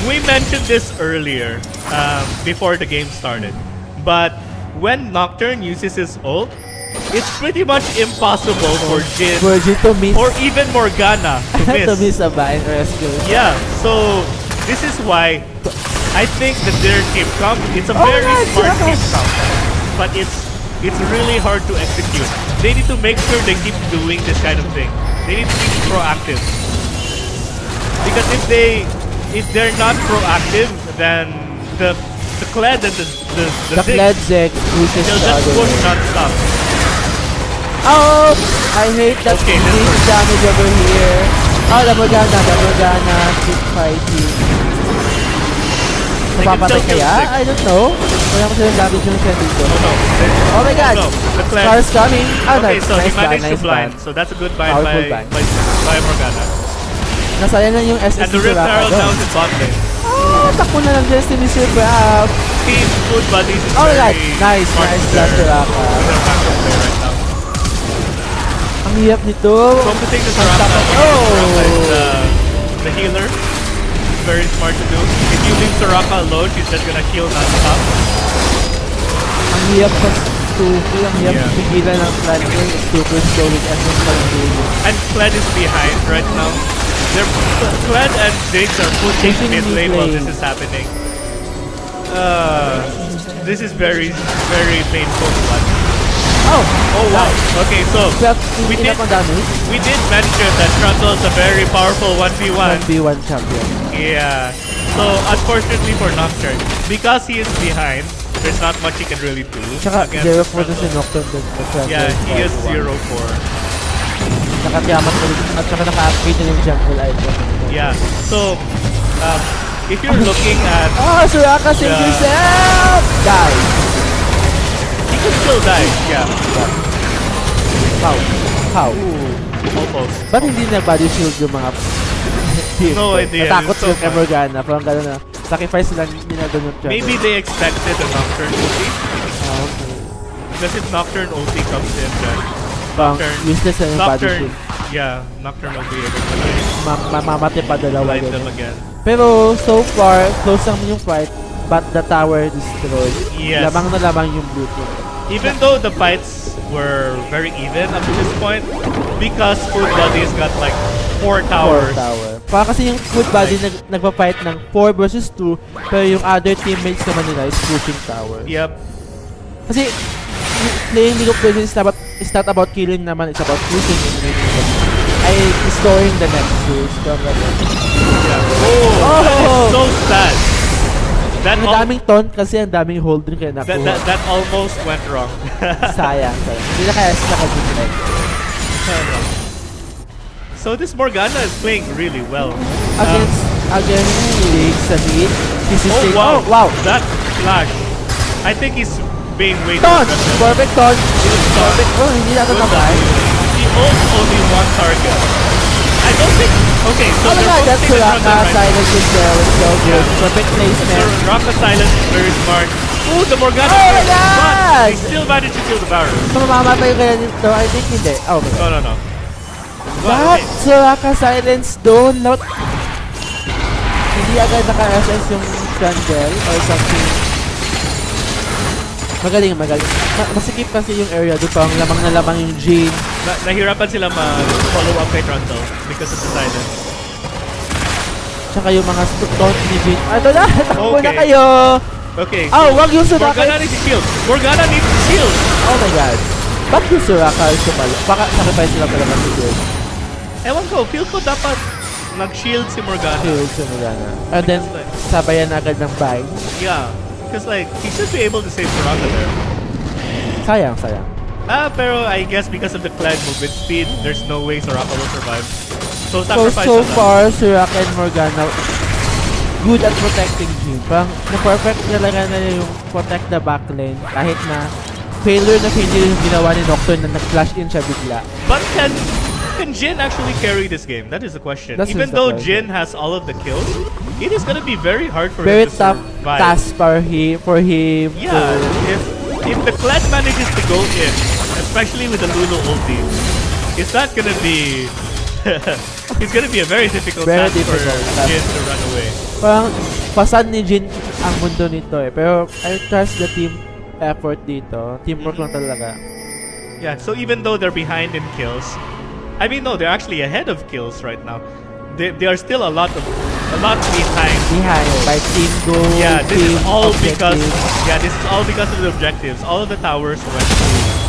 We mentioned this earlier, before the game started. But when Nocturne uses his ult, it's pretty much impossible for Jhin to miss, or even Morgana to miss. To miss a bind rescue. Yeah, so this is why I think that their team comp, it's a very smart team comp, but it's really hard to execute. They need to make sure they keep doing this kind of thing. They need to be proactive. Because if they're not proactive, then the Kled and the Kled Zek they'll just push non-stop. Oh! I hate that damage over here. Oh, the Morgana, keep fighting. Mapapatay kaya? I don't know. Wala ko silang damage yung Shen dito. Oh my god! Scar's coming. Oh, okay, so he managed to blind. Ban. So that's a good bind by Morgana. Nasayang na yung SS and the Rift Herald now is bot lane. Oh, takbo na ng Destiny Silver up. Team Food Buddies is very nice blast Soraka. Right now. Ang hirap nito. Focusing the Soraka. The healer. It's very smart to do. If you leave Soraka alone, she's just gonna heal non-stop. Ang hirap ang hirap pigilan ng Kled. Super slow with essence pa ng dulo. And Kled is behind right now. Kled and Jinx are pushing mid lane while this is happening. This is very, very painful to watch. Oh! Oh wow. Okay, so we did damage. mention that Trundle is a very powerful 1v1. 1v1 champion. Yeah. So unfortunately for Nocturne, because he is behind, there's not much he can really do. Tsaka 0-4 na si Nocturne din. Yeah, he is 0-4. Nakatiyamat na rin. At saka naka-activate na yung jungle item. Yeah. So, if you're looking at... Oh, Soraka save yourself! Die! He can still die. Yeah. How? Almost. Ba't hindi na body shield yung mga team? No idea. Natakot So yung Morgana. Parang gano'n na. Sacrifice lang ginagawa yung jungle. maybe they expected a Nocturne ulti. Okay. Because if Nocturne ulti comes in, then Parang useless na yung body Nocturne, shield. yeah, Nocturne will be able to Mamate pa dalawa light yun. them again. Pero so far, close lang yung fight, but the tower destroyed. Yes. Lamang na lamang yung blue team. Even though the fights were very even up to this point, because Food Buddies got like 4 towers. 4 tower. Para kasi yung Food Body nagpa-fight ng 4 versus 2, pero yung other teammates naman nila is pushing tower. Yep. Kasi playing League of Legends is not about killing naman, it's about pushing and winning. Ay, destroying the nexus. Yeah. Oh, that is so sad. Ang daming taunt kasi ang daming hold rin kaya nakuha. That almost went wrong. Sayang. Hindi na kaya sila mag-defend. So this Morgana is playing really well. Against League sa mid. Oh wow. That flash. I think he's being way too taunt! aggressive. Perfect taunt! Perfect. Oh, hindi na ito nabay. He owns only 1 target. I don't think... Okay, so oh my god, that's Soraka. Silence is there. It's so good. Perfect placement. Soraka Silence is very smart. Ooh, the Morgana! Oh my god! But he still managed to kill the Baron. Mamamatay ko kaya nito. I think hindi. Oh my god. No. What? Soraka Silence doon? Hindi agad naka-SS yung Trundle or something. Magaling. Masikip kasi yung area doon pang lamang na lamang yung Jin. Nahirapan sila ma-follow up kay Trundle because of the silence. Tsaka yung mga taunt ni Jin. Ito na! Takbo na kayo! Okay. Oh, wag yung Soraka! Morgana needs shield! Morgana needs shield! Oh my god. Ba't yung Soraka sumalo? Baka sacrifice sila pala ng shield. Ewan ko, feel ko dapat nag-shield si Morgana. Shield si Morgana. And then, sabayan agad ng bind. Yeah. Because like, he should be able to save Soraka there. Sayang. Pero I guess because of the clan movement speed, there's no way Soraka will survive. So sacrifice so far, Soraka and Morgana good at protecting Jin. Parang na-perfect talaga na yung protect the backlane kahit na failure yung ginawa ni Nocturne na nag-flash in siya bigla. But can Jin actually carry this game? That is the question. Even though Jin has all of the kills, it is gonna be very hard for him to survive. Very tough task for him. Yeah, if the clan manages to go in, especially with the Lulu ulti, it's not gonna be... it's gonna be a very difficult task for Jin to run away. Parang pasan ni Jin ang mundo nito eh. Pero I trust the team effort dito. Teamwork lang talaga. Yeah, so even though they're behind in kills, I mean, no, they're actually ahead of kills right now. They are still a lot behind. By team goal. Yeah, this is all objectives. because of the objectives. All of the towers went to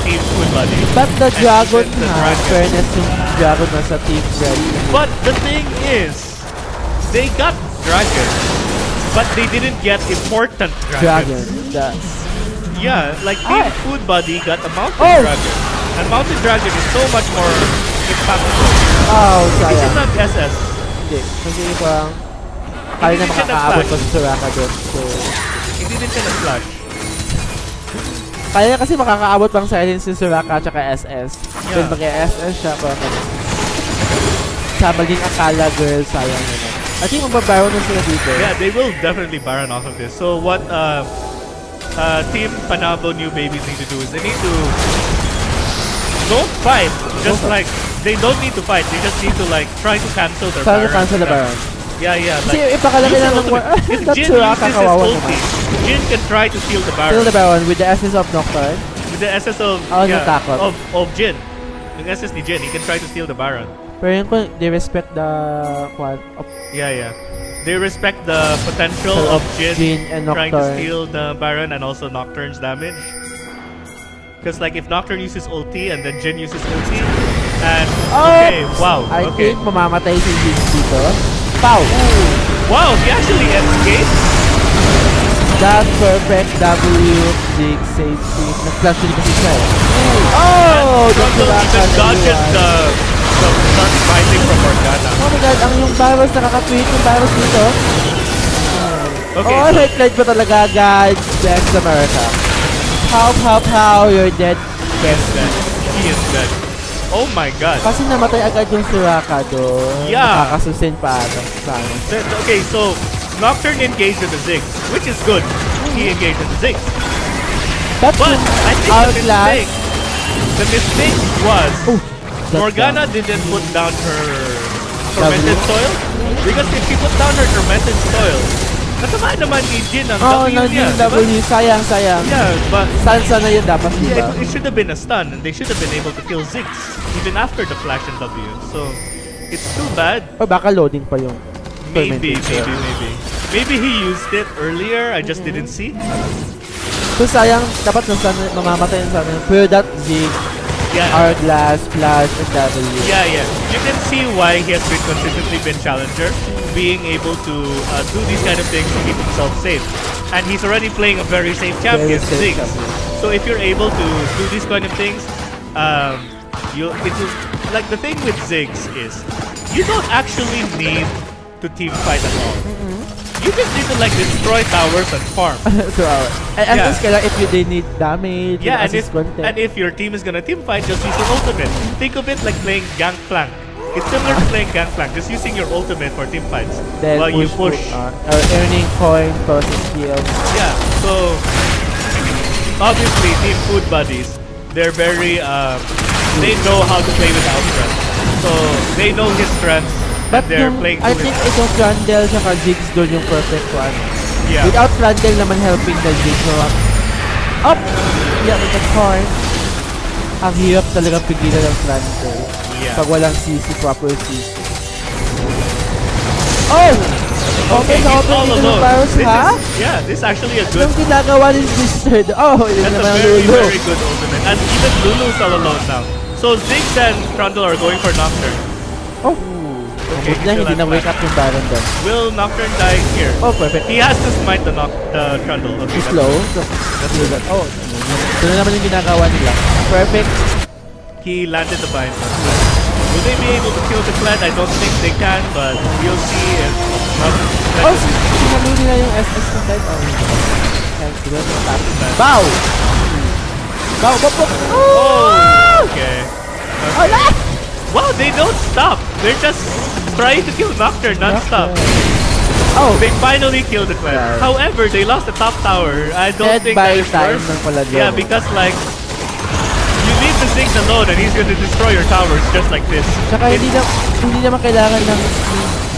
Team Food Buddy. But the Dragon fairness yung Dragon nasa Team Red. But the thing is, they got Dragon, but they didn't get important dragons. Yeah, like Team Food Buddy got a Mountain Dragon. And Mountain Dragon is so much more impactful. Oh, sayang. This is not SS. Hindi. Kasi parang kaya na makakaabot pa si Soraka doon. So, hindi din siya nag-flash. Kaya kasi makakaabot pang silence si Soraka at saka SS. Yeah. Then mag-SS siya parang sama din akala girl, sayang naman. I think mababaron na sila dito. Yeah, they will definitely baron off of this. So what Team Panabo New Babies need to do is they need to don't fight. Just like they don't need to fight. They just need to like try to cancel their baron. Cancel the baron. Yeah. Kasi ipakalaki lang ng if Jin uses his ulti, Jin can try to steal the baron. Steal the baron with the SS of Nocturne. With the SS of Jin. Yung SS ni Jin, he can try to steal the baron. Pero yun kung they respect the Yeah. they respect the potential of Jin and trying to Nocturne. steal the Baron and also Nocturne's damage. Because like if Nocturne uses ulti and then Jin uses ulti, and okay, wow, I okay. think mamamatay si Ziggs dito. Pow! Wow, he actually escaped. That perfect W Ziggs saves it. Nag-flash din kasi siya eh. Oh! Trundle even dodges the start fighting from Morgana. Oh my god, ang yung virus, nakaka-tweet yung virus dito. Okay, oh, highlight ko talaga, guys. Thanks, America. How, you're dead. He is dead. He is dead. Oh my god. Kasi namatay agad yung Soraka doon. Yeah. Nakakasusin pa ata. Okay, so Nocturne engaged with the Ziggs, which is good. He engaged with the Ziggs. But I think the mistake was Morgana didn't put down her tormented soil. Because if she put down her tormented soil, natama naman ni Jin ang W niya. W. Sayang. Yeah, but stun na yun dapat, diba? It should have been a stun, and they should have been able to kill Ziggs even after the flash and W. So it's too bad. O baka loading pa yung Maybe he used it earlier. I just didn't see. So sayang, dapat mamamatay yung sana. Pero that Ziggs, Hourglass, Flash, and W. Yeah. You can see why he has been consistently been challenger, being able to do these kind of things to keep himself safe. And he's already playing a very safe champion, Ziggs. So if you're able to do these kind of things, like the thing with Ziggs is you don't actually need to team fight at all. You just need to like destroy towers and farm. And just if they need damage, and if your team is gonna team fight, just use your ultimate. Think of it like playing Gangplank. It's similar to playing Gangplank, just using your ultimate for team fights. Then while you push. Earning coin, process skills. Yeah, so obviously team food buddies, they're very they know how to play without strength. So they know his strengths. But they're playing I think itong Trundle saka Ziggs doon yung perfect one. Yeah. Without Trundle naman helping the Ziggs. So, up! Yeah, with the coin. Ang hirap talaga pigilan ng Trundle. Yeah. Pag walang CC, proper CC. Oh! Okay, he's all alone. This is actually a good... Yung ginagawa ni Blizzard. Oh, yun that's naman a very, Lulu. very good ultimate. And even Lulu's all alone now. So Ziggs and Trundle are going for Nocturne. Oh! Okay, hindi na wake up yung Baron doon. Will Nocturne die here? Oh, perfect. He has to smite the Trundle. Okay, slow. Oh, ito na naman yung ginagawa nila. Perfect. He landed the bind. Will they be able to kill the Kled? I don't think they can, but we'll see if... Sinalo nila yung SS na type. Bow! Bow! Oh! Okay. Hola! Wow, they don't stop. They're just trying to kill Nocturne non-stop. Oh! They finally killed the Kled. However, they lost the top tower. I don't think that is worth. Yeah, because like you leave the Ziggs alone and he's gonna destroy your towers just like this. Saka hindi naman kailangan ng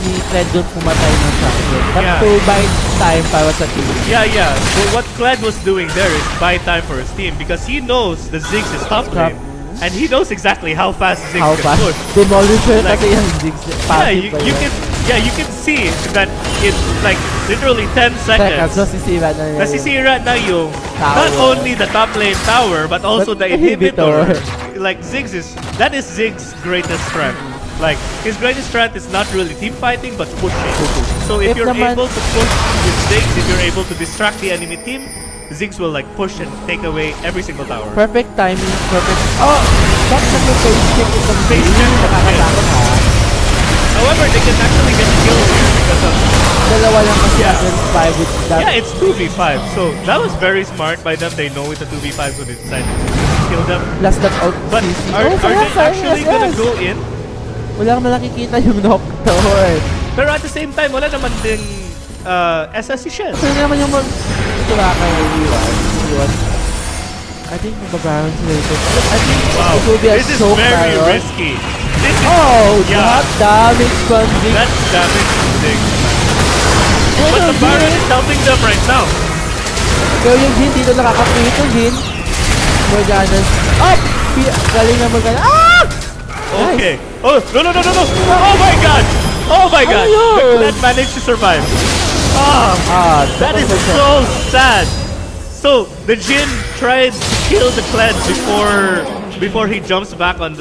ni Kled doon pumatay ng champion. But to buy time para sa team. Yeah. So what Kled was doing there is buy time for his team because he knows the Ziggs is top lane. And he knows exactly how fast Ziggs can push. Demolisher kasi yung Ziggs. You can see that it's like literally 10 seconds. Nasisira na yung not only the top lane tower but also the inhibitor. Like that is Ziggs' greatest strength. Like his greatest strength is not really team fighting but pushing. So if you're able to push with Ziggs, if you're able to distract the enemy team, Ziggs will like push and take away every single tower. Perfect timing, perfect. Oh! Bakit nag-face check itong face check? Nakakatakot ha? However, they can actually get killed here because of... Dalawa lang kasi against 5 with that. Yeah, it's 2v5. So that was very smart by them. They know it's a 2v5 so they decided to kill them. Last that out. But are they actually gonna go in? Wala kang nakikita yung Nocturne. Pero at the same time, wala naman din SS si Shen. So naman yung Soraka iwan. I think mababaran sila ito. I think it will be a choke. This is very risky. That damage from Ziggs. That's damage from Ziggs. But the Baron is helping them right now. Pero yung Jin dito nakakapit yung Jin. Morgana's up! Galing na Morgana. Ah! Okay. Oh, no. Oh my god! Oh my god! Ayun! That managed to survive. That is so sad. So the Jin tried to kill the Kled before he jumps back on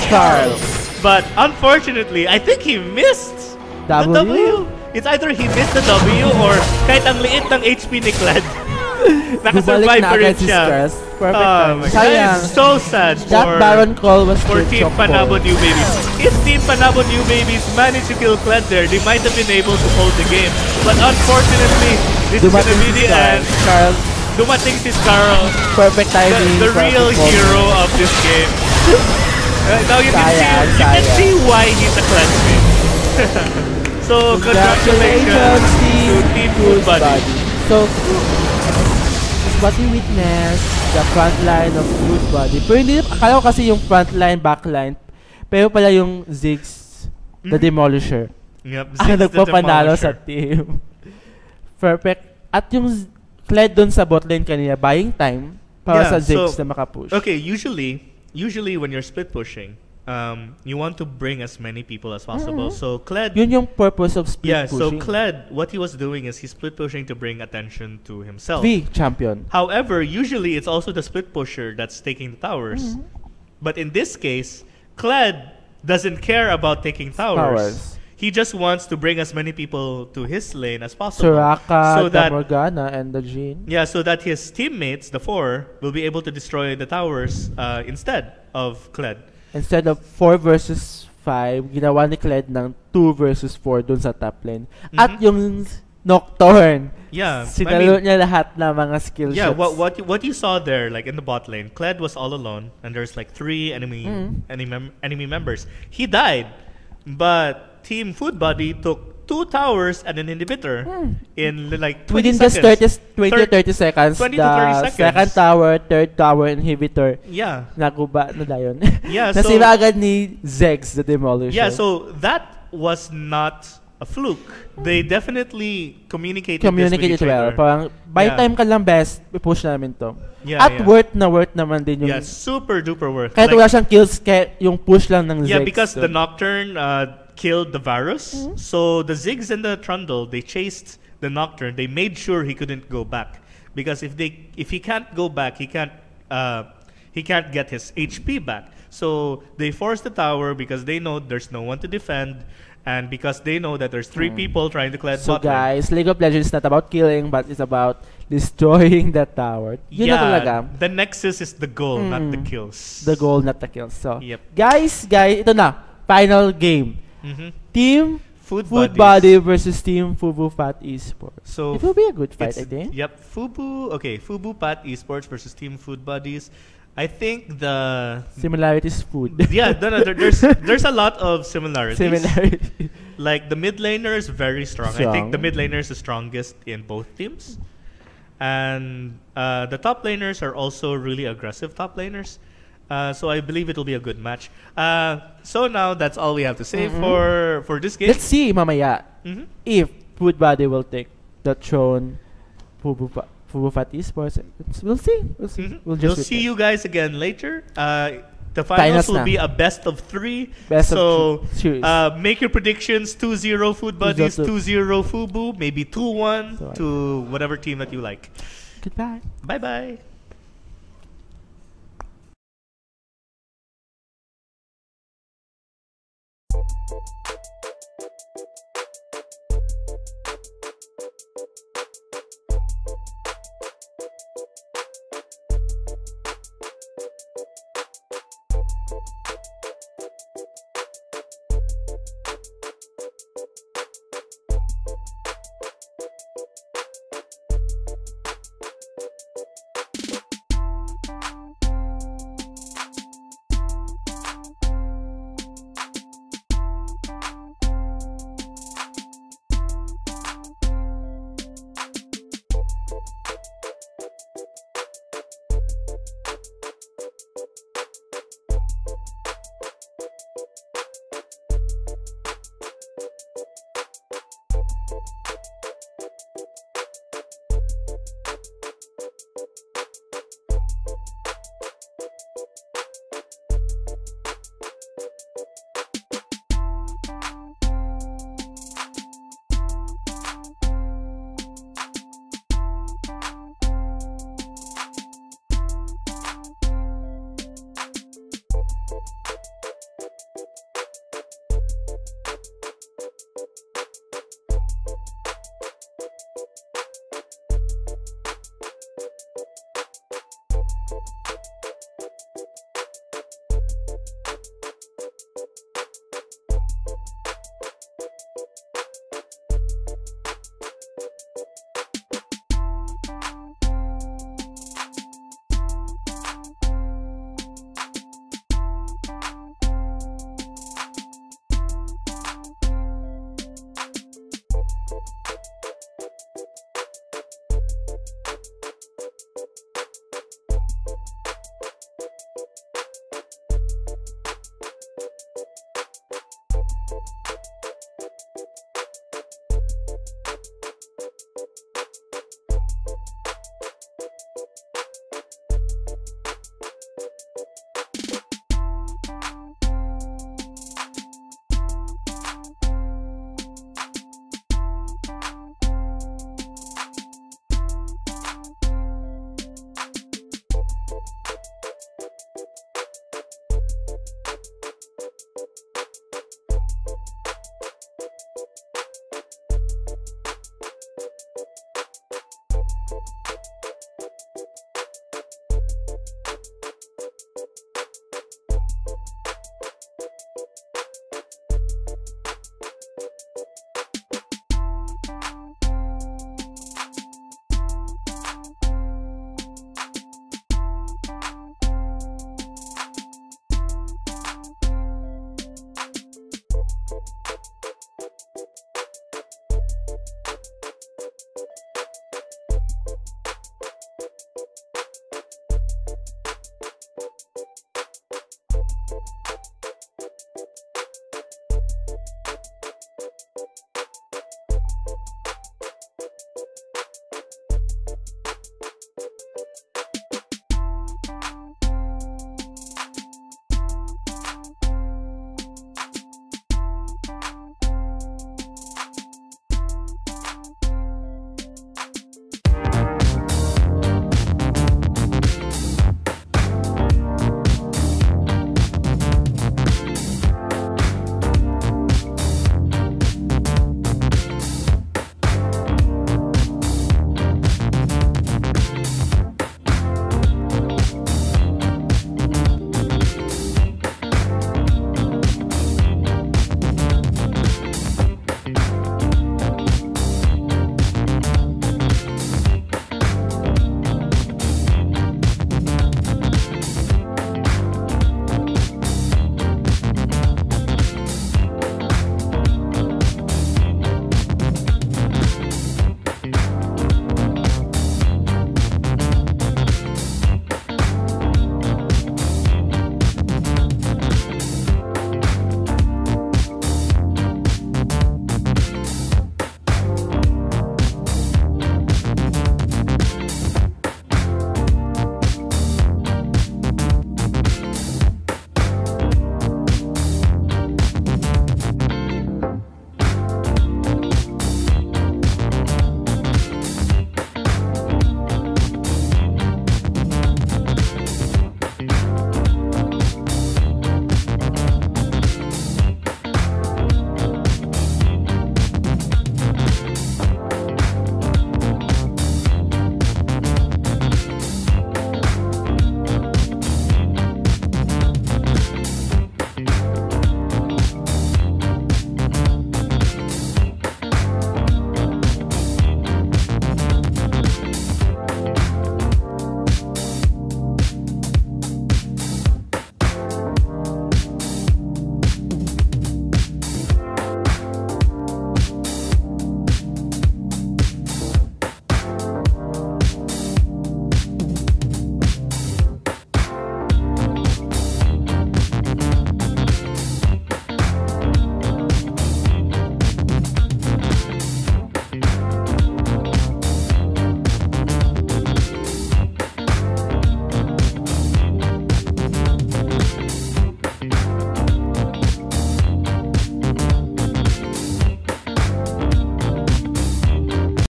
Charles. But unfortunately, I think he missed the W. It's either he missed the W or kahit ang liit ng HP ni Kled. Nakasurvive pa rin siya. Perfect. That is so sad That Baron call was for Team Panabo New Babies. If Team Panabo New Babies managed to kill Kled there, they might have been able to hold the game. But unfortunately, this is gonna be the end. Charles. Dumating si Carl. Perfect timing. The real hero of this game. Now you can see why he's a classmate. So congratulations to Team Food Buddy. So what we witnessed, the front line of Food Buddy. Pero hindi, akala ko kasi yung front line, back line. Pero pala yung Ziggs, the Demolisher. Yep, Ziggs nagpapanalo sa team. Perfect. At yung Kled dun sa bot lane kanina, buying time para sa Ziggs na makapush. Okay, usually when you're split pushing, you want to bring as many people as possible. So Kled, yun yung purpose of split pushing. So Kled, what he was doing is he's split pushing to bring attention to himself. Champion. However, usually it's also the split pusher that's taking the towers. But in this case, Kled doesn't care about taking towers. He just wants to bring as many people to his lane as possible. Soraka, the Morgana, and the Jhin. Yeah, so that his teammates, the 4, will be able to destroy the towers instead of Kled. Instead of 4 versus 5, ginawa ni Kled ng 2 versus 4 dun sa top lane. At yung Nocturne, sinalo niya lahat ng mga skill shots. Yeah, what you saw there, like in the bot lane, Kled was all alone, and there's like 3 enemy members. He died, but Team Food Buddy took 2 towers and an inhibitor in like 20 within seconds. Just 20 to 30 seconds. 20 to 30 seconds. Second tower, third tower, inhibitor. Yeah. Naguba na dayon. Yeah, so nasira agad ni Ziggs, the Demolisher. Yeah, so that was not a fluke. They definitely communicated it well. Parang, by time ka lang best, push namin to. Yeah, at worth naman din yung... Yeah, super duper worth. Kahit wala siyang kills, yung push lang ng Ziggs. Yeah, because the Nocturne killed the Varus. So the Ziggs and the Trundle, they chased the Nocturne. They made sure he couldn't go back. Because if he can't go back, he can't get his HP back. So they forced the tower because they know there's no one to defend. And because they know that there's 3 people trying to clear So guys, League of Legends is not about killing, but it's about destroying the tower. Yun na talaga. The nexus is the goal, not the kills. The goal, not the kills. So, guys, ito na. Final game. Team Food Buddy versus Team Fubu Pat Esports. So it will be a good fight, I think. Yep, Fubu Pat Esports versus Team Food Buddies. I think the similarities food. Yeah, there's a lot of similarities. Like the mid laner is very strong. I think the mid laner is the strongest in both teams, and the top laners are also really aggressive top laners. So I believe it will be a good match. So now that's all we have to say for this game. Let's see, mamaya, if Food Buddy will take the throne. Fubu Fat Esports. We'll see. We'll see you guys again later. The finals will be a best of 3. So make your predictions: 2-0 Food Buddies, 2-0 Fubu, maybe 2-1 to whatever team that you like. Goodbye. Bye bye.